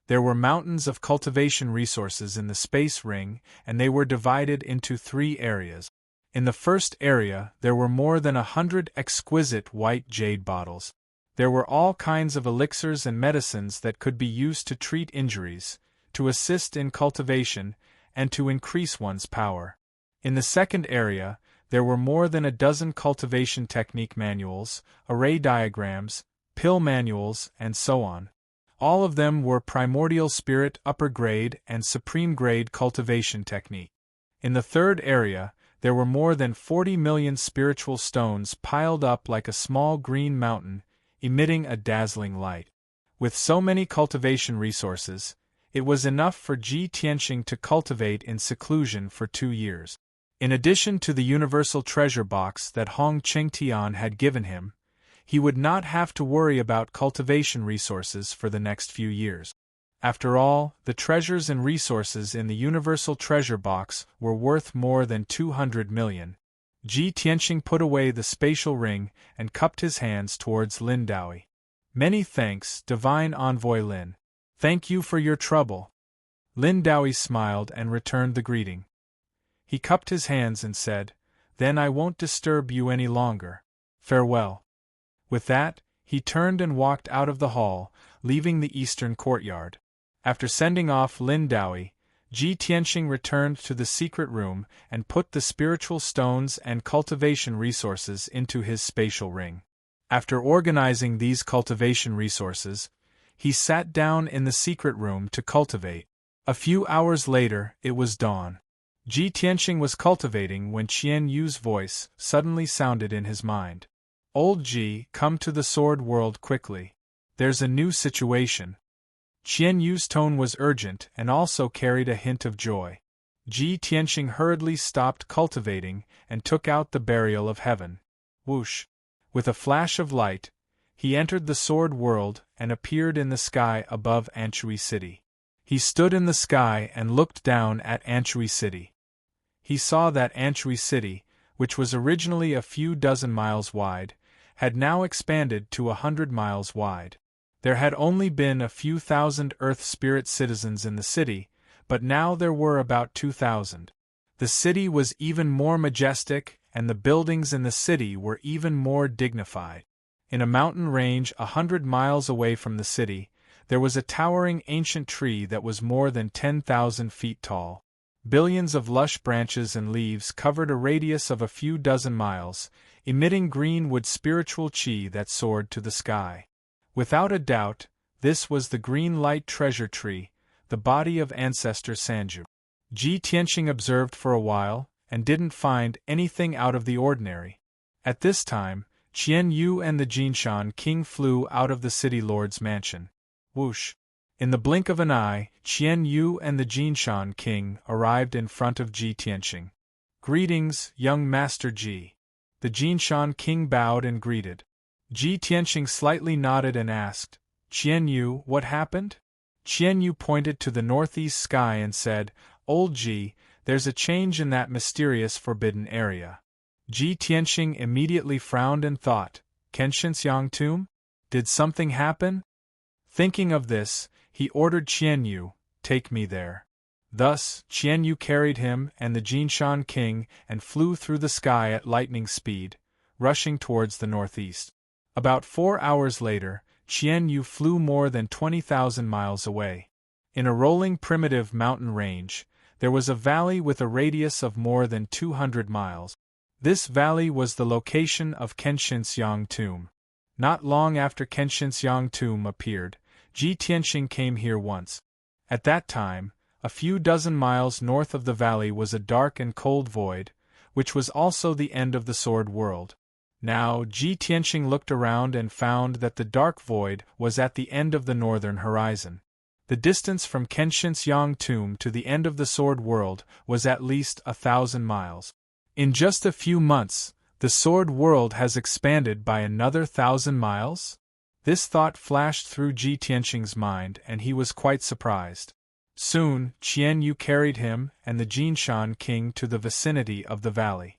There were mountains of cultivation resources in the space ring, and they were divided into 3 areas. In the first area, there were more than 100 exquisite white jade bottles. There were all kinds of elixirs and medicines that could be used to treat injuries, to assist in cultivation, and to increase one's power. In the second area, there were more than a dozen cultivation technique manuals, array diagrams, pill manuals, and so on. All of them were primordial spirit upper grade and supreme grade cultivation technique. In the third area, there were more than 40 million spiritual stones piled up like a small green mountain, emitting a dazzling light. With so many cultivation resources, it was enough for Ji Tianxing to cultivate in seclusion for 2 years. In addition to the universal treasure box that Hong Qingtian had given him, he would not have to worry about cultivation resources for the next few years. After all, the treasures and resources in the universal treasure box were worth more than 200 million. Ji Tianxing put away the spatial ring and cupped his hands towards Lin Daoi. Many thanks, Divine Envoy Lin. Thank you for your trouble. Lin Daoi smiled and returned the greeting. He cupped his hands and said, Then I won't disturb you any longer. Farewell. With that, he turned and walked out of the hall, leaving the eastern courtyard. After sending off Lin Daoi, Ji Tianxing returned to the secret room and put the spiritual stones and cultivation resources into his spatial ring. After organizing these cultivation resources, he sat down in the secret room to cultivate. A few hours later, it was dawn. Ji Tianxing was cultivating when Qian Yu's voice suddenly sounded in his mind. Old Ji, come to the sword world quickly. There's a new situation. Qian Yu's tone was urgent and also carried a hint of joy. Ji Tianxing hurriedly stopped cultivating and took out the burial of heaven. Whoosh! With a flash of light, he entered the sword world and appeared in the sky above Anshui City. He stood in the sky and looked down at Anshui City. He saw that Anshui City, which was originally a few dozen miles wide, had now expanded to 100 miles wide. There had only been a few thousand Earth Spirit citizens in the city, but now there were about 2,000. The city was even more majestic, and the buildings in the city were even more dignified. In a mountain range 100 miles away from the city, there was a towering ancient tree that was more than 10,000 feet tall. Billions of lush branches and leaves covered a radius of a few dozen miles, emitting greenwood spiritual qi that soared to the sky. Without a doubt, this was the green light treasure tree, the body of ancestor Sanju. Ji Tianxing observed for a while, and didn't find anything out of the ordinary. At this time, Qian Yu and the Jinshan king flew out of the city lord's mansion. Whoosh! In the blink of an eye, Qian Yu and the Jinshan king arrived in front of Ji Tianxing. Greetings, young Master Ji. The Jinshan king bowed and greeted. Ji Tianxing slightly nodded and asked, Qian Yu, what happened? Qian Yu pointed to the northeast sky and said, Old Ji, there's a change in that mysterious forbidden area. Ji Tianxing immediately frowned and thought, Kenshinxiang tomb? Did something happen? Thinking of this, he ordered Qian Yu, take me there. Thus, Qian Yu carried him and the Jinshan king and flew through the sky at lightning speed, rushing towards the northeast. About 4 hours later, Qian Yu flew more than 20,000 miles away. In a rolling primitive mountain range, there was a valley with a radius of more than 200 miles. This valley was the location of Kenshinxiang tomb. Not long after Kenshinxiang tomb appeared, Ji Tianxing came here once. At that time, a few dozen miles north of the valley was a dark and cold void, which was also the end of the Sword World. Now, Ji Tianxing looked around and found that the dark void was at the end of the northern horizon. The distance from Kenshin's tomb to the end of the Sword World was at least 1,000 miles. In just a few months, the Sword World has expanded by another 1,000 miles? This thought flashed through Ji Tianxing's mind and he was quite surprised. Soon, Qian Yu carried him and the Jinshan king to the vicinity of the valley.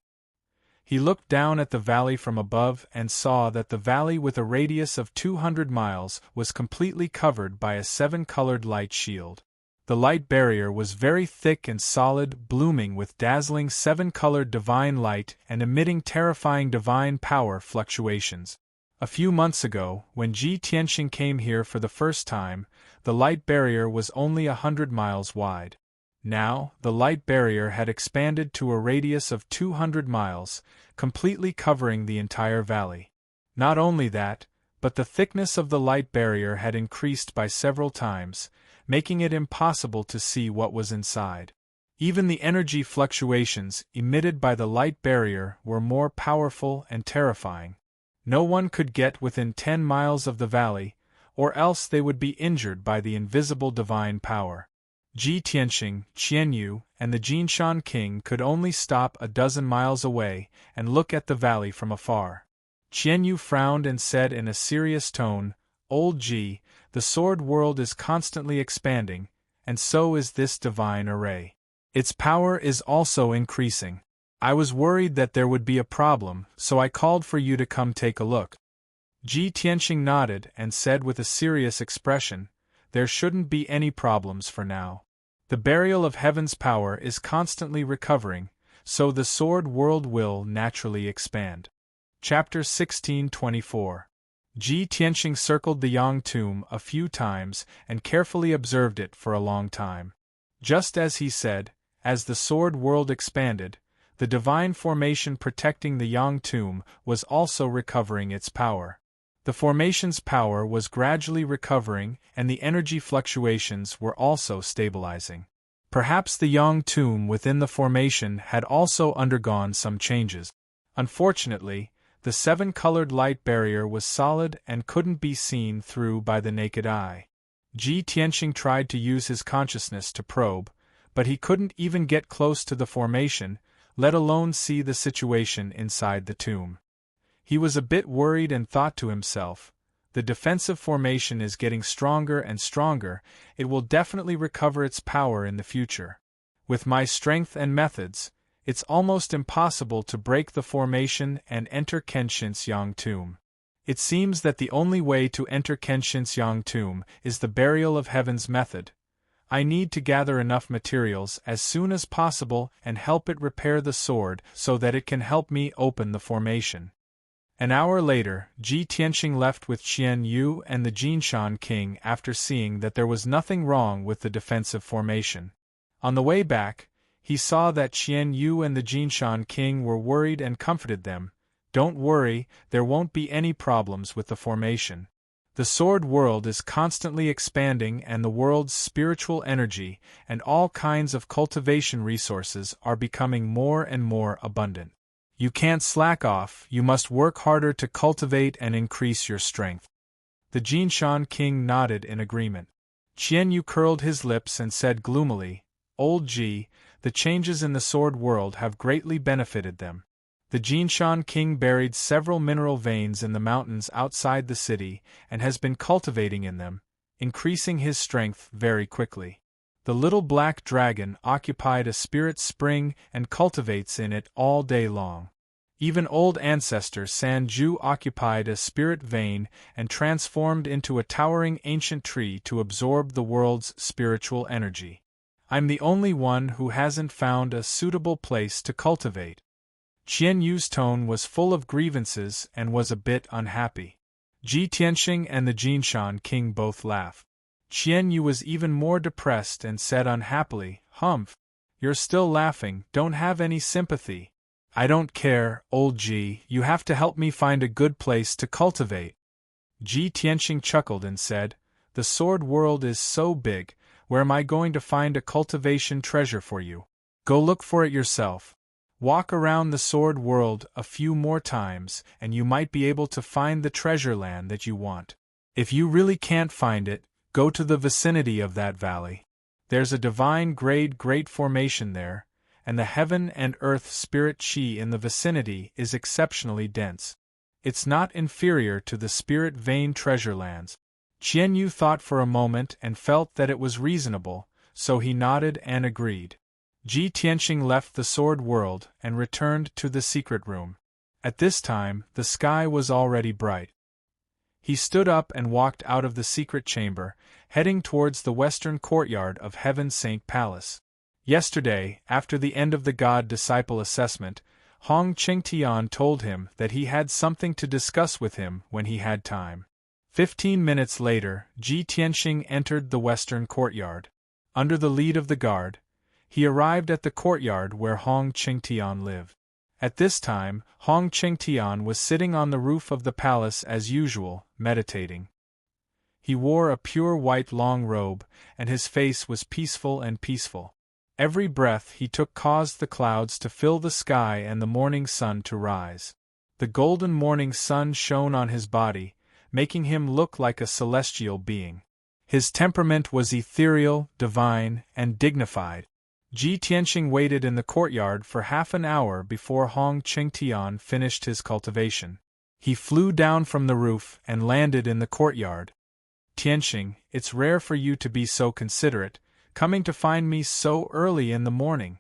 He looked down at the valley from above and saw that the valley with a radius of 200 miles was completely covered by a 7-colored light shield. The light barrier was very thick and solid, blooming with dazzling 7-colored divine light and emitting terrifying divine power fluctuations. A few months ago, when Ji Tianxing came here for the first time, the light barrier was only 100 miles wide. Now, the light barrier had expanded to a radius of 200 miles, completely covering the entire valley. Not only that, but the thickness of the light barrier had increased by several times, making it impossible to see what was inside. Even the energy fluctuations emitted by the light barrier were more powerful and terrifying. No one could get within 10 miles of the valley, or else they would be injured by the invisible divine power. Ji Tianxing, Qian Yu, and the Jinshan king could only stop a dozen miles away and look at the valley from afar. Qian Yu frowned and said in a serious tone, "Old Ji, the Sword World is constantly expanding, and so is this divine array. Its power is also increasing. I was worried that there would be a problem, so I called for you to come take a look." Ji Tianxing nodded and said with a serious expression, "There shouldn't be any problems for now. The burial of heaven's power is constantly recovering, so the Sword World will naturally expand." Chapter 16:24. Ji Tianxing circled the Yang tomb a few times and carefully observed it for a long time. Just as he said, as the Sword World expanded, the divine formation protecting the Yang tomb was also recovering its power. The formation's power was gradually recovering and the energy fluctuations were also stabilizing. Perhaps the Yang tomb within the formation had also undergone some changes. Unfortunately, the 7-colored light barrier was solid and couldn't be seen through by the naked eye. Ji Tianxing tried to use his consciousness to probe, but he couldn't even get close to the formation, let alone see the situation inside the tomb. He was a bit worried and thought to himself, "The defensive formation is getting stronger and stronger, it will definitely recover its power in the future. With my strength and methods, it's almost impossible to break the formation and enter Kenshin's tomb. It seems that the only way to enter Kenshin's tomb is the burial of heaven's method. I need to gather enough materials as soon as possible and help it repair the sword so that it can help me open the formation." An hour later, Ji Tianxing left with Qian Yu and the Jinshan king after seeing that there was nothing wrong with the defensive formation. On the way back, he saw that Qian Yu and the Jinshan king were worried and comforted them. "Don't worry, there won't be any problems with the formation. The Sword World is constantly expanding and the world's spiritual energy and all kinds of cultivation resources are becoming more and more abundant. You can't slack off, you must work harder to cultivate and increase your strength." The Jinshan king nodded in agreement. Qian Yu curled his lips and said gloomily, "Old Ji, the changes in the Sword World have greatly benefited them. The Jinshan king buried several mineral veins in the mountains outside the city and has been cultivating in them, increasing his strength very quickly. The little black dragon occupied a spirit spring and cultivates in it all day long. Even old ancestor Sanju occupied a spirit vein and transformed into a towering ancient tree to absorb the world's spiritual energy. I'm the only one who hasn't found a suitable place to cultivate." Qian Yu's tone was full of grievances and was a bit unhappy. Ji Tianxing and the Jinshan king both laughed. Qian Yu was even more depressed and said unhappily, "Humph, you're still laughing, don't have any sympathy." "I don't care, old Ji, you have to help me find a good place to cultivate." Ji Tianxing chuckled and said, "The The sword world is so big, where am I going to find a cultivation treasure for you? Go look for it yourself. Walk around the sword world a few more times, and you might be able to find the treasure land that you want. If you really can't find it, go to the vicinity of that valley. There's a divine grade great formation there, and the heaven and earth spirit chi in the vicinity is exceptionally dense. It's not inferior to the spirit vein treasure lands. Qian Yu thought for a moment and felt that it was reasonable, so he nodded and agreed. Ji Tianxing left the sword world and returned to the secret room. At this time, the sky was already bright. He stood up and walked out of the secret chamber, heading towards the western courtyard of Heaven Saint Palace. Yesterday, after the end of the God-disciple assessment, Hong Qingtian told him that he had something to discuss with him when he had time. 15 minutes later, Ji Tianxing entered the western courtyard. Under the lead of the guard, he arrived at the courtyard where Hong Qingtian lived. At this time, Hong Qingtian was sitting on the roof of the palace as usual, meditating. He wore a pure white long robe, and his face was peaceful and peaceful. Every breath he took caused the clouds to fill the sky and the morning sun to rise. The golden morning sun shone on his body, making him look like a celestial being. His temperament was ethereal, divine, and dignified. Ji Tianxing waited in the courtyard for half an hour before Hong Qingtian finished his cultivation. He flew down from the roof and landed in the courtyard. Tianxing, it's rare for you to be so considerate, coming to find me so early in the morning.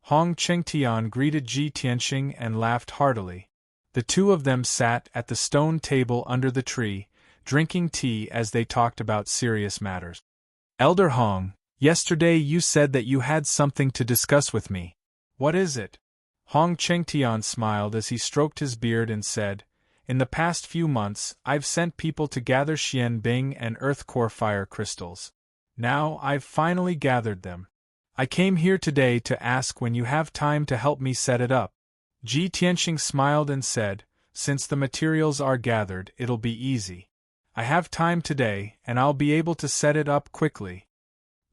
Hong Qingtian greeted Ji Tianxing and laughed heartily. The two of them sat at the stone table under the tree, drinking tea as they talked about serious matters. Elder Hong, yesterday you said that you had something to discuss with me. What is it? Hong Qingtian smiled as he stroked his beard and said, in the past few months, I've sent people to gather Xian Bing and Earth Core fire crystals. Now I've finally gathered them. I came here today to ask when you have time to help me set it up. Ji Tianxing smiled and said, since the materials are gathered, it'll be easy. I have time today, and I'll be able to set it up quickly.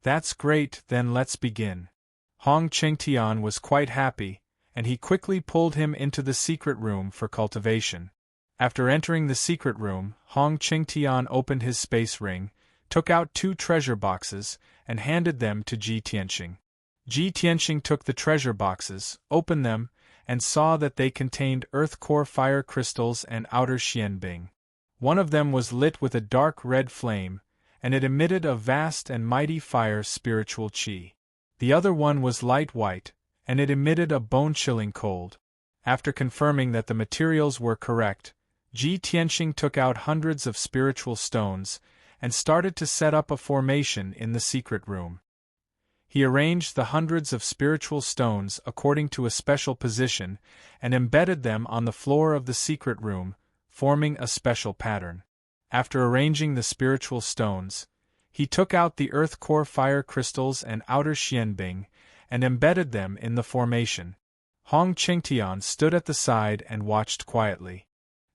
That's great, then let's begin. Hong Qingtian was quite happy, and he quickly pulled him into the secret room for cultivation. After entering the secret room, Hong Qingtian opened his space ring, took out 2 treasure boxes, and handed them to Ji Tianxing. Ji Tianxing took the treasure boxes, opened them, and saw that they contained Earth Core fire crystals and outer Xianbing. One of them was lit with a dark red flame, and it emitted a vast and mighty fire spiritual chi. The other one was light white, and it emitted a bone-chilling cold. After confirming that the materials were correct, Ji Tianxing took out hundreds of spiritual stones, and started to set up a formation in the secret room. He arranged the hundreds of spiritual stones according to a special position, and embedded them on the floor of the secret room, forming a special pattern. After arranging the spiritual stones, he took out the Earth Core fire crystals and outer Xianbing, and embedded them in the formation. Hong Qingtian stood at the side and watched quietly.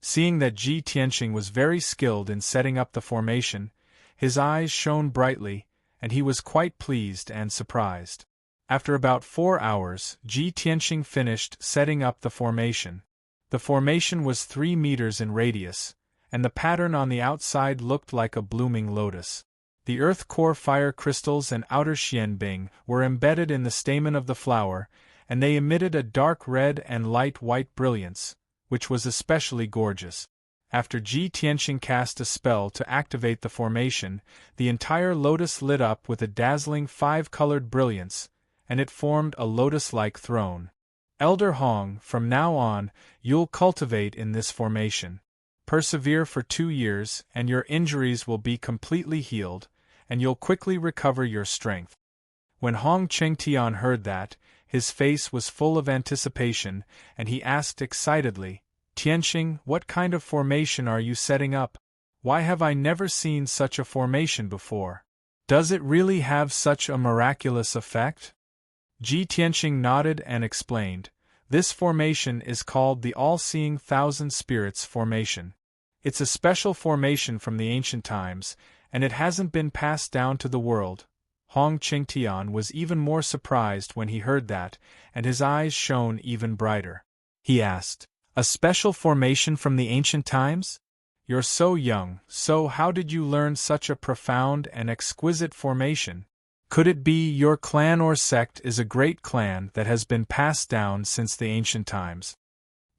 Seeing that Ji Tianxing was very skilled in setting up the formation, his eyes shone brightly, and he was quite pleased and surprised. After about 4 hours, Ji Tianxing finished setting up the formation. The formation was 3 meters in radius, and the pattern on the outside looked like a blooming lotus. The Earth Core fire crystals and outer Xianbing were embedded in the stamen of the flower, and they emitted a dark red and light white brilliance, which was especially gorgeous. After Ji Tianxing cast a spell to activate the formation, the entire lotus lit up with a dazzling 5-colored brilliance, and it formed a lotus-like throne. Elder Hong, from now on, you'll cultivate in this formation. Persevere for 2 years, and your injuries will be completely healed, and you'll quickly recover your strength. When Hong Qingtian heard that, his face was full of anticipation, and he asked excitedly, Tianxing, what kind of formation are you setting up? Why have I never seen such a formation before? Does it really have such a miraculous effect? Ji Tianxing nodded and explained, this formation is called the All-Seeing Thousand Spirits formation. It's a special formation from the ancient times, and it hasn't been passed down to the world. Hong Qingtian was even more surprised when he heard that, and his eyes shone even brighter. He asked, "A special formation from the ancient times? You're so young, so how did you learn such a profound and exquisite formation? Could it be your clan or sect is a great clan that has been passed down since the ancient times?"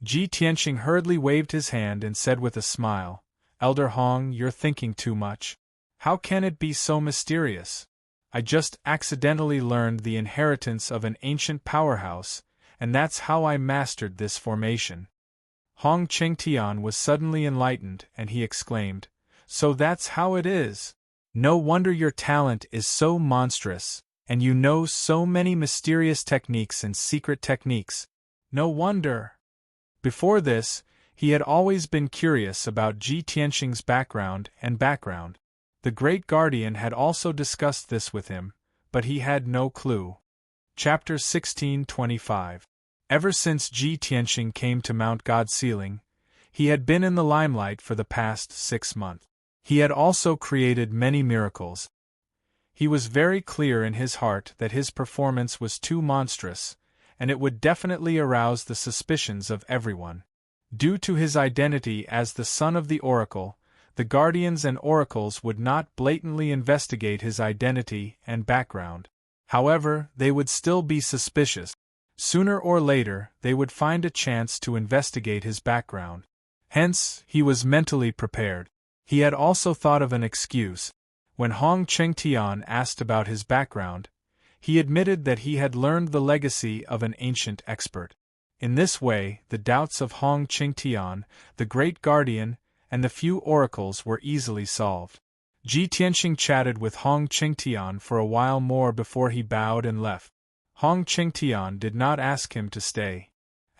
Ji Tianqing hurriedly waved his hand and said with a smile, "Elder Hong, you're thinking too much. How can it be so mysterious? I just accidentally learned the inheritance of an ancient powerhouse, and that's how I mastered this formation." Hong Qingtian was suddenly enlightened, and he exclaimed, "So that's how it is? No wonder your talent is so monstrous, and you know so many mysterious techniques and secret techniques. No wonder." Before this, he had always been curious about Ji Tianqing's background. The Great Guardian had also discussed this with him, but he had no clue. Chapter 1625. Ever since Ji Tianqing came to Mount God Ceiling, he had been in the limelight for the past 6 months. He had also created many miracles. He was very clear in his heart that his performance was too monstrous, and it would definitely arouse the suspicions of everyone. Due to his identity as the son of the Oracle, the Guardians and Oracles would not blatantly investigate his identity and background. However, they would still be suspicious. Sooner or later, they would find a chance to investigate his background. Hence, he was mentally prepared. He had also thought of an excuse. When Hong Qingtian asked about his background, he admitted that he had learned the legacy of an ancient expert. In this way, the doubts of Hong Qingtian, the Great Guardian, and the few oracles were easily solved. Ji Tianqing chatted with Hong Qingtian for a while more before he bowed and left. Hong Qingtian did not ask him to stay.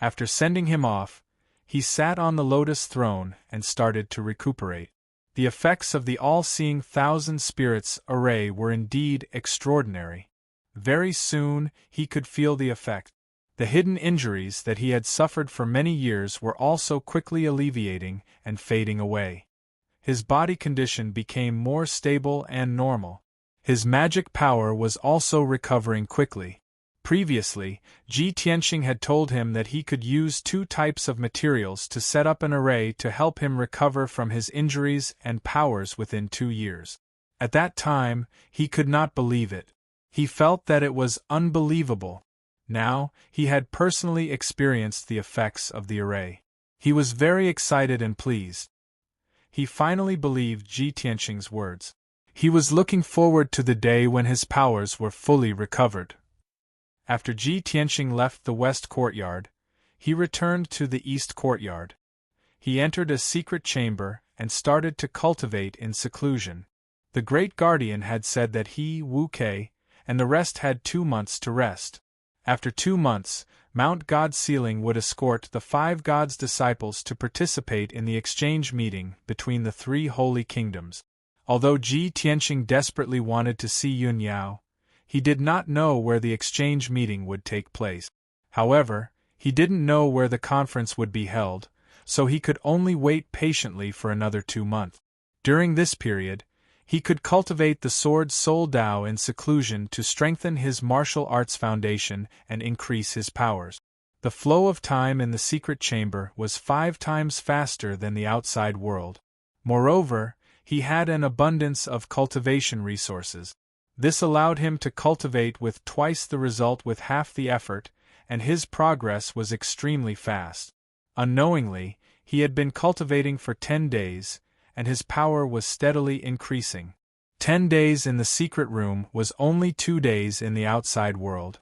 After sending him off, he sat on the lotus throne and started to recuperate. The effects of the all-seeing thousand spirits array were indeed extraordinary. Very soon, he could feel the effect. The hidden injuries that he had suffered for many years were also quickly alleviating and fading away. His body condition became more stable and normal. His magic power was also recovering quickly. Previously, Ji Tianqing had told him that he could use 2 types of materials to set up an array to help him recover from his injuries and powers within 2 years. At that time, he could not believe it. He felt that it was unbelievable. Now, he had personally experienced the effects of the array. He was very excited and pleased. He finally believed Ji Tianqing's words. He was looking forward to the day when his powers were fully recovered. After Ji Tianqing left the west courtyard, he returned to the east courtyard. He entered a secret chamber and started to cultivate in seclusion. The Great Guardian had said that he, Wu Kei, and the rest had 2 months to rest. After 2 months, Mount God Ceiling would escort the 5 gods' disciples to participate in the exchange meeting between the 3 holy kingdoms. Although Ji Tianqing desperately wanted to see Yun Yao, he did not know where the exchange meeting would take place. However, he didn't know where the conference would be held, so he could only wait patiently for another 2 months. During this period, he could cultivate the Sword Soul Dao in seclusion to strengthen his martial arts foundation and increase his powers. The flow of time in the secret chamber was 5 times faster than the outside world. Moreover, he had an abundance of cultivation resources. This allowed him to cultivate with twice the result with half the effort, and his progress was extremely fast. Unknowingly, he had been cultivating for 10 days, and his power was steadily increasing. 10 days in the secret room was only 2 days in the outside world.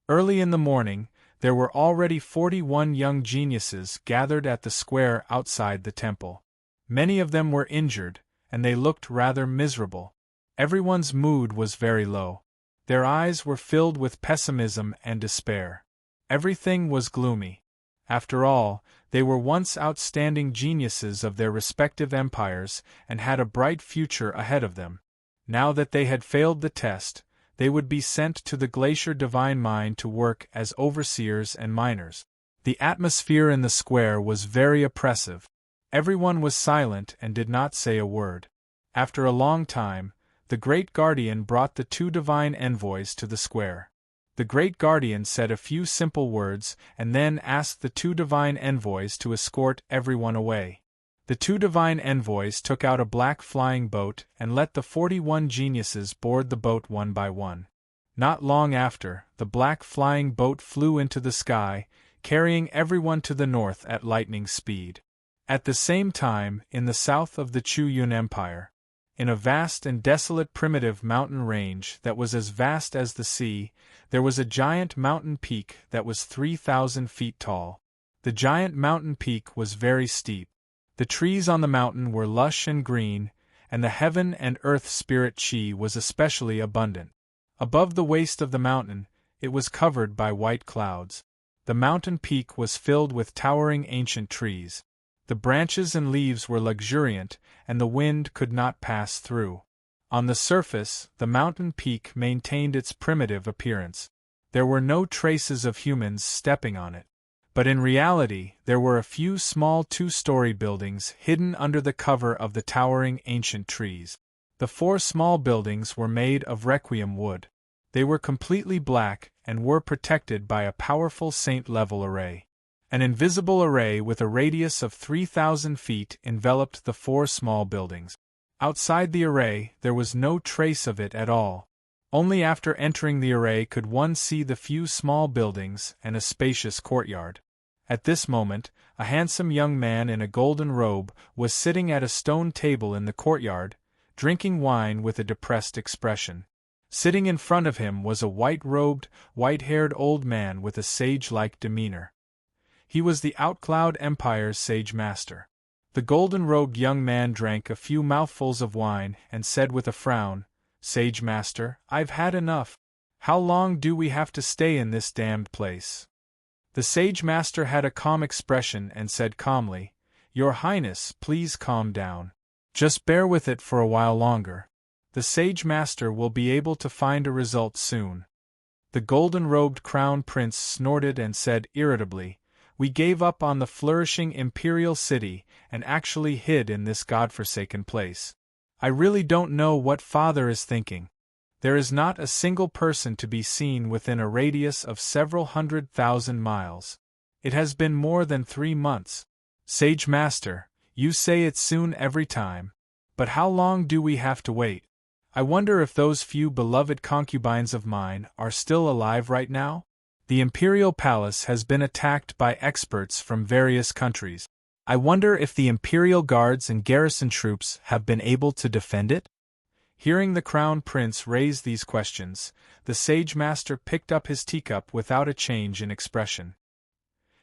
Early in the morning, there were already 41 young geniuses gathered at the square outside the temple. Many of them were injured, and they looked rather miserable. Everyone's mood was very low. Their eyes were filled with pessimism and despair. Everything was gloomy. After all, they were once outstanding geniuses of their respective empires and had a bright future ahead of them. Now that they had failed the test, they would be sent to the Glacier Divine Mine to work as overseers and miners. The atmosphere in the square was very oppressive. Everyone was silent and did not say a word. After a long time, the great guardian brought the two divine envoys to the square. The great guardian said a few simple words and then asked the two divine envoys to escort everyone away. The two divine envoys took out a black flying boat and let the 41 geniuses board the boat one by one. Not long after, the black flying boat flew into the sky, carrying everyone to the north at lightning speed. At the same time, in the south of the Chu-Yun Empire, in a vast and desolate primitive mountain range that was as vast as the sea, there was a giant mountain peak that was 3,000 feet tall. The giant mountain peak was very steep. The trees on the mountain were lush and green, and the heaven and earth spirit chi was especially abundant. Above the waist of the mountain, it was covered by white clouds. The mountain peak was filled with towering ancient trees. The branches and leaves were luxuriant, and the wind could not pass through. On the surface, the mountain peak maintained its primitive appearance. There were no traces of humans stepping on it. But in reality, there were a few small two-story buildings hidden under the cover of the towering ancient trees. The 4 small buildings were made of requiem wood. They were completely black and were protected by a powerful saint-level array. An invisible array with a radius of 3,000 feet enveloped the 4 small buildings. Outside the array, there was no trace of it at all. Only after entering the array could one see the few small buildings and a spacious courtyard. At this moment, a handsome young man in a golden robe was sitting at a stone table in the courtyard, drinking wine with a depressed expression. Sitting in front of him was a white-robed, white-haired old man with a sage-like demeanor. He was the Outcloud Empire's sage master. The golden-robed young man drank a few mouthfuls of wine and said with a frown, "Sage master, I've had enough. How long do we have to stay in this damned place?" The sage master had a calm expression and said calmly, "Your Highness, please calm down. Just bear with it for a while longer. The sage master will be able to find a result soon." The golden-robed crown prince snorted and said irritably, "We gave up on the flourishing imperial city and actually hid in this godforsaken place. I really don't know what father is thinking. There is not a single person to be seen within a radius of several 100,000 miles. It has been more than 3 months. Sage master, you say it's soon every time. But how long do we have to wait? I wonder if those few beloved concubines of mine are still alive right now? The imperial palace has been attacked by experts from various countries. I wonder if the imperial guards and garrison troops have been able to defend it?" Hearing the crown prince raise these questions, the sage master picked up his teacup without a change in expression.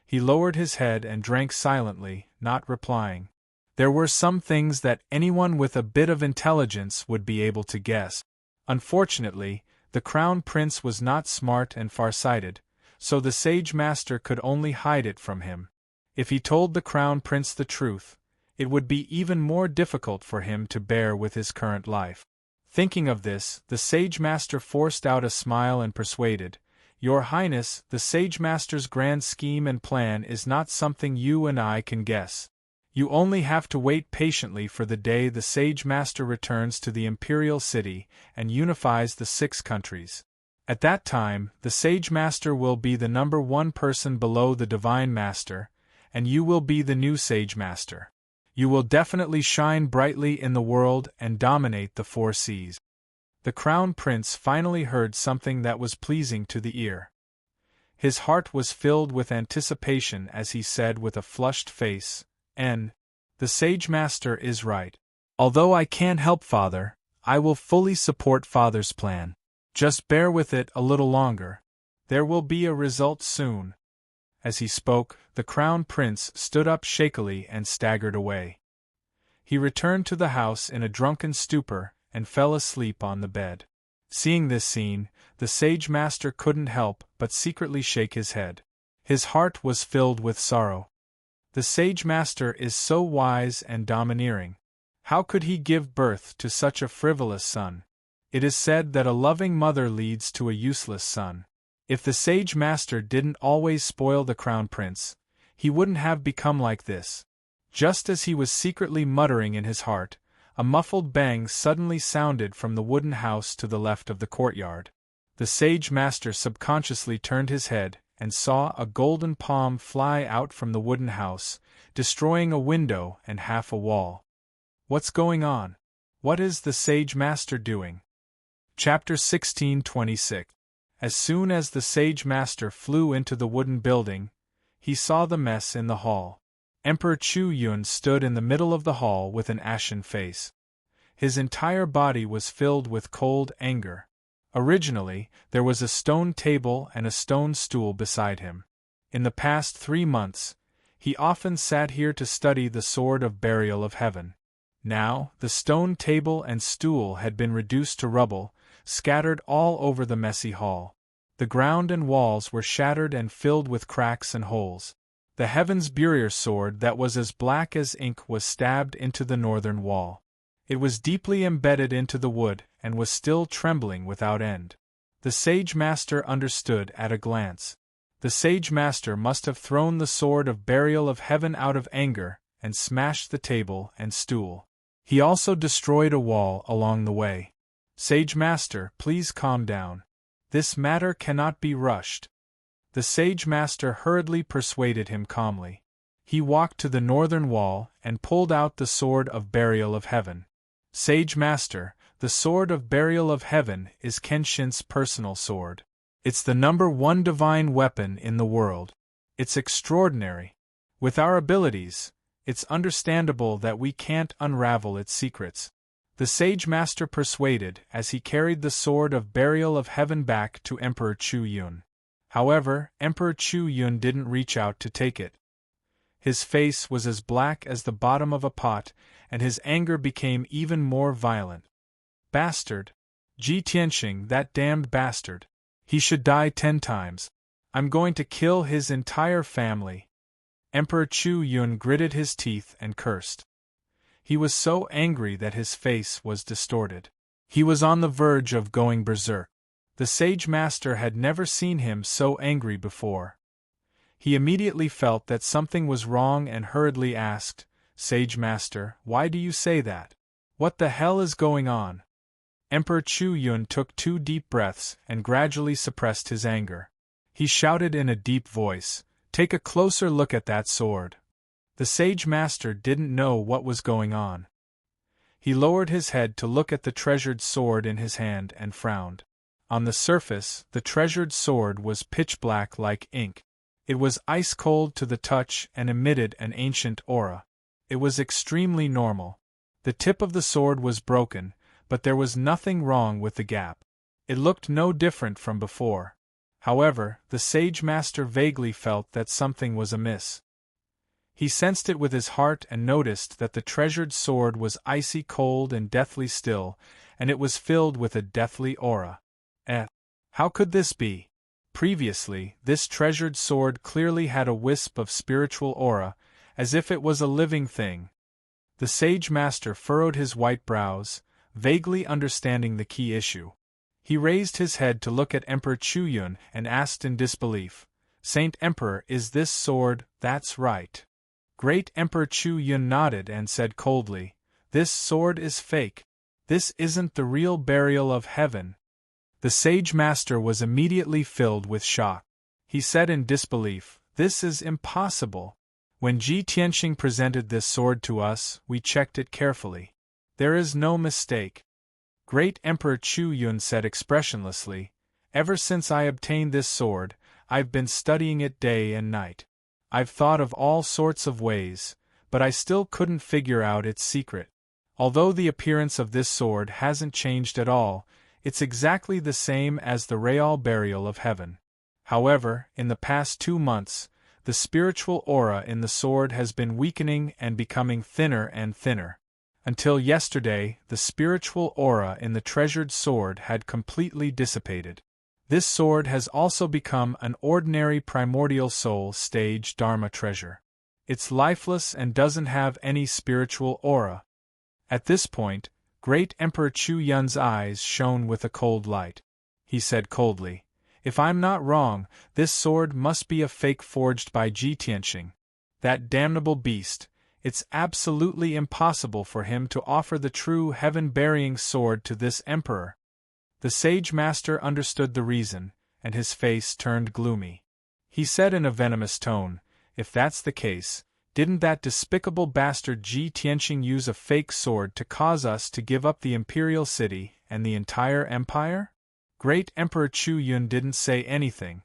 He lowered his head and drank silently, not replying. There were some things that anyone with a bit of intelligence would be able to guess. Unfortunately, the crown prince was not smart and farsighted, so the sage master could only hide it from him. If he told the crown prince the truth, it would be even more difficult for him to bear with his current life. Thinking of this, the sage master forced out a smile and persuaded, "Your Highness, the sage master's grand scheme and plan is not something you and I can guess. You only have to wait patiently for the day the sage master returns to the imperial city and unifies the 6 countries. At that time, the sage master will be the number 1 person below the divine master, and you will be the new sage master. You will definitely shine brightly in the world and dominate the 4 seas." The crown prince finally heard something that was pleasing to the ear. His heart was filled with anticipation as he said with a flushed face, "The sage master is right. Although I can't help father, I will fully support father's plan. Just bear with it a little longer. There will be a result soon." As he spoke, the crown prince stood up shakily and staggered away. He returned to the house in a drunken stupor and fell asleep on the bed. Seeing this scene, the sage master couldn't help but secretly shake his head. His heart was filled with sorrow. The sage master is so wise and domineering. How could he give birth to such a frivolous son? It is said that a loving mother leads to a useless son. If the sage master didn't always spoil the crown prince, he wouldn't have become like this. Just as he was secretly muttering in his heart, A muffled bang suddenly sounded from the wooden house to the left of the courtyard. The sage master subconsciously turned his head and saw a golden palm fly out from the wooden house, destroying a window and half a wall. What's going on? What is the sage master doing? Chapter 16:26. As soon as the sage master flew into the wooden building, he saw the mess in the hall. Emperor Chu Yun stood in the middle of the hall with an ashen face. His entire body was filled with cold anger. Originally, there was a stone table and a stone stool beside him. In the past 3 months, he often sat here to study the sword of burial of heaven. Now, the stone table and stool had been reduced to rubble, scattered all over the messy hall. The ground and walls were shattered and filled with cracks and holes. The Heaven's Burier sword that was as black as ink was stabbed into the northern wall. It was deeply embedded into the wood and was still trembling without end. The sage master understood at a glance. The sage master must have thrown the sword of burial of heaven out of anger and smashed the table and stool. He also destroyed a wall along the way. Sage master, please calm down. This matter cannot be rushed. The sage master hurriedly persuaded him calmly. He walked to the northern wall and pulled out the sword of burial of heaven. Sage master, the sword of burial of heaven is Kenshin's personal sword. It's the #1 divine weapon in the world. It's extraordinary. With our abilities, it's understandable that we can't unravel its secrets. The sage master persuaded as he carried the sword of burial of heaven back to Emperor Chu Yun. However, Emperor Chu Yun didn't reach out to take it. His face was as black as the bottom of a pot, and his anger became even more violent. Bastard! Ji Tianxing, that damned bastard! He should die 10 times. I'm going to kill his entire family. Emperor Chu Yun gritted his teeth and cursed. He was so angry that his face was distorted. He was on the verge of going berserk. The sage master had never seen him so angry before. He immediately felt that something was wrong and hurriedly asked, "Sage master, why do you say that? What the hell is going on?" Emperor Chu Yun took 2 deep breaths and gradually suppressed his anger. He shouted in a deep voice, "Take a closer look at that sword." The sage master didn't know what was going on. He lowered his head to look at the treasured sword in his hand and frowned. On the surface, the treasured sword was pitch black like ink. It was ice cold to the touch and emitted an ancient aura. It was extremely normal. The tip of the sword was broken, but there was nothing wrong with the gap. It looked no different from before. However, the sage master vaguely felt that something was amiss. He sensed it with his heart and noticed that the treasured sword was icy cold and deathly still, and it was filled with a deathly aura. How could this be? Previously, this treasured sword clearly had a wisp of spiritual aura, as if it was a living thing. The sage master furrowed his white brows, vaguely understanding the key issue. He raised his head to look at Emperor Chu Yun and asked in disbelief, "Saint Emperor, is this sword?" "That's right." Great Emperor Chu Yun nodded and said coldly, "This sword is fake. This isn't the real burial of heaven." The sage master was immediately filled with shock. He said in disbelief, "This is impossible. When Ji Tianxing presented this sword to us, we checked it carefully. There is no mistake." Great Emperor Chu Yun said expressionlessly, "Ever since I obtained this sword, I've been studying it day and night. I've thought of all sorts of ways, but I still couldn't figure out its secret. Although the appearance of this sword hasn't changed at all, it's exactly the same as the real burial of heaven. However, in the past 2 months, the spiritual aura in the sword has been weakening and becoming thinner and thinner. Until yesterday, the spiritual aura in the treasured sword had completely dissipated. This sword has also become an ordinary primordial soul stage Dharma treasure. It's lifeless and doesn't have any spiritual aura." At this point, Great Emperor Chu Yun's eyes shone with a cold light. He said coldly, "If I'm not wrong, this sword must be a fake forged by Ji Tianxing. That damnable beast, It's absolutely impossible for him to offer the true heaven-burying sword to this emperor. The sage master understood the reason, and his face turned gloomy. He said in a venomous tone, "If that's the case, didn't that despicable bastard Ji Tianqing use a fake sword to cause us to give up the imperial city and the entire empire?" Great Emperor Chu Yun didn't say anything.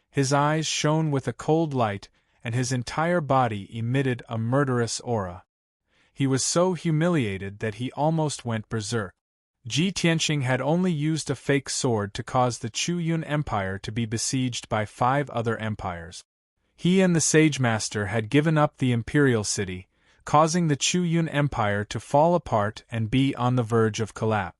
His eyes shone with a cold light, and his entire body emitted a murderous aura. He was so humiliated that he almost went berserk. Ji Tianqing had only used a fake sword to cause the Chu Yun Empire to be besieged by 5 other empires. He and the Sage Master had given up the imperial city, causing the Chu Yun Empire to fall apart and be on the verge of collapse.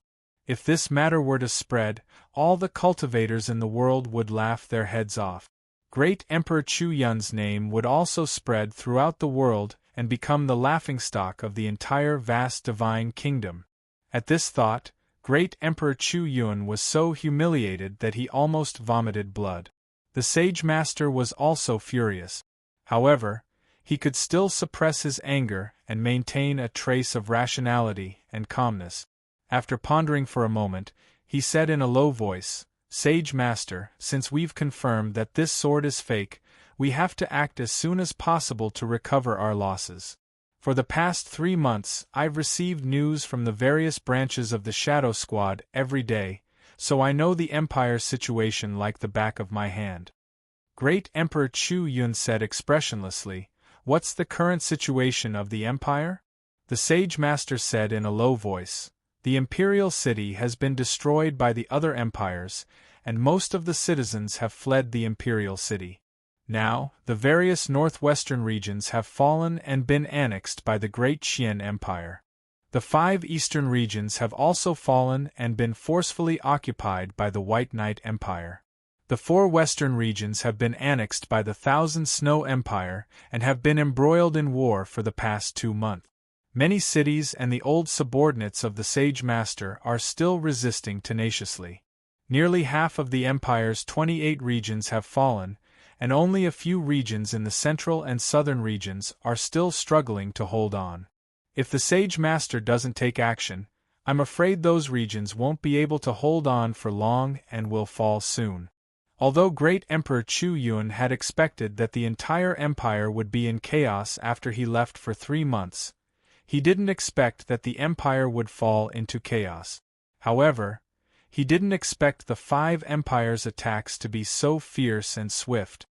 If this matter were to spread, all the cultivators in the world would laugh their heads off. Great Emperor Chu Yun's name would also spread throughout the world and become the laughingstock of the entire vast divine kingdom. At this thought, Great Emperor Chu Yun was so humiliated that he almost vomited blood. The Sage Master was also furious. However, he could still suppress his anger and maintain a trace of rationality and calmness. After pondering for a moment, he said in a low voice, "Sage Master, since we've confirmed that this sword is fake, we have to act as soon as possible to recover our losses. For the past 3 months, I've received news from the various branches of the Shadow Squad every day, so I know the Empire's situation like the back of my hand." Great Emperor Chu Yun said expressionlessly, "What's the current situation of the Empire?" The Sage Master said in a low voice, "The Imperial City has been destroyed by the other empires, and most of the citizens have fled the Imperial City. Now, the various northwestern regions have fallen and been annexed by the Great Qian Empire. The 5 eastern regions have also fallen and been forcefully occupied by the White Knight Empire. The 4 western regions have been annexed by the Thousand Snow Empire and have been embroiled in war for the past 2 months. Many cities and the old subordinates of the Sage Master are still resisting tenaciously. Nearly half of the Empire's 28 regions have fallen, and only a few regions in the central and southern regions are still struggling to hold on. If the Sage Master doesn't take action, I'm afraid those regions won't be able to hold on for long and will fall soon." Although Great Emperor Chu Yun had expected that the entire empire would be in chaos after he left for 3 months, he didn't expect that the empire would fall into chaos. However, he didn't expect the 5 empires' attacks to be so fierce and swift.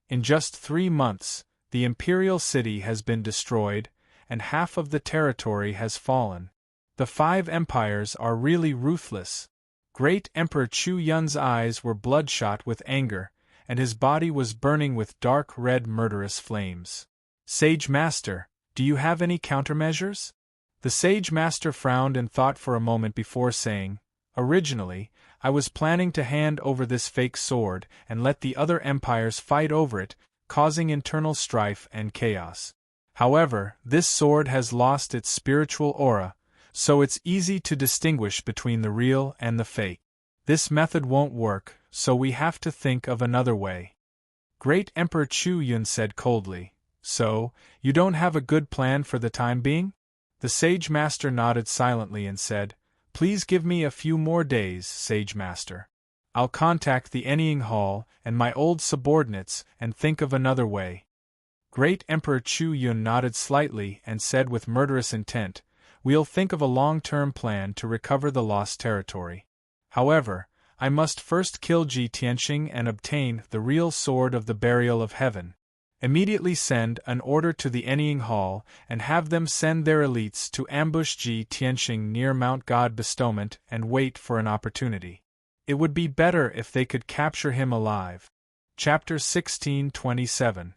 In just 3 months, the imperial city has been destroyed, and half of the territory has fallen. The 5 empires are really ruthless. Great Emperor Chu Yun's eyes were bloodshot with anger, and his body was burning with dark red murderous flames. "Sage Master, do you have any countermeasures?" The Sage Master frowned and thought for a moment before saying, "Originally, I was planning to hand over this fake sword and let the other empires fight over it, causing internal strife and chaos. However, this sword has lost its spiritual aura, so it's easy to distinguish between the real and the fake. This method won't work, so we have to think of another way." Great Emperor Chu Yun said coldly, "So, you don't have a good plan for the time being?" The Sage Master nodded silently and said, "Please give me a few more days, Sage Master. I'll contact the Ennying Hall and my old subordinates and think of another way." Great Emperor Chu Yun nodded slightly and said with murderous intent, "We'll think of a long-term plan to recover the lost territory. However, I must first kill Ji Tianqing and obtain the real Sword of the Burial of Heaven. Immediately send an order to the Ennying Hall and have them send their elites to ambush Ji Tianqing near Mount God Bestowment and wait for an opportunity. It would be better if they could capture him alive." Chapter 16:27.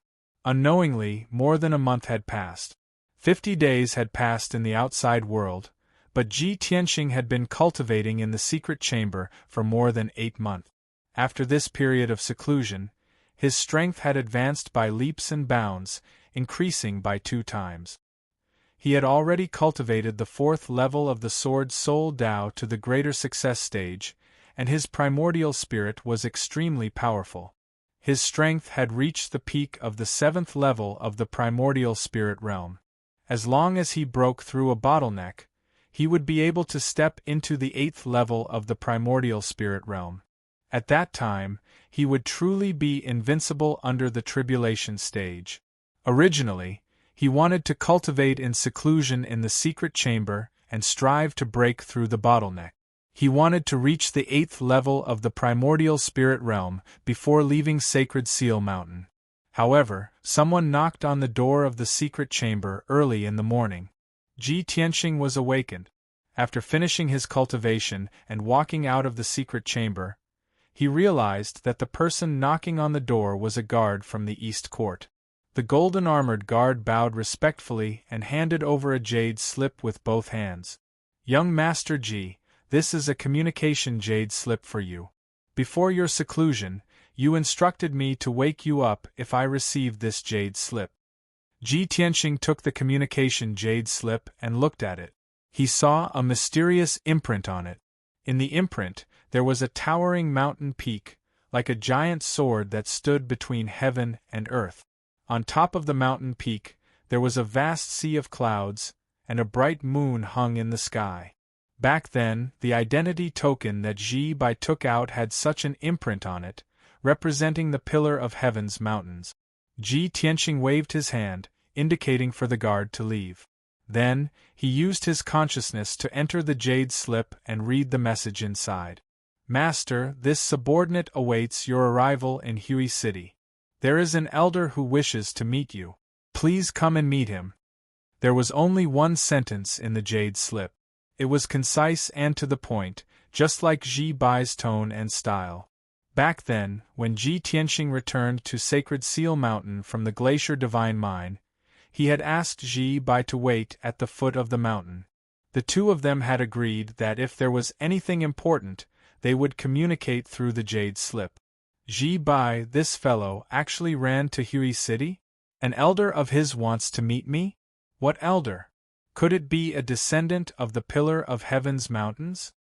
Unknowingly, more than a month had passed. 50 days had passed in the outside world, but Ji Tianqing had been cultivating in the secret chamber for more than 8 months. After this period of seclusion, his strength had advanced by leaps and bounds, increasing by 2 times. He had already cultivated the 4th level of the Sword Soul Tao to the greater success stage, and his primordial spirit was extremely powerful. His strength had reached the peak of the 7th level of the primordial spirit realm. As long as he broke through a bottleneck, he would be able to step into the 8th level of the primordial spirit realm. At that time, he would truly be invincible under the tribulation stage. Originally, he wanted to cultivate in seclusion in the secret chamber and strive to break through the bottleneck. He wanted to reach the 8th level of the primordial spirit realm before leaving Sacred Seal Mountain. However, someone knocked on the door of the secret chamber early in the morning. Ji Tianxing was awakened. After finishing his cultivation and walking out of the secret chamber, he realized that the person knocking on the door was a guard from the East Court. The golden-armored guard bowed respectfully and handed over a jade slip with both hands. "Young Master Ji, this is a communication jade slip for you. Before your seclusion, you instructed me to wake you up if I received this jade slip." Ji Tianxing took the communication jade slip and looked at it. He saw a mysterious imprint on it. In the imprint, there was a towering mountain peak, like a giant sword that stood between heaven and earth. On top of the mountain peak, there was a vast sea of clouds, and a bright moon hung in the sky. Back then, the identity token that Ji Bai took out had such an imprint on it, representing the pillar of heaven's mountains. Ji Tianxing waved his hand, indicating for the guard to leave. Then, he used his consciousness to enter the jade slip and read the message inside. "Master, this subordinate awaits your arrival in Hui City. There is an elder who wishes to meet you. Please come and meet him." There was only one sentence in the jade slip. It was concise and to the point, just like Ji Bai's tone and style. Back then, when Ji Tianxing returned to Sacred Seal Mountain from the Glacier Divine Mine, he had asked Ji Bai to wait at the foot of the mountain. The two of them had agreed that if there was anything important, they would communicate through the jade slip. Ji Bai, this fellow, actually ran to Hui City? An elder of his wants to meet me? What elder? Could it be a descendant of the Pillar of Heaven's Mountains?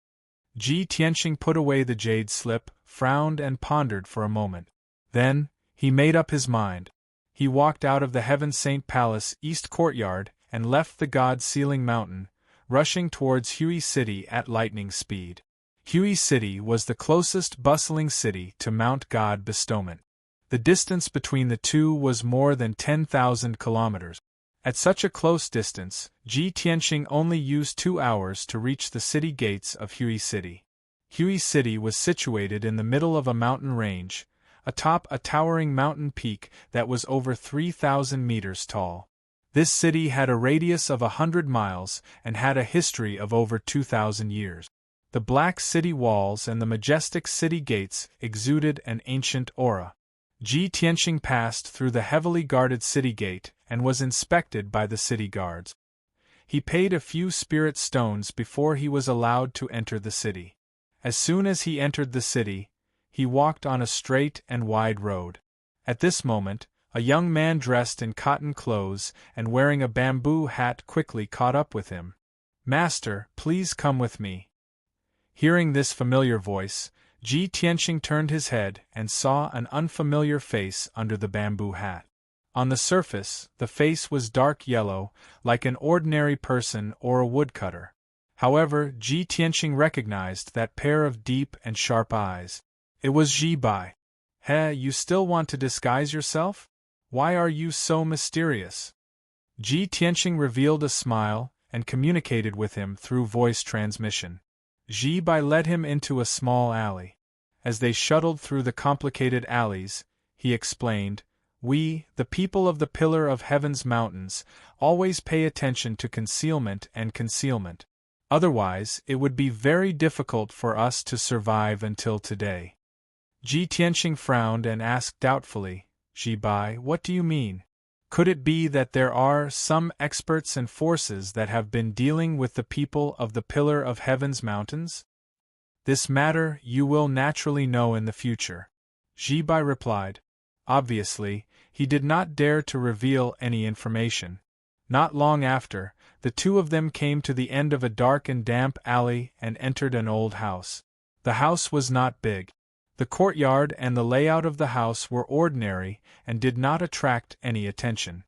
Ji Tianxing put away the jade slip, frowned and pondered for a moment. Then, he made up his mind. He walked out of the Heaven Saint Palace East Courtyard and left the God-Sealing Mountain, rushing towards Hui City at lightning speed. Hui City was the closest bustling city to Mount God Bestowment. The distance between the two was more than 10,000 kilometers. At such a close distance, Ji Tianxing only used 2 hours to reach the city gates of Hui City. Hui City was situated in the middle of a mountain range, atop a towering mountain peak that was over 3,000 meters tall. This city had a radius of 100 miles and had a history of over 2,000 years. The black city walls and the majestic city gates exuded an ancient aura. Ji Tianxing passed through the heavily guarded city gate and was inspected by the city guards. He paid a few spirit stones before he was allowed to enter the city. As soon as he entered the city, he walked on a straight and wide road. At this moment, a young man dressed in cotton clothes and wearing a bamboo hat quickly caught up with him. "Master, please come with me." Hearing this familiar voice, Ji Tianxing turned his head and saw an unfamiliar face under the bamboo hat. On the surface, the face was dark yellow, like an ordinary person or a woodcutter. However, Ji Tianxing recognized that pair of deep and sharp eyes. It was Ji Bai. You still want to disguise yourself? Why are you so mysterious?" Ji Tianxing revealed a smile and communicated with him through voice transmission. Ji Bai led him into a small alley. As they shuttled through the complicated alleys, he explained, "We, the people of the Pillar of Heaven's Mountains, always pay attention to concealment and concealment. Otherwise, it would be very difficult for us to survive until today." Ji Tianxing frowned and asked doubtfully, "Ji Bai, what do you mean? Could it be that there are some experts and forces that have been dealing with the people of the Pillar of Heaven's Mountains?" "This matter you will naturally know in the future," Ji Bai replied. Obviously, he did not dare to reveal any information. Not long after, the two of them came to the end of a dark and damp alley and entered an old house. The house was not big. The courtyard and the layout of the house were ordinary and did not attract any attention.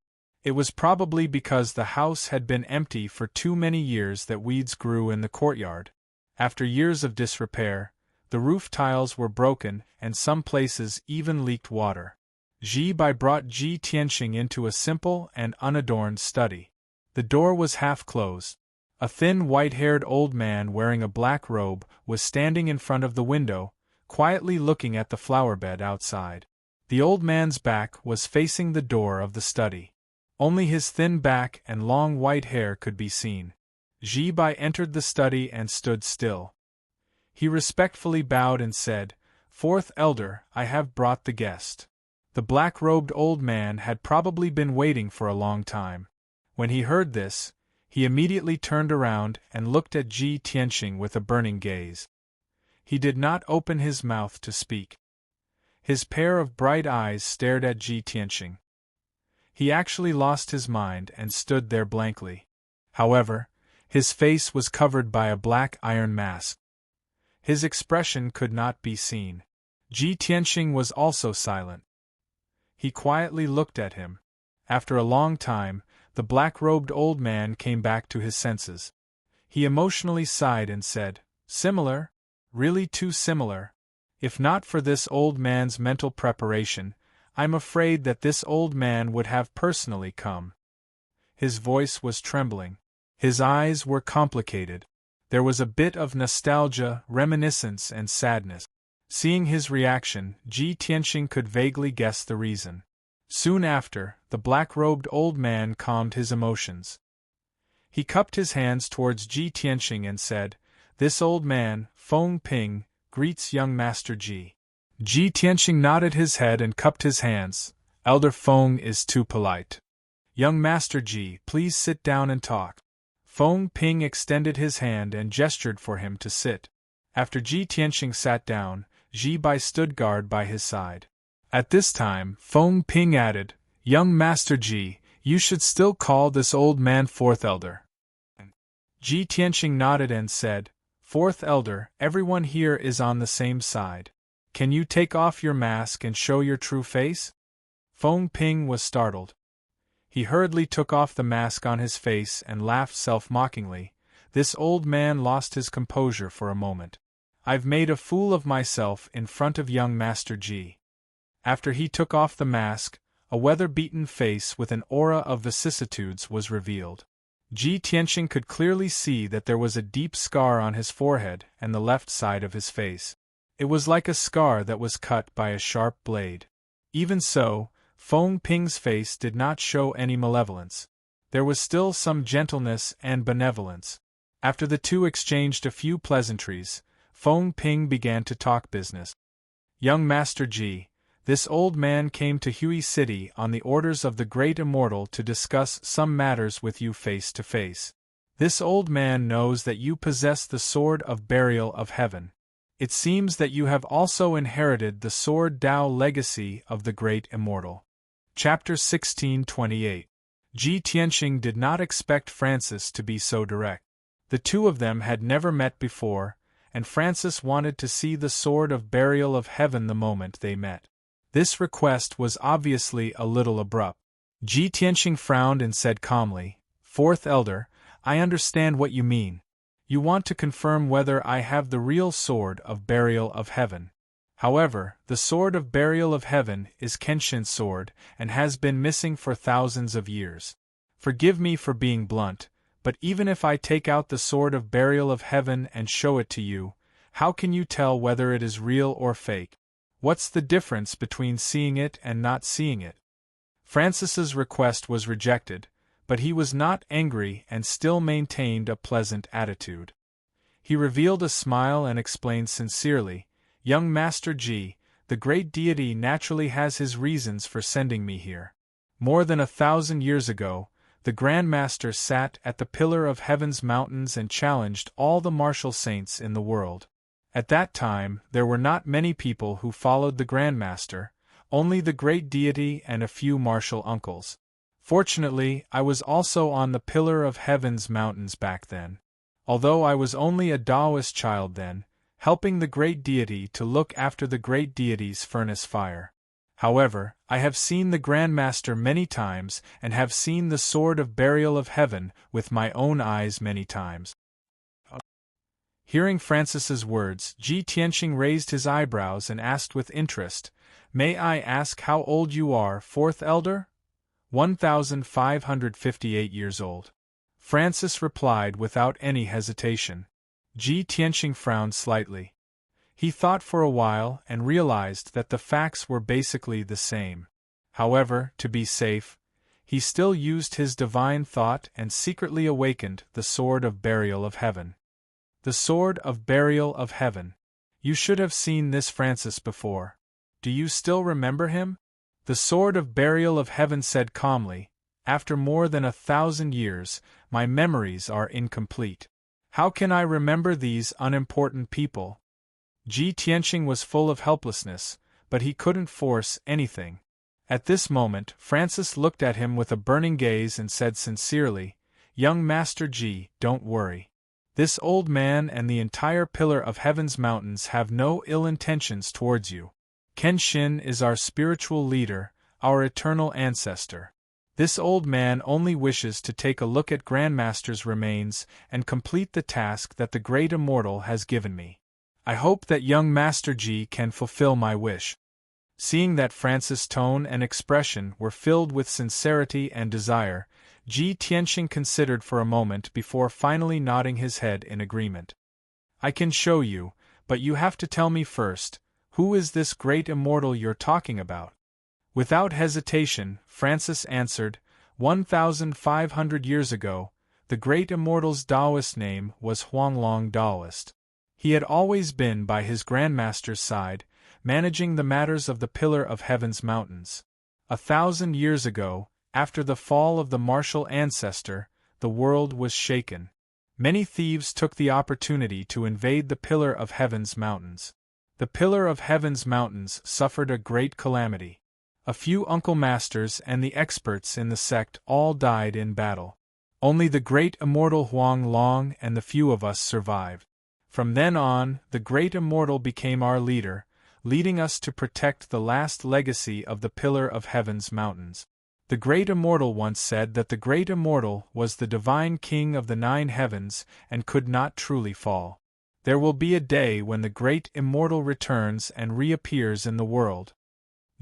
It was probably because the house had been empty for too many years that weeds grew in the courtyard. After years of disrepair, the roof tiles were broken and some places even leaked water. Ji Bai brought Ji Tianxing into a simple and unadorned study. The door was half closed. A thin white-haired old man wearing a black robe was standing in front of the window, quietly looking at the flowerbed outside. The old man's back was facing the door of the study. Only his thin back and long white hair could be seen. Ji Bai entered the study and stood still. He respectfully bowed and said, "Fourth elder, I have brought the guest." The black-robed old man had probably been waiting for a long time. When he heard this, he immediately turned around and looked at Ji Tianxing with a burning gaze. He did not open his mouth to speak. His pair of bright eyes stared at Ji Tianxing. He actually lost his mind and stood there blankly. However, his face was covered by a black iron mask. His expression could not be seen. Ji Tianxing was also silent. He quietly looked at him. After a long time, the black-robed old man came back to his senses. He emotionally sighed and said, "Similar? Really too similar. If not for this old man's mental preparation, I'm afraid that this old man would have personally come." His voice was trembling. His eyes were complicated. There was a bit of nostalgia, reminiscence, and sadness. Seeing his reaction, Ji Tianxing could vaguely guess the reason. Soon after, the black-robed old man calmed his emotions. He cupped his hands towards Ji Tianxing and said, "This old man, Feng Ping, greets young Master Ji." Ji Tianxing nodded his head and cupped his hands. "Elder Feng is too polite. Young Master Ji, please sit down and talk." Feng Ping extended his hand and gestured for him to sit. After Ji Tianxing sat down, Ji Bai stood guard by his side. At this time, Feng Ping added, "Young Master Ji, you should still call this old man Fourth Elder." Ji Tianxing nodded and said, "Fourth Elder, everyone here is on the same side. Can you take off your mask and show your true face?" Feng Ping was startled. He hurriedly took off the mask on his face and laughed self-mockingly. This old man lost his composure for a moment. "I've made a fool of myself in front of young Master Ji." After he took off the mask, a weather-beaten face with an aura of vicissitudes was revealed. Ji Tianxing could clearly see that there was a deep scar on his forehead and the left side of his face. It was like a scar that was cut by a sharp blade. Even so, Feng Ping's face did not show any malevolence. There was still some gentleness and benevolence. After the two exchanged a few pleasantries, Feng Ping began to talk business. "Young Master Ji, this old man came to Hui City on the orders of the Great Immortal to discuss some matters with you face to face. This old man knows that you possess the Sword of Burial of Heaven. It seems that you have also inherited the Sword Dao legacy of the Great Immortal." Chapter 1628. Ji Tianxing did not expect Francis to be so direct. The two of them had never met before, and Francis wanted to see the Sword of Burial of Heaven the moment they met. This request was obviously a little abrupt. Ji Tianxing frowned and said calmly, "Fourth Elder, I understand what you mean. You want to confirm whether I have the real Sword of Burial of Heaven. However, the Sword of Burial of Heaven is Kenshin's sword and has been missing for thousands of years. Forgive me for being blunt, but even if I take out the Sword of Burial of Heaven and show it to you, how can you tell whether it is real or fake? What's the difference between seeing it and not seeing it?" Francis's request was rejected, but he was not angry and still maintained a pleasant attitude. He revealed a smile and explained sincerely, "Young Master Ji, the great deity naturally has his reasons for sending me here. More than 1,000 years ago, the Grand Master sat at the pillar of Heaven's mountains and challenged all the martial saints in the world. At that time, there were not many people who followed the Grand Master, only the great deity and a few martial uncles. Fortunately, I was also on the pillar of Heaven's mountains back then. Although I was only a Taoist child then, helping the great deity to look after the great deity's furnace fire. However, I have seen the Grand Master many times and have seen the sword of burial of heaven with my own eyes many times. Hearing Francis's words, Ji Tianqing raised his eyebrows and asked with interest, "May I ask how old you are, fourth elder?" 1558 years old. Francis replied without any hesitation. Ji Tianqing frowned slightly. He thought for a while and realized that the facts were basically the same. However, to be safe, he still used his divine thought and secretly awakened the sword of burial of heaven. The sword of burial of heaven. You should have seen this Francis before. Do you still remember him? The sword of burial of heaven said calmly, "After more than 1,000 years, my memories are incomplete. How can I remember these unimportant people?" Ji Tianqing was full of helplessness, but he couldn't force anything. At this moment, Francis looked at him with a burning gaze and said sincerely, "Young Master Ji, don't worry. This old man and the entire Pillar of Heaven's mountains have no ill intentions towards you. Kenshin is our spiritual leader, our eternal ancestor. This old man only wishes to take a look at Grandmaster's remains and complete the task that the Great Immortal has given me. I hope that young Master Ji can fulfill my wish." Seeing that Francis' tone and expression were filled with sincerity and desire, Ji Tianqing considered for a moment before finally nodding his head in agreement. "I can show you, but you have to tell me first, who is this great immortal you're talking about?" Without hesitation, Francis answered, 1,500 years ago, the great immortal's Taoist name was Huanglong Taoist. He had always been by his Grandmaster's side, managing the matters of the Pillar of Heaven's mountains. 1,000 years ago, after the fall of the martial ancestor, the world was shaken. Many thieves took the opportunity to invade the Pillar of Heaven's mountains. The Pillar of Heaven's mountains suffered a great calamity. A few uncle masters and the experts in the sect all died in battle. Only the great immortal Huang Long and the few of us survived. From then on, the great immortal became our leader, leading us to protect the last legacy of the Pillar of Heaven's mountains. The great immortal once said that the great immortal was the divine king of the 9 heavens and could not truly fall. There will be a day when the great immortal returns and reappears in the world.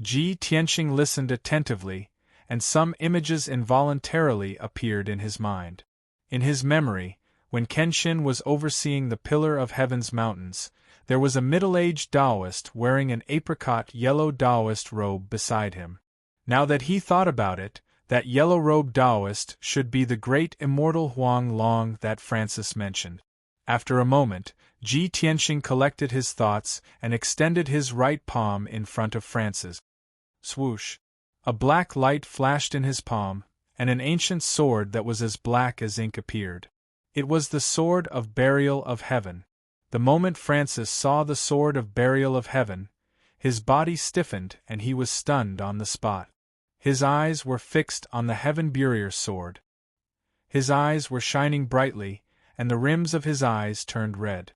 Ji Tianqing listened attentively, and some images involuntarily appeared in his mind. In his memory, when Kenshin was overseeing the Pillar of Heaven's mountains, there was a middle-aged Taoist wearing an apricot-yellow Taoist robe beside him. Now that he thought about it, that yellow-robed Taoist should be the great immortal Huang Long that Francis mentioned. After a moment, Ji Tianqing collected his thoughts and extended his right palm in front of Francis. Swoosh! A black light flashed in his palm, and an ancient sword that was as black as ink appeared. It was the sword of burial of heaven. The moment Francis saw the sword of burial of heaven, his body stiffened and he was stunned on the spot. His eyes were fixed on the heaven burier sword. His eyes were shining brightly, and the rims of his eyes turned red.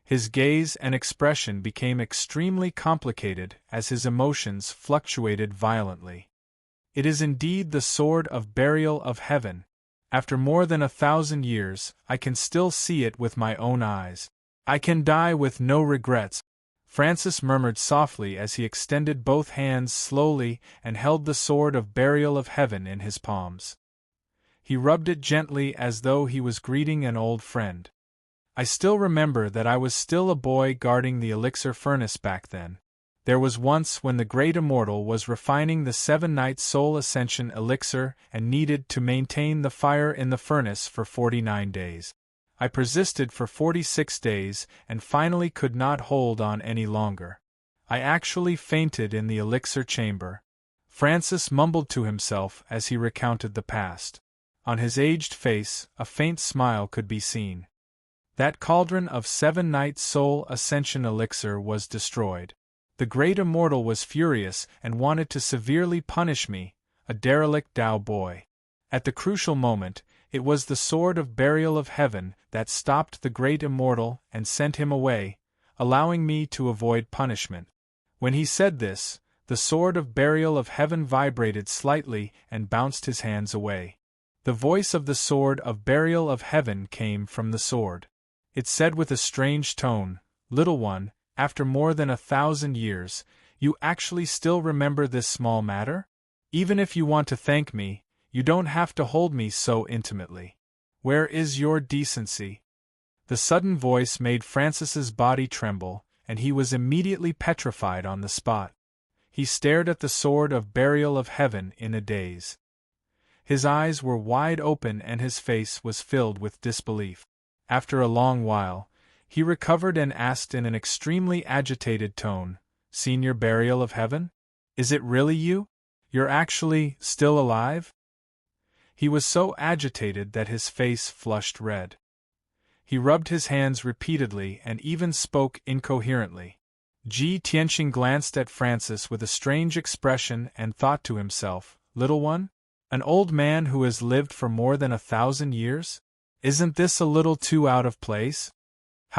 His gaze and expression became extremely complicated as his emotions fluctuated violently. It is indeed the sword of burial of heaven. After more than 1,000 years, I can still see it with my own eyes. I can die with no regrets. Francis murmured softly as he extended both hands slowly and held the sword of burial of heaven in his palms. He rubbed it gently as though he was greeting an old friend. I still remember that I was still a boy guarding the elixir furnace back then. There was once when the great immortal was refining the 7-night soul ascension elixir and needed to maintain the fire in the furnace for 49 days. I persisted for 46 days and finally could not hold on any longer. I actually fainted in the elixir chamber. Francis mumbled to himself as he recounted the past. On his aged face, a faint smile could be seen. That cauldron of 7-night soul ascension elixir was destroyed. The great immortal was furious and wanted to severely punish me, a derelict Tao boy. At the crucial moment, it was the sword of burial of heaven that stopped the great immortal and sent him away, allowing me to avoid punishment. When he said this, the The sword of burial of heaven vibrated slightly and bounced his hands away. The voice of the sword of burial of heaven came from the sword. It said with a strange tone, "Little one, after more than 1,000 years, you actually still remember this small matter? Even if you want to thank me, you don't have to hold me so intimately. Where is your decency?" The sudden voice made Francis's body tremble, and he was immediately petrified on the spot. He stared at the sword of burial of heaven in a daze. His eyes were wide open and his face was filled with disbelief. After a long while, he recovered and asked in an extremely agitated tone, "Senior burial of heaven? Is it really you? You're actually still alive?" He was so agitated that his face flushed red. He rubbed his hands repeatedly and even spoke incoherently. Ji Tianqing glanced at Francis with a strange expression and thought to himself, "Little one? An old man who has lived for more than 1,000 years? Isn't this a little too out of place?"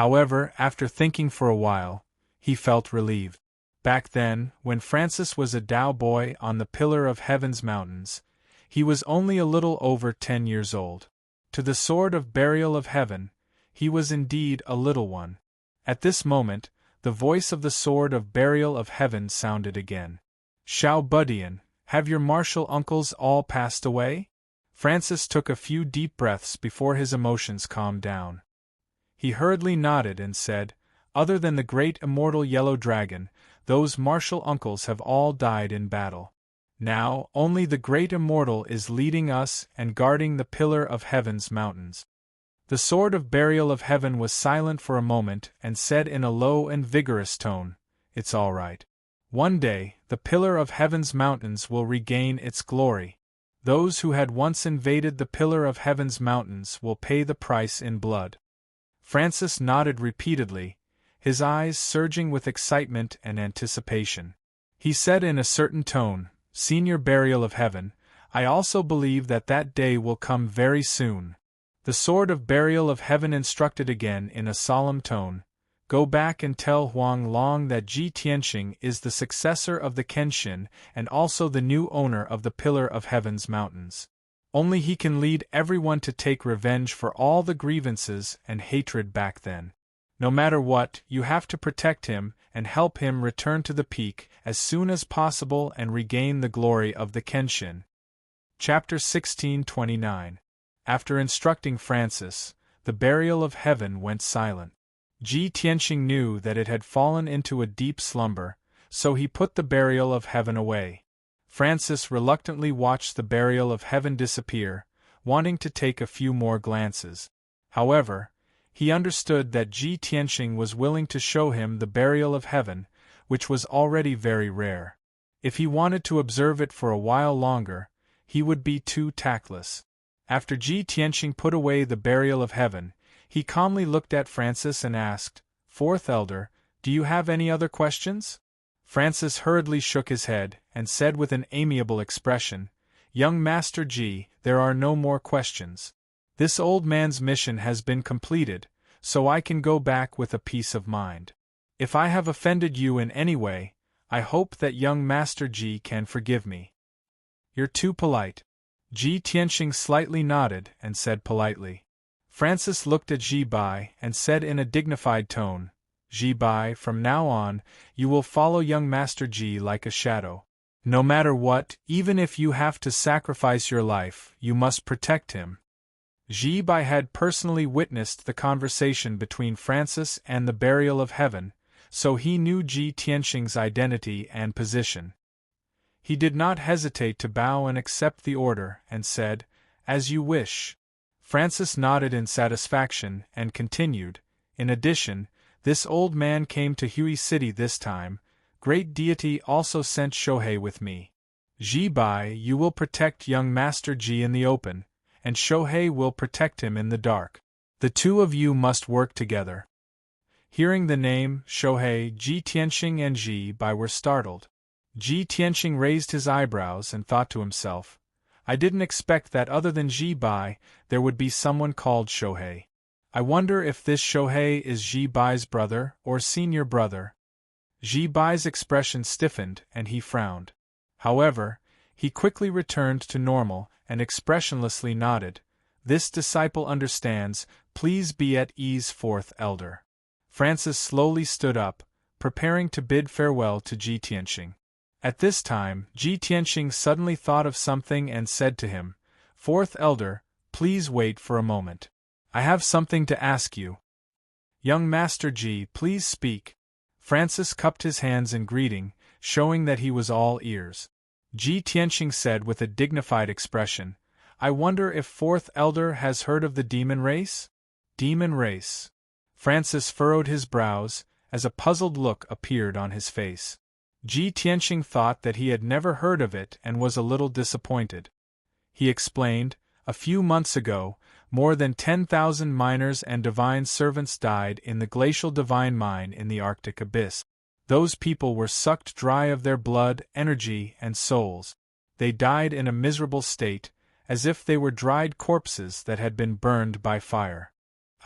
However, after thinking for a while, he felt relieved. Back then, when Francis was a Tao boy on the Pillar of Heaven's mountains, he was only a little over 10 years old. To the sword of burial of heaven, he was indeed a little one. At this moment, the voice of the sword of burial of heaven sounded again. "Xiao Budian, have your martial uncles all passed away?" Francis took a few deep breaths before his emotions calmed down. He hurriedly nodded and said, "Other than the great immortal yellow dragon, those martial uncles have all died in battle. Now, only the great immortal is leading us and guarding the Pillar of Heaven's mountains." The sword of burial of heaven was silent for a moment and said in a low and vigorous tone, "It's all right. One day, the Pillar of Heaven's mountains will regain its glory. Those who had once invaded the Pillar of Heaven's mountains will pay the price in blood." Francis nodded repeatedly, his eyes surging with excitement and anticipation. He said in a certain tone, "Senior burial of heaven, I also believe that that day will come very soon." The sword of burial of heaven instructed again in a solemn tone, "Go back and tell Huang Long that Ji Tianqing is the successor of the Kenshin and also the new owner of the Pillar of Heaven's mountains. Only he can lead everyone to take revenge for all the grievances and hatred back then. No matter what, you have to protect him and help him return to the peak as soon as possible and regain the glory of the Kenshin." Chapter 1629. After instructing Francis, the burial of heaven went silent. Ji Tianqing knew that it had fallen into a deep slumber, so he put the burial of heaven away. Francis reluctantly watched the burial of heaven disappear, wanting to take a few more glances. However, he understood that Ji Tianqing was willing to show him the burial of heaven, which was already very rare. If he wanted to observe it for a while longer, he would be too tactless. After Ji Tianqing put away the burial of heaven, he calmly looked at Francis and asked, "Fourth Elder, do you have any other questions?" Francis hurriedly shook his head, and said with an amiable expression, "Young Master Ji, there are no more questions. This old man's mission has been completed, so I can go back with a peace of mind. If I have offended you in any way, I hope that young Master Ji can forgive me." "You're too polite." Ji Tianqing slightly nodded and said politely. Francis looked at Ji Bai and said in a dignified tone, "Ji Bai, from now on, you will follow young Master Ji like a shadow. No matter what, even if you have to sacrifice your life, you must protect him." Ji Bai had personally witnessed the conversation between Francis and the burial of heaven, so he knew Ji Tianqing's identity and position. He did not hesitate to bow and accept the order, and said, "As you wish." Francis nodded in satisfaction and continued, "In addition, this old man came to Hui City this time. Great deity also sent Shohei with me. Ji Bai, you will protect young Master Ji in the open, and Shohei will protect him in the dark. The two of you must work together." Hearing the name, Shohei, Ji Tianqing and Ji Bai were startled. Ji Tianqing raised his eyebrows and thought to himself, "I didn't expect that other than Ji Bai, there would be someone called Shohei. I wonder if this Shohei is Ji Bai's brother or senior brother." Ji Bai's expression stiffened and he frowned. However, he quickly returned to normal and expressionlessly nodded. This disciple understands, please be at ease, fourth elder. Francis slowly stood up, preparing to bid farewell to Ji Tianxing. At this time, Ji Tianxing suddenly thought of something and said to him, Fourth elder, please wait for a moment. I have something to ask you. Young Master Ji, please speak. Francis cupped his hands in greeting, showing that he was all ears. Ji Tianxing said with a dignified expression, I wonder if fourth elder has heard of the demon race? Demon race. Francis furrowed his brows, as a puzzled look appeared on his face. Ji Tianxing thought that he had never heard of it and was a little disappointed. He explained, a few months ago, more than 10,000 miners and divine servants died in the glacial divine mine in the Arctic abyss. Those people were sucked dry of their blood, energy, and souls. They died in a miserable state, as if they were dried corpses that had been burned by fire.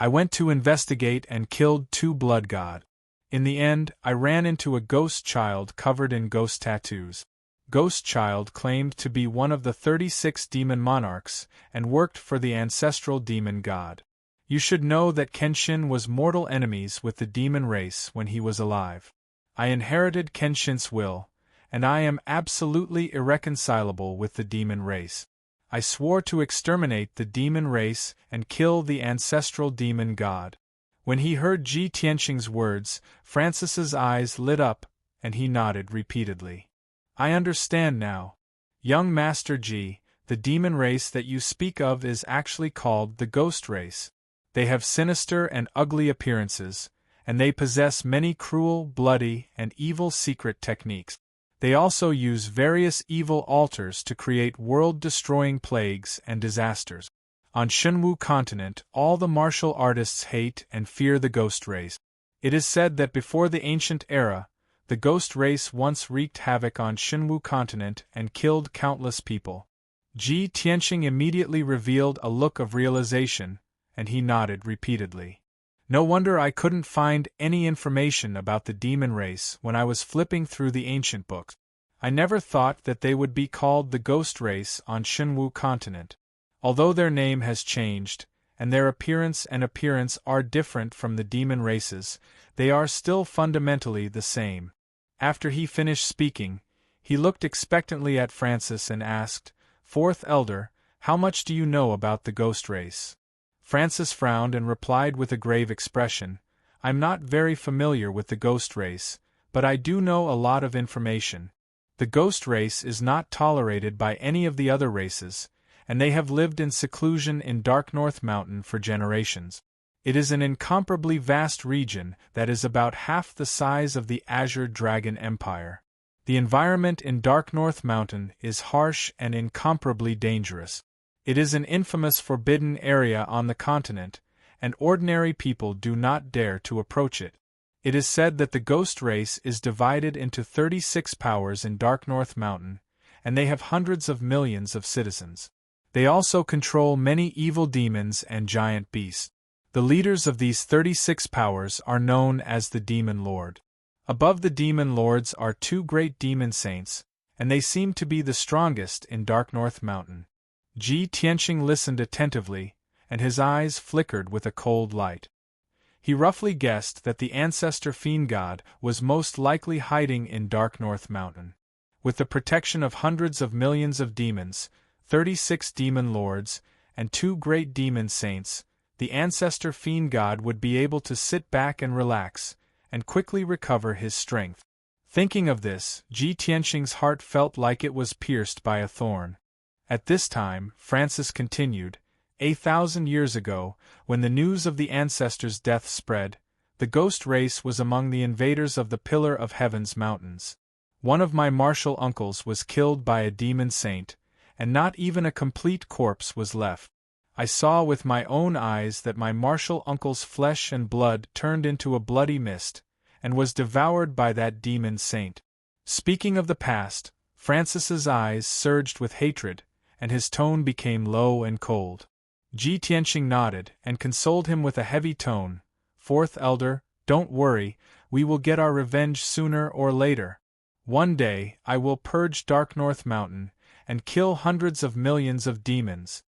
I went to investigate and killed 2 blood gods. In the end, I ran into a ghost child covered in ghost tattoos. Ghost Child claimed to be one of the 36 demon monarchs and worked for the ancestral demon god. You should know that Kenshin was mortal enemies with the demon race when he was alive. I inherited Kenshin's will, and I am absolutely irreconcilable with the demon race. I swore to exterminate the demon race and kill the ancestral demon god. When he heard Ji Tianxing's words, Francis's eyes lit up, and he nodded repeatedly. I understand now. Young Master Ji, the demon race that you speak of is actually called the ghost race. They have sinister and ugly appearances, and they possess many cruel, bloody, and evil secret techniques. They also use various evil altars to create world-destroying plagues and disasters. On Shenwu continent, all the martial artists hate and fear the ghost race. It is said that before the ancient era, the ghost race once wreaked havoc on Shenwu continent and killed countless people. Ji Tianxing immediately revealed a look of realization, and he nodded repeatedly. No wonder I couldn't find any information about the demon race when I was flipping through the ancient books. I never thought that they would be called the ghost race on Shenwu continent. Although their name has changed, and their appearance are different from the demon races, they are still fundamentally the same. After he finished speaking, he looked expectantly at Francis and asked, Fourth Elder, how much do you know about the ghost race? Francis frowned and replied with a grave expression, I'm not very familiar with the ghost race, but I do know a lot of information. The ghost race is not tolerated by any of the other races, and they have lived in seclusion in Dark North Mountain for generations. It is an incomparably vast region that is about half the size of the Azure Dragon Empire. The environment in Dark North Mountain is harsh and incomparably dangerous. It is an infamous forbidden area on the continent, and ordinary people do not dare to approach it. It is said that the ghost race is divided into 36 powers in Dark North Mountain, and they have hundreds of millions of citizens. They also control many evil demons and giant beasts. The leaders of these 36 powers are known as the Demon Lord. Above the Demon Lords are 2 great demon saints, and they seem to be the strongest in Dark North Mountain. Ji Tianxing listened attentively, and his eyes flickered with a cold light. He roughly guessed that the ancestor fiend god was most likely hiding in Dark North Mountain. With the protection of hundreds of millions of demons, 36 demon lords, and 2 great demon saints, the ancestor fiend god would be able to sit back and relax, and quickly recover his strength. Thinking of this, Ji Tianxing's heart felt like it was pierced by a thorn. At this time, Francis continued, 1,000 years ago, when the news of the ancestor's death spread, the ghost race was among the invaders of the Pillar of Heaven's mountains. One of my martial uncles was killed by a demon saint, and not even a complete corpse was left. I saw with my own eyes that my martial uncle's flesh and blood turned into a bloody mist, and was devoured by that demon saint. Speaking of the past, Francis's eyes surged with hatred, and his tone became low and cold. Ji Tianxing nodded and consoled him with a heavy tone, Fourth Elder, Don't worry, we will get our revenge sooner or later. One day, I will purge Dark North Mountain, and kill hundreds of millions of demons."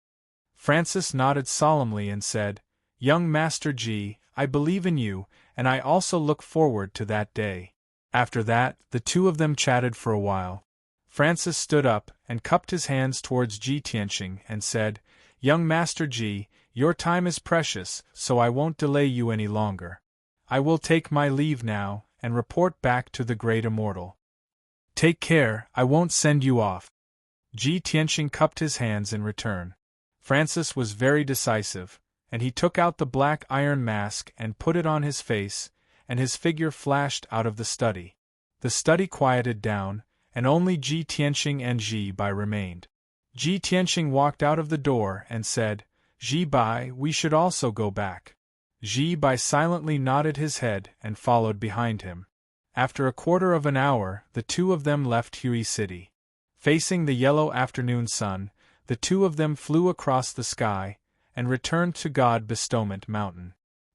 Francis nodded solemnly and said, "Young Master G, I believe in you, and I also look forward to that day." After that, the two of them chatted for a while. Francis stood up and cupped his hands towards Ji Tianqing and said, "Young Master Ji, your time is precious, so I won't delay you any longer. I will take my leave now, and report back to the Great Immortal. Take care, I won't send you off." Ji Tianqing cupped his hands in return. Francis was very decisive, and he took out the black iron mask and put it on his face, and his figure flashed out of the study. The study quieted down, and only Ji Tianqing and Ji Bai remained. Ji Tianqing walked out of the door and said, "Ji Bai, we should also go back." Ji Bai silently nodded his head and followed behind him. After a quarter of an hour, the two of them left Hui City. Facing the yellow afternoon sun, the two of them flew across the sky, and returned to God Bestowment Mountain.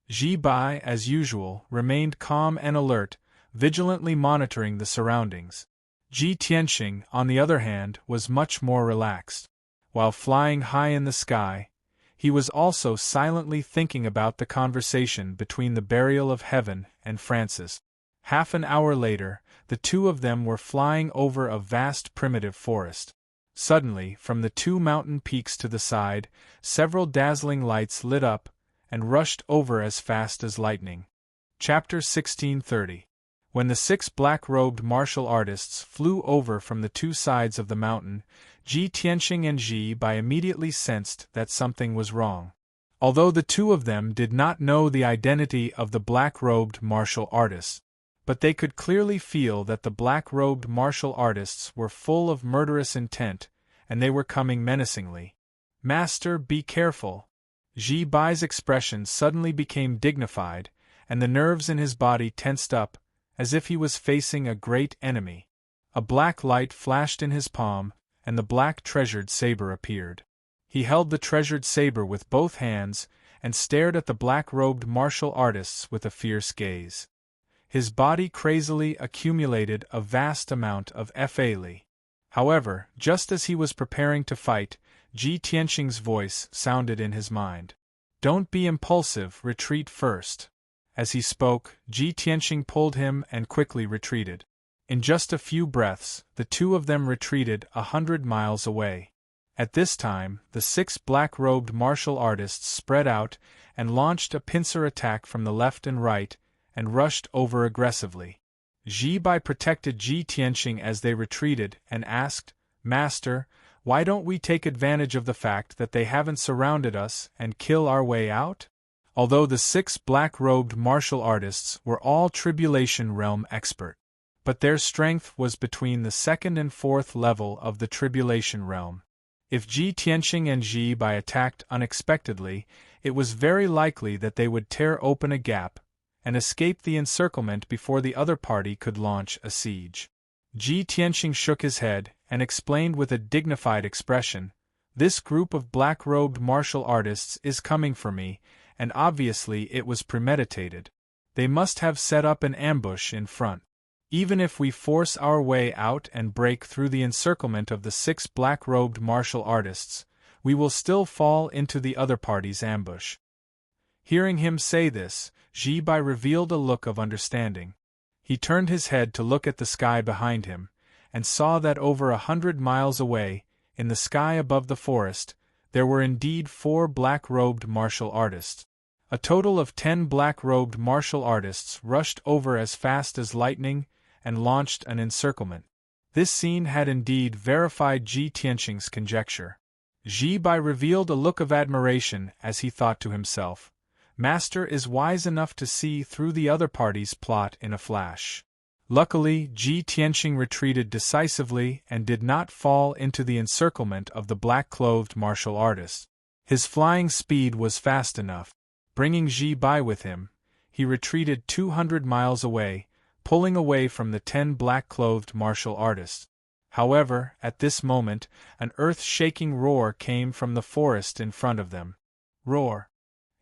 Ji Bai, as usual, remained calm and alert, vigilantly monitoring the surroundings. Ji Tianqing, on the other hand, was much more relaxed. While flying high in the sky, he was also silently thinking about the conversation between the Burial of Heaven and Francis. Half an hour later, the two of them were flying over a vast primitive forest. Suddenly, from the two mountain peaks to the side, several dazzling lights lit up and rushed over as fast as lightning. Chapter 1630. When the 6 black-robed martial artists flew over from the two sides of the mountain, Ji Tianqing and Ji Bai immediately sensed that something was wrong. Although the two of them did not know the identity of the black-robed martial artists, but they could clearly feel that the black-robed martial artists were full of murderous intent, and they were coming menacingly. "Master, be careful." Ji Bai's expression suddenly became dignified, and the nerves in his body tensed up, as if he was facing a great enemy. A black light flashed in his palm, and the black treasured saber appeared. He held the treasured saber with both hands, and stared at the black-robed martial artists with a fierce gaze. His body crazily accumulated a vast amount of Fa. However, just as he was preparing to fight, Ji Tianqing's voice sounded in his mind. "Don't be impulsive, retreat first." As he spoke, Ji Tianqing pulled him and quickly retreated. In just a few breaths, the two of them retreated 100 miles away. At this time, the 6 black-robed martial artists spread out and launched a pincer attack from the left and right, and rushed over aggressively. Ji Bai protected Ji Tianqing as they retreated and asked, "Master, why don't we take advantage of the fact that they haven't surrounded us and kill our way out?" Although the 6 black-robed martial artists were all Tribulation Realm expert, but their strength was between the 2nd and 4th level of the Tribulation Realm. If Ji Tianqing and Ji Bai attacked unexpectedly, it was very likely that they would tear open a gap and escape the encirclement before the other party could launch a siege. Ji Tianqing shook his head and explained with a dignified expression, "This group of black-robed martial artists is coming for me, and obviously it was premeditated. They must have set up an ambush in front. Even if we force our way out and break through the encirclement of the 6 black-robed martial artists, we will still fall into the other party's ambush." Hearing him say this, Ji Bai revealed a look of understanding. He turned his head to look at the sky behind him, and saw that over 100 miles away, in the sky above the forest, there were indeed 4 black-robed martial artists. A total of 10 black-robed martial artists rushed over as fast as lightning and launched an encirclement. This scene had indeed verified Ji Tianqing's conjecture. Ji Bai revealed a look of admiration as he thought to himself, "Master is wise enough to see through the other party's plot in a flash." Luckily, Ji Tianqing retreated decisively and did not fall into the encirclement of the black-clothed martial artists. His flying speed was fast enough. Bringing Ji Bai with him, he retreated 200 miles away, pulling away from the 10 black-clothed martial artists. However, at this moment, an earth-shaking roar came from the forest in front of them. Roar!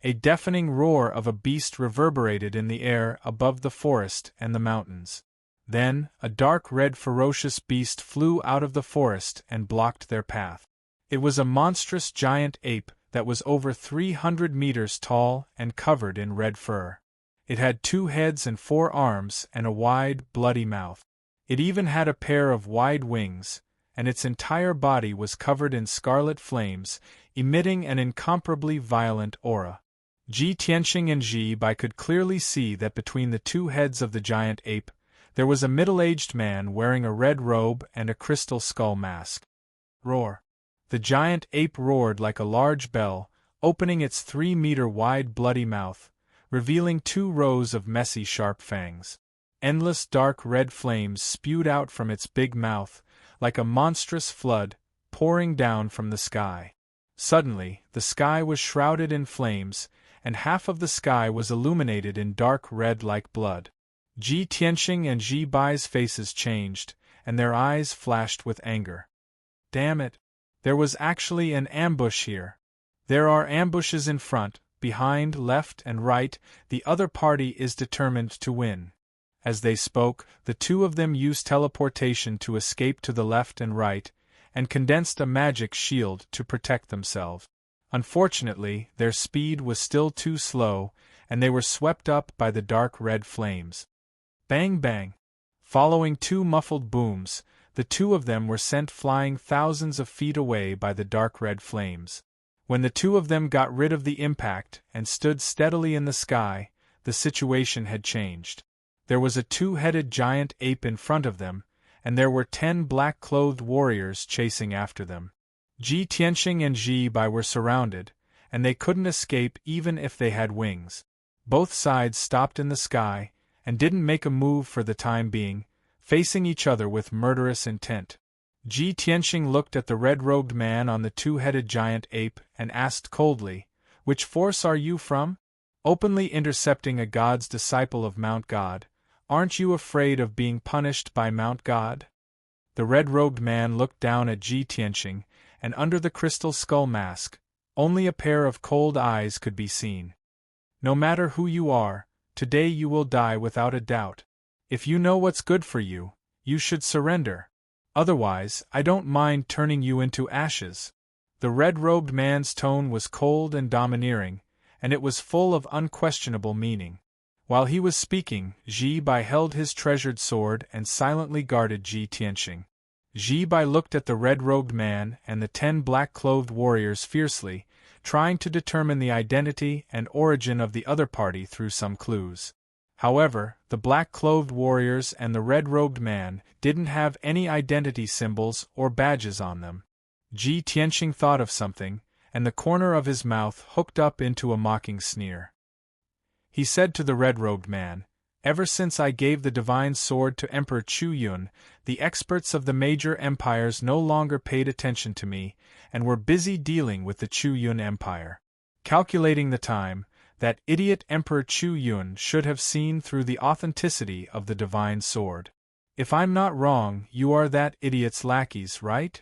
A deafening roar of a beast reverberated in the air above the forest and the mountains. Then, a dark red ferocious beast flew out of the forest and blocked their path. It was a monstrous giant ape that was over 300 meters tall and covered in red fur. It had 2 heads and 4 arms and a wide, bloody mouth. It even had a pair of wide wings, and its entire body was covered in scarlet flames, emitting an incomparably violent aura. Ji Tianqing and Ji Bai could clearly see that between the 2 heads of the giant ape, there was a middle-aged man wearing a red robe and a crystal skull mask. Roar! The giant ape roared like a large bell, opening its 3-meter-wide bloody mouth, revealing 2 rows of messy sharp fangs. Endless dark red flames spewed out from its big mouth, like a monstrous flood, pouring down from the sky. Suddenly, the sky was shrouded in flames, and half of the sky was illuminated in dark red like blood. Ji Tianqing and Ji Bai's faces changed, and their eyes flashed with anger. Damn it! There was actually an ambush here. There are ambushes in front, behind, left, and right. The other party is determined to win. As they spoke, the 2 of them used teleportation to escape to the left and right, and condensed a magic shield to protect themselves. Unfortunately, their speed was still too slow, and they were swept up by the dark red flames. Bang bang! Following 2 muffled booms, the 2 of them were sent flying thousands of feet away by the dark red flames. When the 2 of them got rid of the impact and stood steadily in the sky, the situation had changed. There was a 2-headed giant ape in front of them, and there were 10 black-clothed warriors chasing after them. Ji Tianqing and Ji Bai were surrounded, and they couldn't escape even if they had wings. Both sides stopped in the sky, and didn't make a move for the time being, facing each other with murderous intent. Ji Tianqing looked at the red-robed man on the 2-headed giant ape and asked coldly, "Which force are you from? Openly intercepting a god's disciple of Mount God, aren't you afraid of being punished by Mount God?" The red-robed man looked down at Ji Tianqing, and under the crystal skull mask, only a pair of cold eyes could be seen. "No matter who you are, today you will die without a doubt. If you know what's good for you, you should surrender. Otherwise, I don't mind turning you into ashes." The red-robed man's tone was cold and domineering, and it was full of unquestionable meaning. While he was speaking, Ji Bai held his treasured sword and silently guarded Ji Tianqing. Ji Bai looked at the red-robed man and the 10 black-clothed warriors fiercely, trying to determine the identity and origin of the other party through some clues. However, the black-clothed warriors and the red-robed man didn't have any identity symbols or badges on them. Ji Tianqing thought of something, and the corner of his mouth hooked up into a mocking sneer. He said to the red-robed man, "Ever since I gave the divine sword to Emperor Chu Yun, the experts of the major empires no longer paid attention to me, and were busy dealing with the Chu Yun Empire. Calculating the time, that idiot Emperor Chu Yun should have seen through the authenticity of the divine sword. If I'm not wrong, you are that idiot's lackeys, right?"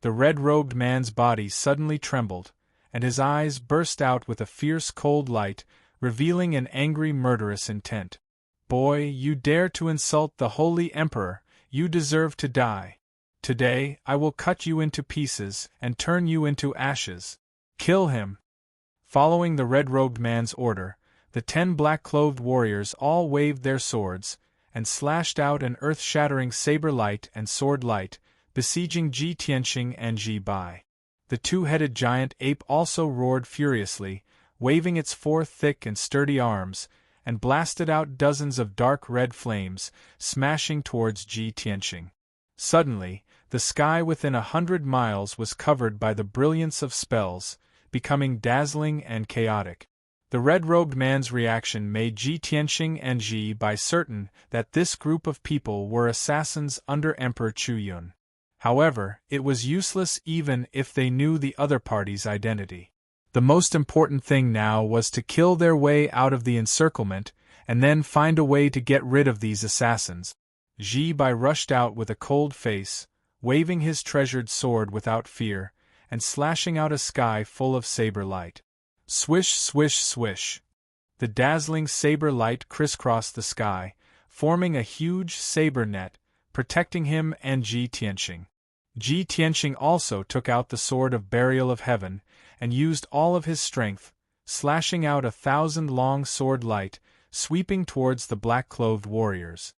The red-robed man's body suddenly trembled, and his eyes burst out with a fierce cold light, revealing an angry murderous intent. "Boy, you dare to insult the Holy Emperor, you deserve to die. Today, I will cut you into pieces and turn you into ashes. Kill him!" Following the red-robed man's order, the 10 black-clothed warriors all waved their swords, and slashed out an earth-shattering saber light and sword light, besieging Ji Tianqing and Ji Bai. The 2-headed giant ape also roared furiously, waving its 4 thick and sturdy arms, and blasted out dozens of dark red flames, smashing towards Ji Tianqing. Suddenly, the sky within 100 miles was covered by the brilliance of spells, becoming dazzling and chaotic. The red-robed man's reaction made Ji Tianqing and Ji Bai certain that this group of people were assassins under Emperor Chu Yun. However, it was useless even if they knew the other party's identity. The most important thing now was to kill their way out of the encirclement, and then find a way to get rid of these assassins. Ji Bai rushed out with a cold face, waving his treasured sword without fear, and slashing out a sky full of saber light. Swish, swish, swish. The dazzling saber light crisscrossed the sky, forming a huge saber net, protecting him and Ji Tianqing. Ji Tianqing also took out the sword of Burial of Heaven, and used all of his strength, slashing out 1,000 long sword light, sweeping towards the black-clothed warriors.